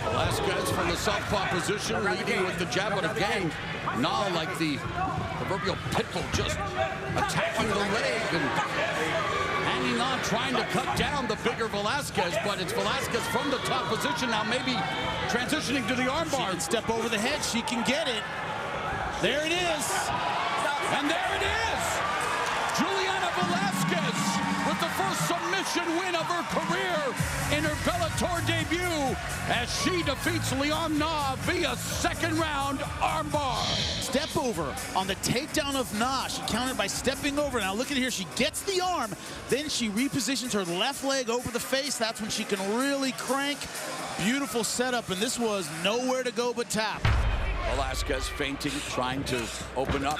Velasquez from the southpaw position, leading with the jab, but again, Na like the proverbial pit bull, just attacking the leg and hanging on, trying to cut down the bigger Velasquez, but it's Velasquez from the top position now, maybe transitioning to the armbar. She can step over the head, she can get it. There it is. And there it is. Giuliana Velasquez with the first submission win of her career in her Bellator debut as she defeats Leon Na via second round armbar. Step over on the takedown of Na. She countered by stepping over. Now look at here. She gets the arm. Then she repositions her left leg over the face. That's when she can really crank. Beautiful setup, and this was nowhere to go but tap. Velasquez feinting, trying to open up.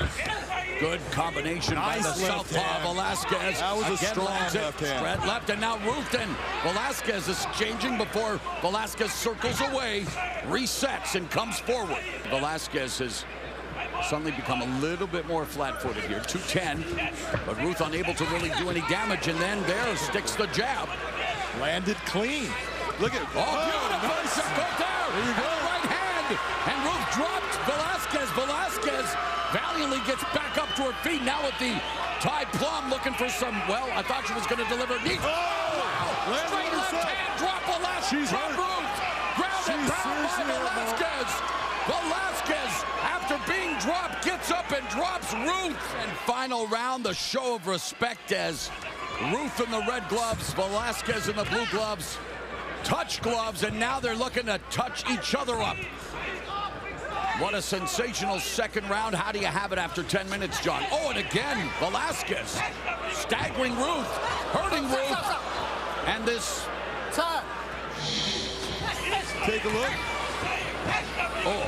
Good combination by the southpaw. Velasquez. That was a strong left hand. Spread left, and now Ruth and Velasquez is exchanging before Velasquez circles away, resets, and comes forward. Velasquez has suddenly become a little bit more flat-footed here, 210, but Ruth unable to really do any damage, and then there sticks the jab. Landed clean. Look at, beautiful shot right there. There you go. Right hand, and Ruth dropped Velasquez. Velasquez valiantly gets back up to her feet now with the tied plum, looking for some, well, I thought she was going to deliver knee. Oh, wow. Straight left hand, drop Velasquez. Drop Ruth. Ground and pound by Velasquez. Velasquez, after being dropped, gets up and drops Ruth. And final round, the show of respect as Ruth in the red gloves, Velasquez in the blue gloves, touch gloves, and now they're looking to touch each other up. What a sensational second round. How do you have it after 10 minutes, John? Oh, and again, Velasquez staggering Ruth, hurting Ruth, and this. Take a look. Oh,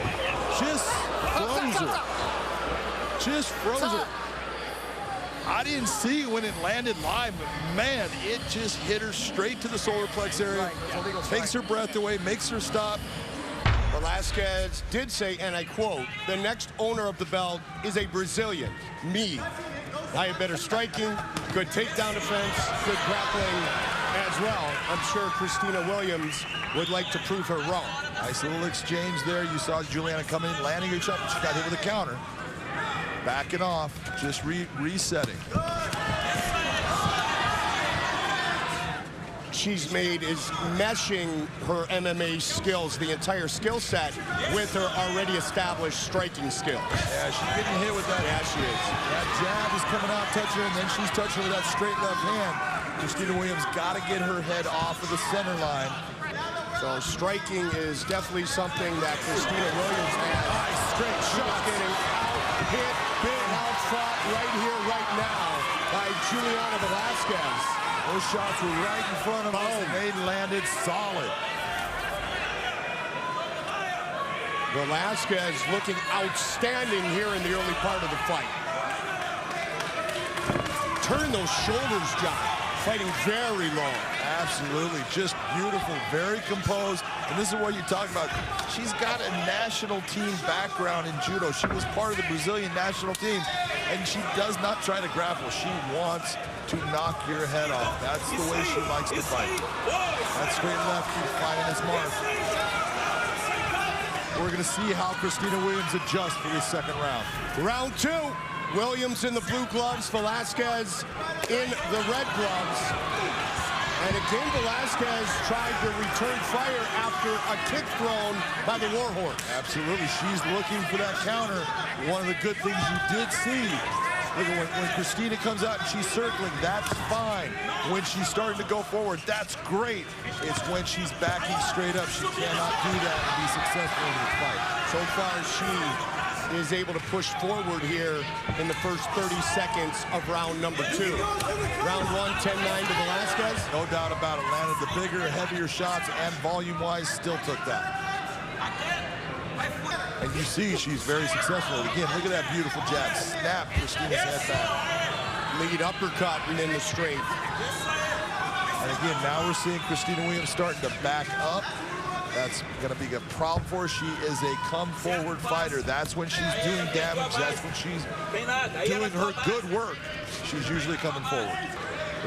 just froze her. Just froze her. I didn't see it when it landed live, but man, it just hit her straight to the solar plex area. Takes her breath away, makes her stop. Velasquez did say, and I quote, "The next owner of the belt is a Brazilian, me. I have better striking, good takedown defense, good grappling as well. I'm sure Christina Williams would like to prove her wrong." Nice little exchange there. You saw Giuliana come in, landing a shot, but she got hit with a counter. Backing off, just resetting. She's made is meshing her MMA skills, the entire skill set, with her already established striking skills. Yeah, she's getting hit with that. Yeah, she is. That jab is coming out, touching her, and then she's touching with that straight left hand. Christina Williams got to get her head off of the center line. So striking is definitely something that Christina Williams has. Nice straight shot. Getting out, hit, big out shot right here, right now by Giuliana Velasquez. Those shots were right in front of us, and they landed solid. Velasquez looking outstanding here in the early part of the fight. Turn those shoulders, John. Fighting very long. Absolutely, just beautiful, very composed. And this is what you talk about. She's got a national team background in judo. She was part of the Brazilian national team, and she does not try to grapple. She wants to knock your head off. That's the way she likes to fight. That straight left keeps finding its mark. We're going to see how Christina Williams adjusts for this second round. Round two. Williams in the blue gloves, Velasquez in the red gloves. And again, Velasquez tried to return fire after a kick thrown by the Warhorse. Absolutely, she's looking for that counter. One of the good things you did see, look at when Christina comes out and she's circling, that's fine. When she's starting to go forward, that's great. It's when she's backing straight up, she cannot do that and be successful in this fight. So far, she is able to push forward here in the first 30 seconds of round number two. Round one, 10-9 to Velasquez. No doubt about it. Landed the bigger, heavier shots, and volume-wise still took that. And you see she's very successful. Again, look at that beautiful jab. Snap Christina's head back. Lead uppercut and then the straight. And again, now we're seeing Christina Williams starting to back up. That's going to be a problem for her. She is a come-forward fighter. That's when she's doing damage. That's when she's doing her good work. She's usually coming forward.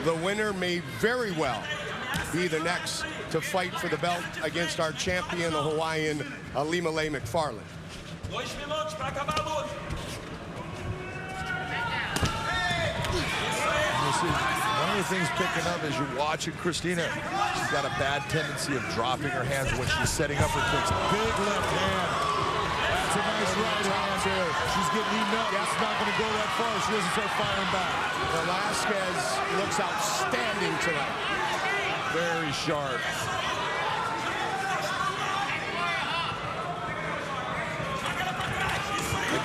The winner may very well be the next to fight for the belt against our champion, the Hawaiian Alimale McFarland. One of the things picking up as you're watching Christina, she's got a bad tendency of dropping her hands when she's setting up her kicks. Big left hand. That's a nice right hand there. She's getting eaten up. It's not going to go that far. She doesn't start firing back. Velasquez looks outstanding tonight. Very sharp.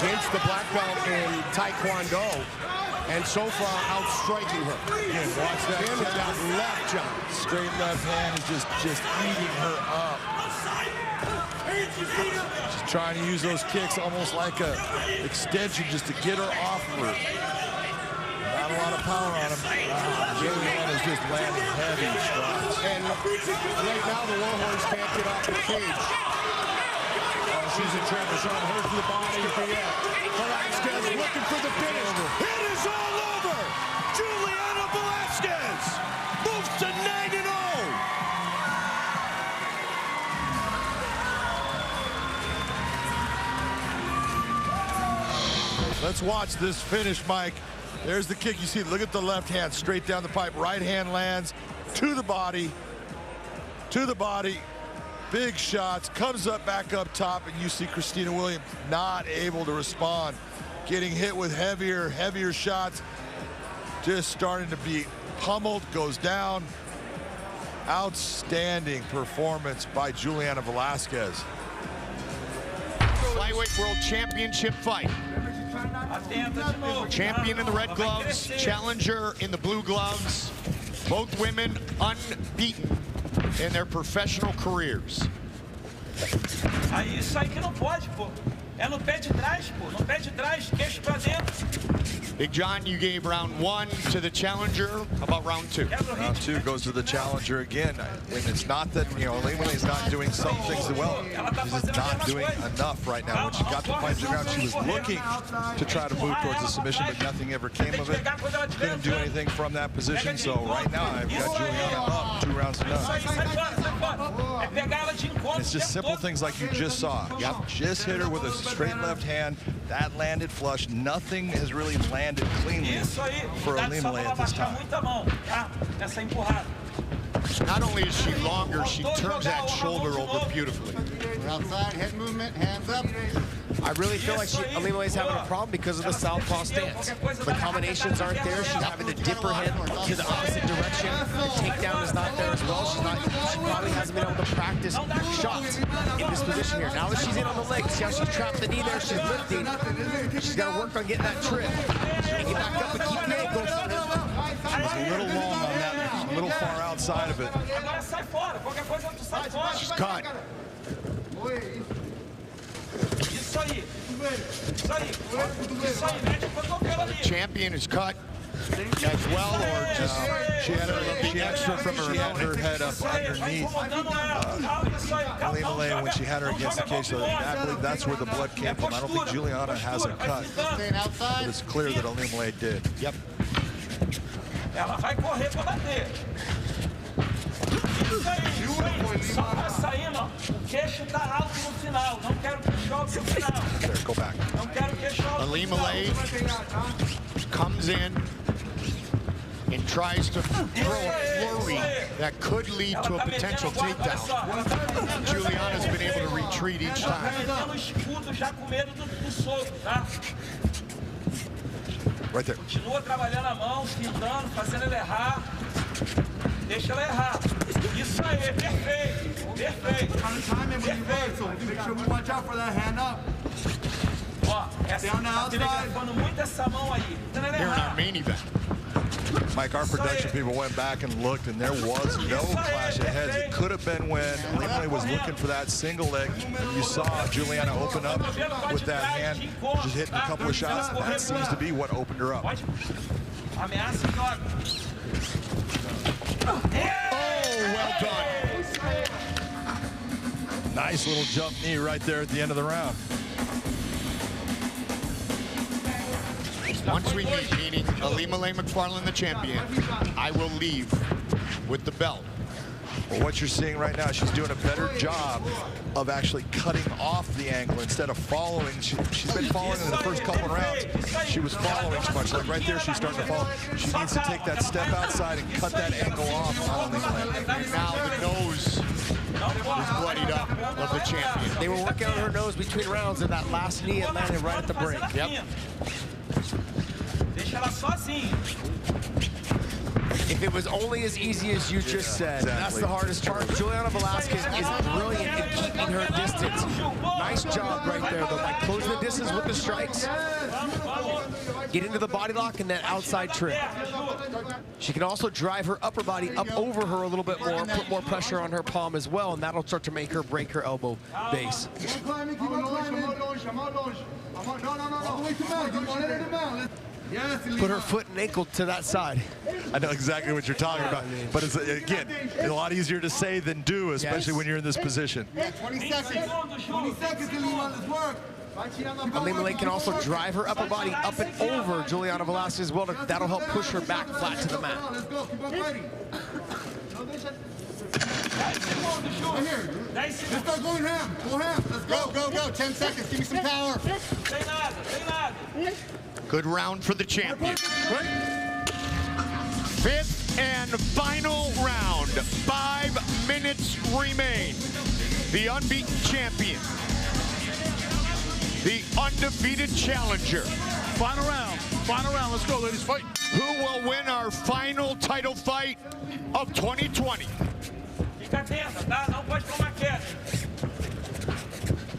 Against the black belt in Taekwondo, and so far outstriking her. Again, watch that. That left jump. Straight left hand is just eating her up. She's trying to use those kicks almost like a extension just to get her off of her. Not a lot of power on him. Giulietti is just landing heavy shots. And right now the Warhorse can't get off the cage. She's in trouble. Trying to hurt the body. Velasquez looking for the finish. It is all over. Giuliana Velasquez moves to 9-0. Let's watch this finish, Mike. There's the kick. You see, look at the left hand straight down the pipe. Right hand lands to the body. To the body. Big shots, comes up back up top, and you see Christina Williams not able to respond. Getting hit with heavier shots. Just starting to be pummeled, goes down. Outstanding performance by Giuliana Velasquez. Flyweight World Championship fight. Champion in the red gloves, challenger in the blue gloves. Both women unbeaten in their professional careers. Aí isso aí que não pode, pô. É no pé de trás, pô. No pé de trás, queixo pra dentro. Big John, you gave round 1 to the challenger. How about round 2? Round 2 goes to the challenger again. And it's not that, you know, Lemonade not doing some things well. She's just not doing enough right now. When she got the fight to the ground, she was looking to try to move towards the submission, but nothing ever came of it. Couldn't do anything from that position. So right now, I've got Giuliana up 2 rounds to none. It's just simple things like you just saw. Yep. Just hit her with a straight left hand. That landed flush. Nothing has really landed cleanly for Lemonade at this time. Not only is she longer, she turns that shoulder over beautifully. Outside, head movement, hands up. I really feel like Alimale's having a problem because of the southpaw stance. The combinations aren't there. She's having to dip her head to the opposite direction. The takedown is not there as well. She probably hasn't been able to practice shots in this position here. Now that she's in on the leg, see how she trapped the knee there? She's lifting. She's got to work on getting that trip. And get back up and keep the ankle. She was a little long on that, a little far outside of it. She's caught. The champion is cut as well, or just she had her head up underneath Lemonade when she had her against the cage. So I believe that's where the blood came from. I don't think Giuliana has a cut, but it's clear that Lemonade did. Yep. Ela vai correr pra bater. Isso aí. Só pra sair, ó. O queixo tá alto no final. Não quero queixo alto no final. There, go back. Não quero queixo alto no final. Comes in and tries to throw a flurry that could lead to a potential takedown. Giuliana's been able to retreat each time. Right there. Continua trabalhando a mão, pintando, fazendo ela errar. Deixa ela errar. Isso aí, perfeito. Perfeito. Perfeito. Make sure we watch out for that hand up. Ó, essa tá telegrafando muito essa mão aí. Here in our main event. Mike, our production people went back and looked, and there was no clash of heads. It could have been when Lemonade was looking for that single leg. You saw Giuliana open up with that hand, just hitting a couple of shots. That seems to be what opened her up. Ameaça e joga. Oh, well done. Nice little jump knee right there at the end of the round. Once we meet, meaning Alimale McFarland, the champion, I will leave with the belt. Well, what you're seeing right now, she's doing a better job of actually cutting off the angle instead of following. She's been following in the first couple of rounds. She was following too much. Like right there, she's starting to follow. She needs to take that step outside and cut that angle off on Alimale. Now the nose bloodied up of the champion. They were working on her nose between rounds, and that last knee it landed right at the break. Yep. If it was only as easy as you just said, that's the hardest part. Giuliana Velasquez is brilliant in keeping her distance. Nice job right there, though, by closing the distance with the strikes. Get into the body lock and that outside trip. She can also drive her upper body up over her a little bit more, put more pressure on her palm as well, and that'll start to make her break her elbow base. Put her foot and ankle to that side. I know exactly what you're talking about, but it's, again, a lot easier to say than do, especially when you're in this position. 20 seconds. 20 seconds, let's work. Ilima-Lei can also drive her upper body up and over Giuliana Velasquez as well. That'll help push her back flat to the mat. Let's go, keep on fighting. Right here. Let's start going ham. Go ham. Let's go. Go, go, go. 10 seconds. Give me some power. Good round for the champion. Fifth and final round. 5 minutes remain. The unbeaten champion. The undefeated challenger. Final round. Final round. Let's go, ladies. Fight. Who will win our final title fight of 2020?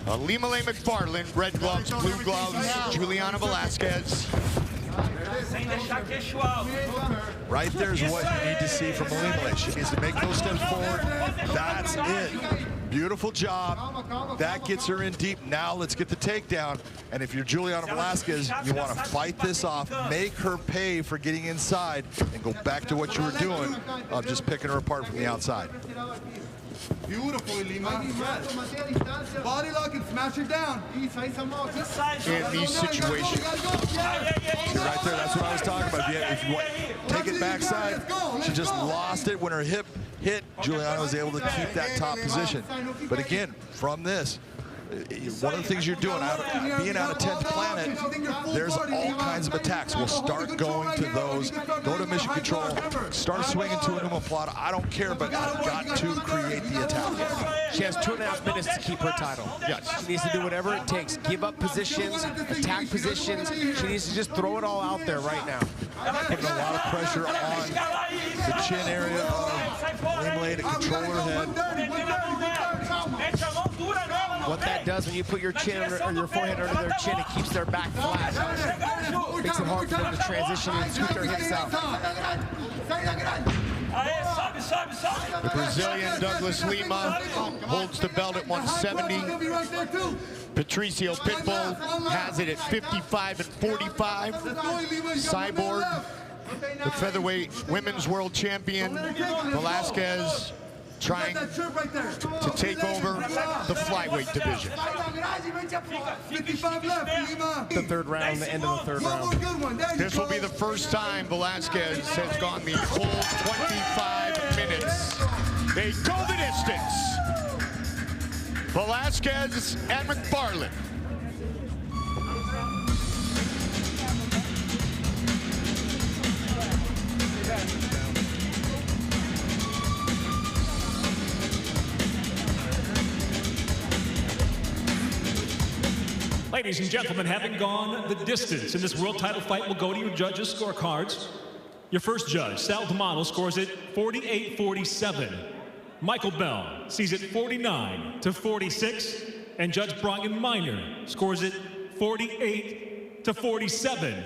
Ilima-Lei McFarland, red gloves, blue gloves, Giuliana Velasquez. Right there's what you need to see from Ilima-Lei. She needs to make those steps forward. That's it. Beautiful job. That gets her in deep. Now let's get the takedown. And if you're Giuliana Velasquez, you want to fight this off, make her pay for getting inside, and go back to what you were doing of just picking her apart from the outside. Beautiful, Ilima. Body lock and smash her down. In these situations. Right there, that's what I was talking about. Yeah, if you want, take it backside. She just lost it when her hip hit. Giuliana was able to keep that top position. But again, from this, one of the things you're doing, being out of 10th planet, there's all kinds of attacks. We'll start going to those, go to mission control, start swinging to an omoplata. I don't care, but I've got to create the attack. She has 2.5 minutes to keep her title. Yes. She needs to do whatever it takes. Give up positions, attack positions. She needs to just throw it all out there right now. Putting a lot of pressure on the chin area of Ilima-Lei to control her head. What that does when you put your chin or your forehead under their chin, it keeps their back flat. Makes it hard for them to transition and scoot their hips out. The Brazilian Douglas Lima holds the belt at 170. Patricio Pitbull has it at 55 and 45. Cyborg, the featherweight women's world champion, Velasquez, trying to take over the flyweight division. The third round, the end of the third round. This will be the first time Velasquez has gone the full 25 minutes. They go the distance. Velasquez and McFarland. Ladies and gentlemen, having gone the distance in this world title fight, will go to your judges' scorecards. Your first judge, Sal D'Amato, scores it 48-47. Michael Bell sees it 49-46. And Judge Brian Miner scores it 48-47.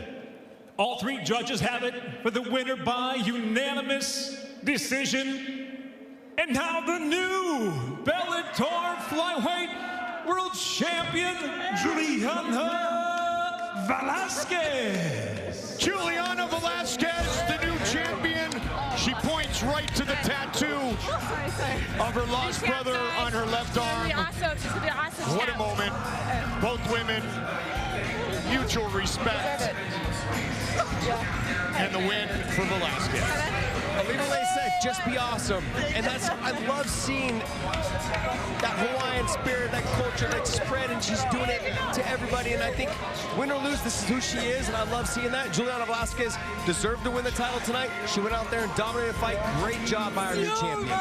All 3 judges have it for the winner by unanimous decision. And now the new Bellator flyweight world champion, Giuliana Velasquez. Giuliana Velasquez, the new champion. She points right to the tattoo of her lost brother on her left arm. What a moment. Both women, mutual respect. And the win for Velasquez. Ilima-Lei said, just be awesome. And that's, I love seeing that Hawaiian spirit, that culture, that spread, and she's doing it to everybody. And I think, win or lose, this is who she is, and I love seeing that. Giuliana Velasquez deserved to win the title tonight. She went out there and dominated the fight. Great job by our new champion.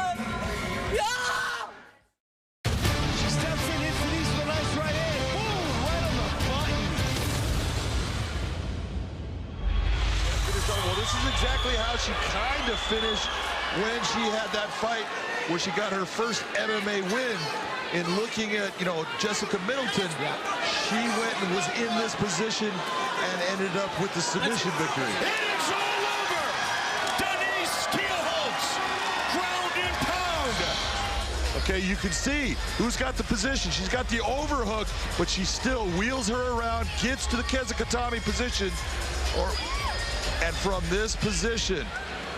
she kind of finished when she had that fight where she got her first MMA win. In looking at, Jessica Middleton, she went and was in this position and ended up with the submission victory. It's all over! Denise Kielholtz, ground and pound! Okay, you can see who's got the position. She's got the overhook, but she still wheels her around, gets to the Kenzakatami position, and from this position,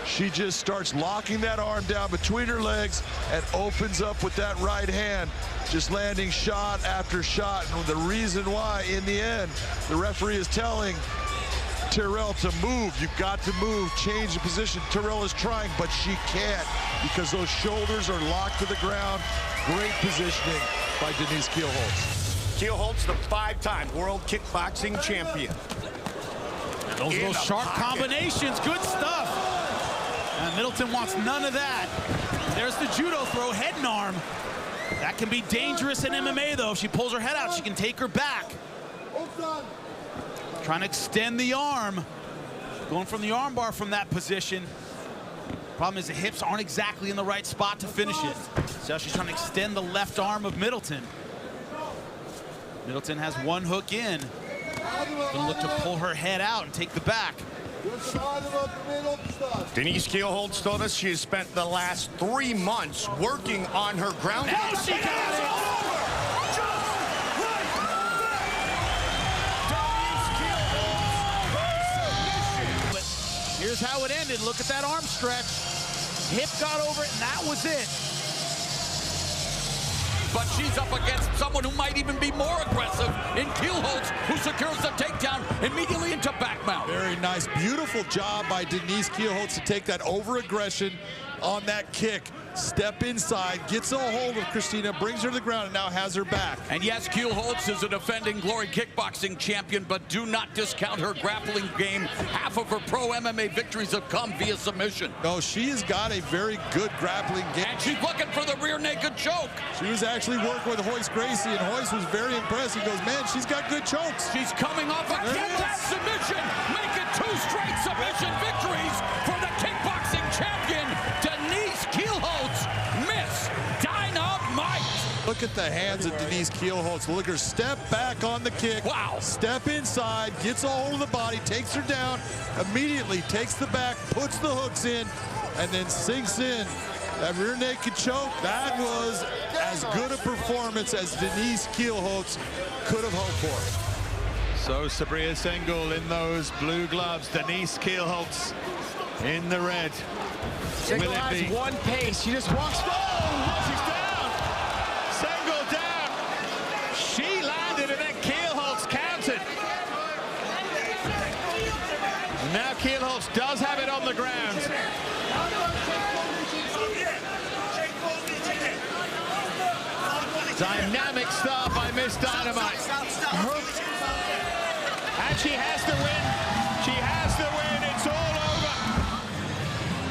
she just starts locking that arm down between her legs and opens up with that right hand, just landing shot after shot. And the reason why, in the end, the referee is telling Terrell to move. You've got to move, change the position. Terrell is trying, but she can't because those shoulders are locked to the ground. Great positioning by Denise Kielholtz. Kielholtz, the 5-time world kickboxing champion. And those sharp combinations, good stuff. And Middleton wants none of that. There's the judo throw, head and arm. That can be dangerous in MMA, though. If she pulls her head out, she can take her back. Trying to extend the arm. Going from the arm bar from that position. Problem is the hips aren't exactly in the right spot to finish it. So she's trying to extend the left arm of Middleton. Middleton has one hook in. Gonna look to pull her head out and take the back. Denise Kielholtz told us she has spent the last 3 months working on her ground. Now she got it! But here's how it ended. Look at that arm stretch. Hip got over it, and that was it. But she's up against someone who might even be more aggressive in Kielholtz, who secures the takedown immediately into back mount. Very nice, beautiful job by Denise Kielholtz to take that over-aggression on that kick. Step inside, gets a hold of Christina, brings her to the ground, and now has her back. And yes, Kielholtz is a defending Glory kickboxing champion, but do not discount her grappling game. Half of her pro MMA victories have come via submission. No, she has got a very good grappling game. And she's looking for the rear naked choke. She was actually working with Royce Gracie, and Royce was very impressed. He goes, man, she's got good chokes. She's coming off a kick-out submission, making 2 straight submission victories for the kickboxing champion, Denise Kielholtz. Miss Dynamite. Look at the hands of Denise Kielholtz. Look at her step back on the kick. Wow. Step inside, gets a hold of the body, takes her down, immediately takes the back, puts the hooks in, and then sinks in. That rear naked choke, that was as good a performance as Denise Kielholtz could have hoped for. So Sabriya Sengul in those blue gloves, Denise Kielholtz in the red. Sengul has one pace. She just walks. Oh, she's down. Sengul down. She landed and then Kielholtz countered. Now Kielholtz does have it on the ground. Dynamic start by Miss Dynamite. And she has the win. She has the win. It's all over.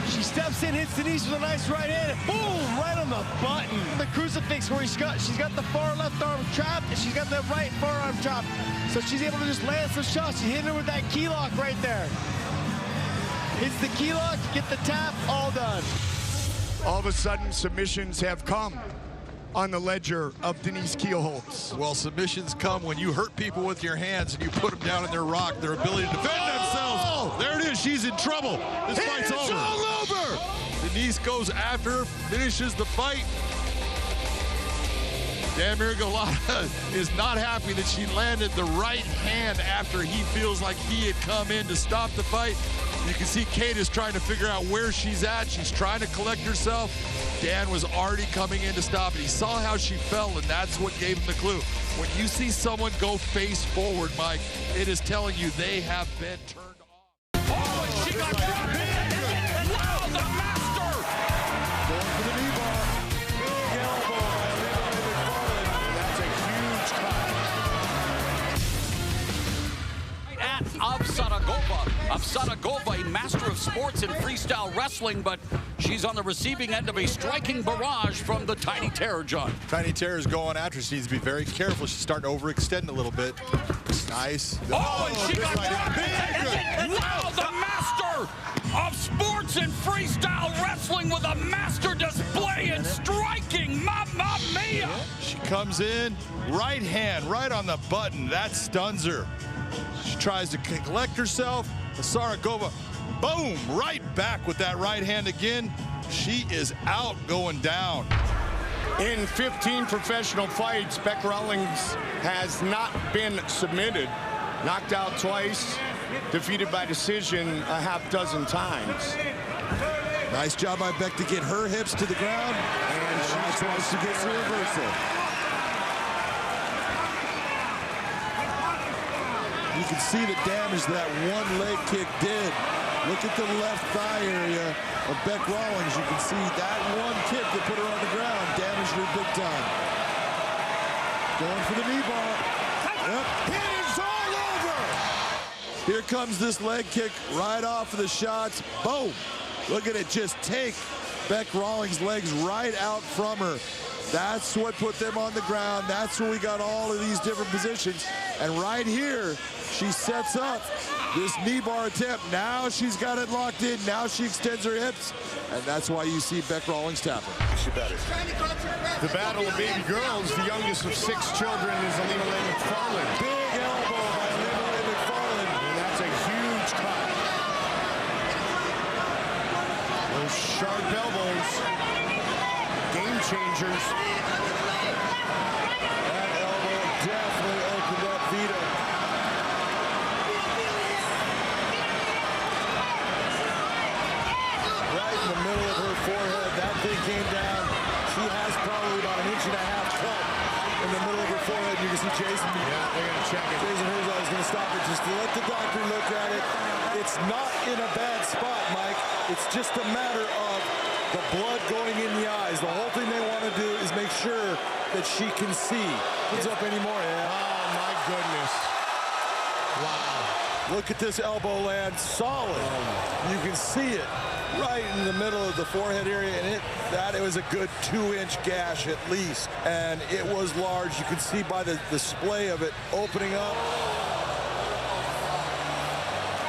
She steps in, hits Denise with a nice right hand. Boom! Right on the button. The crucifix where she's got the far left arm trapped, and she's got the right forearm trapped. So she's able to just land some shots. She hit her with that key lock right there. Hits the key lock, get the tap, all done. All of a sudden, submissions have come on the ledger of Denise Kielholtz. Well, submissions come when you hurt people with your hands and you put them down in their rock, their ability to defend themselves. There it is, she's in trouble. This fight's over. It's all over. Denise goes after her, finishes the fight. Dan Miragalata is not happy that she landed the right hand after he feels like he had come in to stop the fight. You can see Kate is trying to figure out where she's at. She's trying to collect herself. Dan was already coming in to stop it. He saw how she fell, and that's what gave him the clue. When you see someone go face forward, Mike, it is telling you they have been turned off. Oh, and she got dropped in. Wow, the master. Going for the knee bar. Big elbow by That's a huge cut. At Avsadagova, a master of sports in freestyle wrestling, but she's on the receiving end of a striking barrage from the Tiny Terror, John. Tiny Terror is going after. She needs to be very careful. She's starting to overextend a little bit. Nice. Oh, and she got dropped. Wow, the master. of sports and freestyle wrestling with a master display in striking. Mamma mia! She comes in, right hand, right on the button. That stuns her. She tries to collect herself. Saragova, boom, right back with that right hand again. She is out, going down. In 15 professional fights, Beck Rawlings has not been submitted. Knocked out twice, defeated by decision a half dozen times. Nice job by Beck to get her hips to the ground. And she tries to get the reversal. You can see the damage that one leg kick did. Look at the left thigh area of Beck Rawlings. You can see that one kick that put her on the ground damaged her big time. Going for the knee bar. Yep. It is all over. Here comes this leg kick right off of the shots. Boom. Look at it just take Beck Rawlings' legs right out from her. That's what put them on the ground. That's where we got all of these different positions. And right here, she sets up this knee bar attempt. Now she's got it locked in. Now she extends her hips. And that's why you see Beck Rawlings tapping. She better. The battle of baby girls, the youngest of 6 children, is Alima McFarland. Big elbow by Alima McFarland. And that's a huge cut. Those sharp elbows, game changers. That elbow definitely opened up Vita. Right in the middle of her forehead, that thing came down. She has probably about 1.5 inches cut in the middle of her forehead. You can see Jason. Yeah, they're going to check it. Jason Herzog is going to stop it just to let the doctor look at it. It's not in a bad spot, Mike. It's just a matter of the blood going in the eyes. The whole thing they want to do is make sure that she can see. It's up anymore. Yeah. Oh, my goodness. Wow. Look at this elbow land. Solid. You can see it right in the middle of the forehead area, and it was a good 2-inch gash at least, and it was large. You can see by the display of it opening up.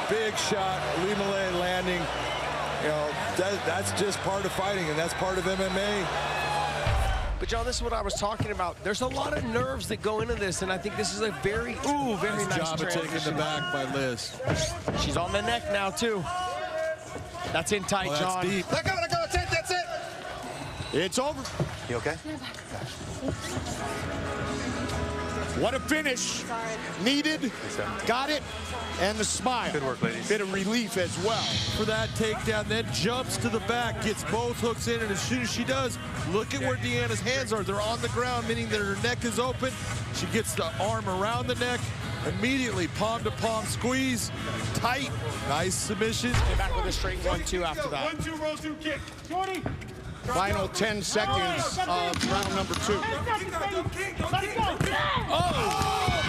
Big shot, Lima landing. You know, that's just part of fighting, and that's part of MMA. But, John, this is what I was talking about. There's a lot of nerves that go into this, and I think this is a very nice job of taking the back by Liz. She's on the neck now, too. That's in tight, John. Deep. Let go, that's it, that's it. It's over. You okay? What a finish. Needed, got it, and the smile. Good work, ladies. Bit of relief as well. For that takedown, then jumps to the back, gets both hooks in, and as soon as she does, look at where Deanna's hands are. They're on the ground, meaning that her neck is open. She gets the arm around the neck, immediately palm-to-palm squeeze, tight, nice submission. Back with a straight 1-2 after that. 1-2 roll 2 kick. 20. Final 10 seconds of round number 2. Oh!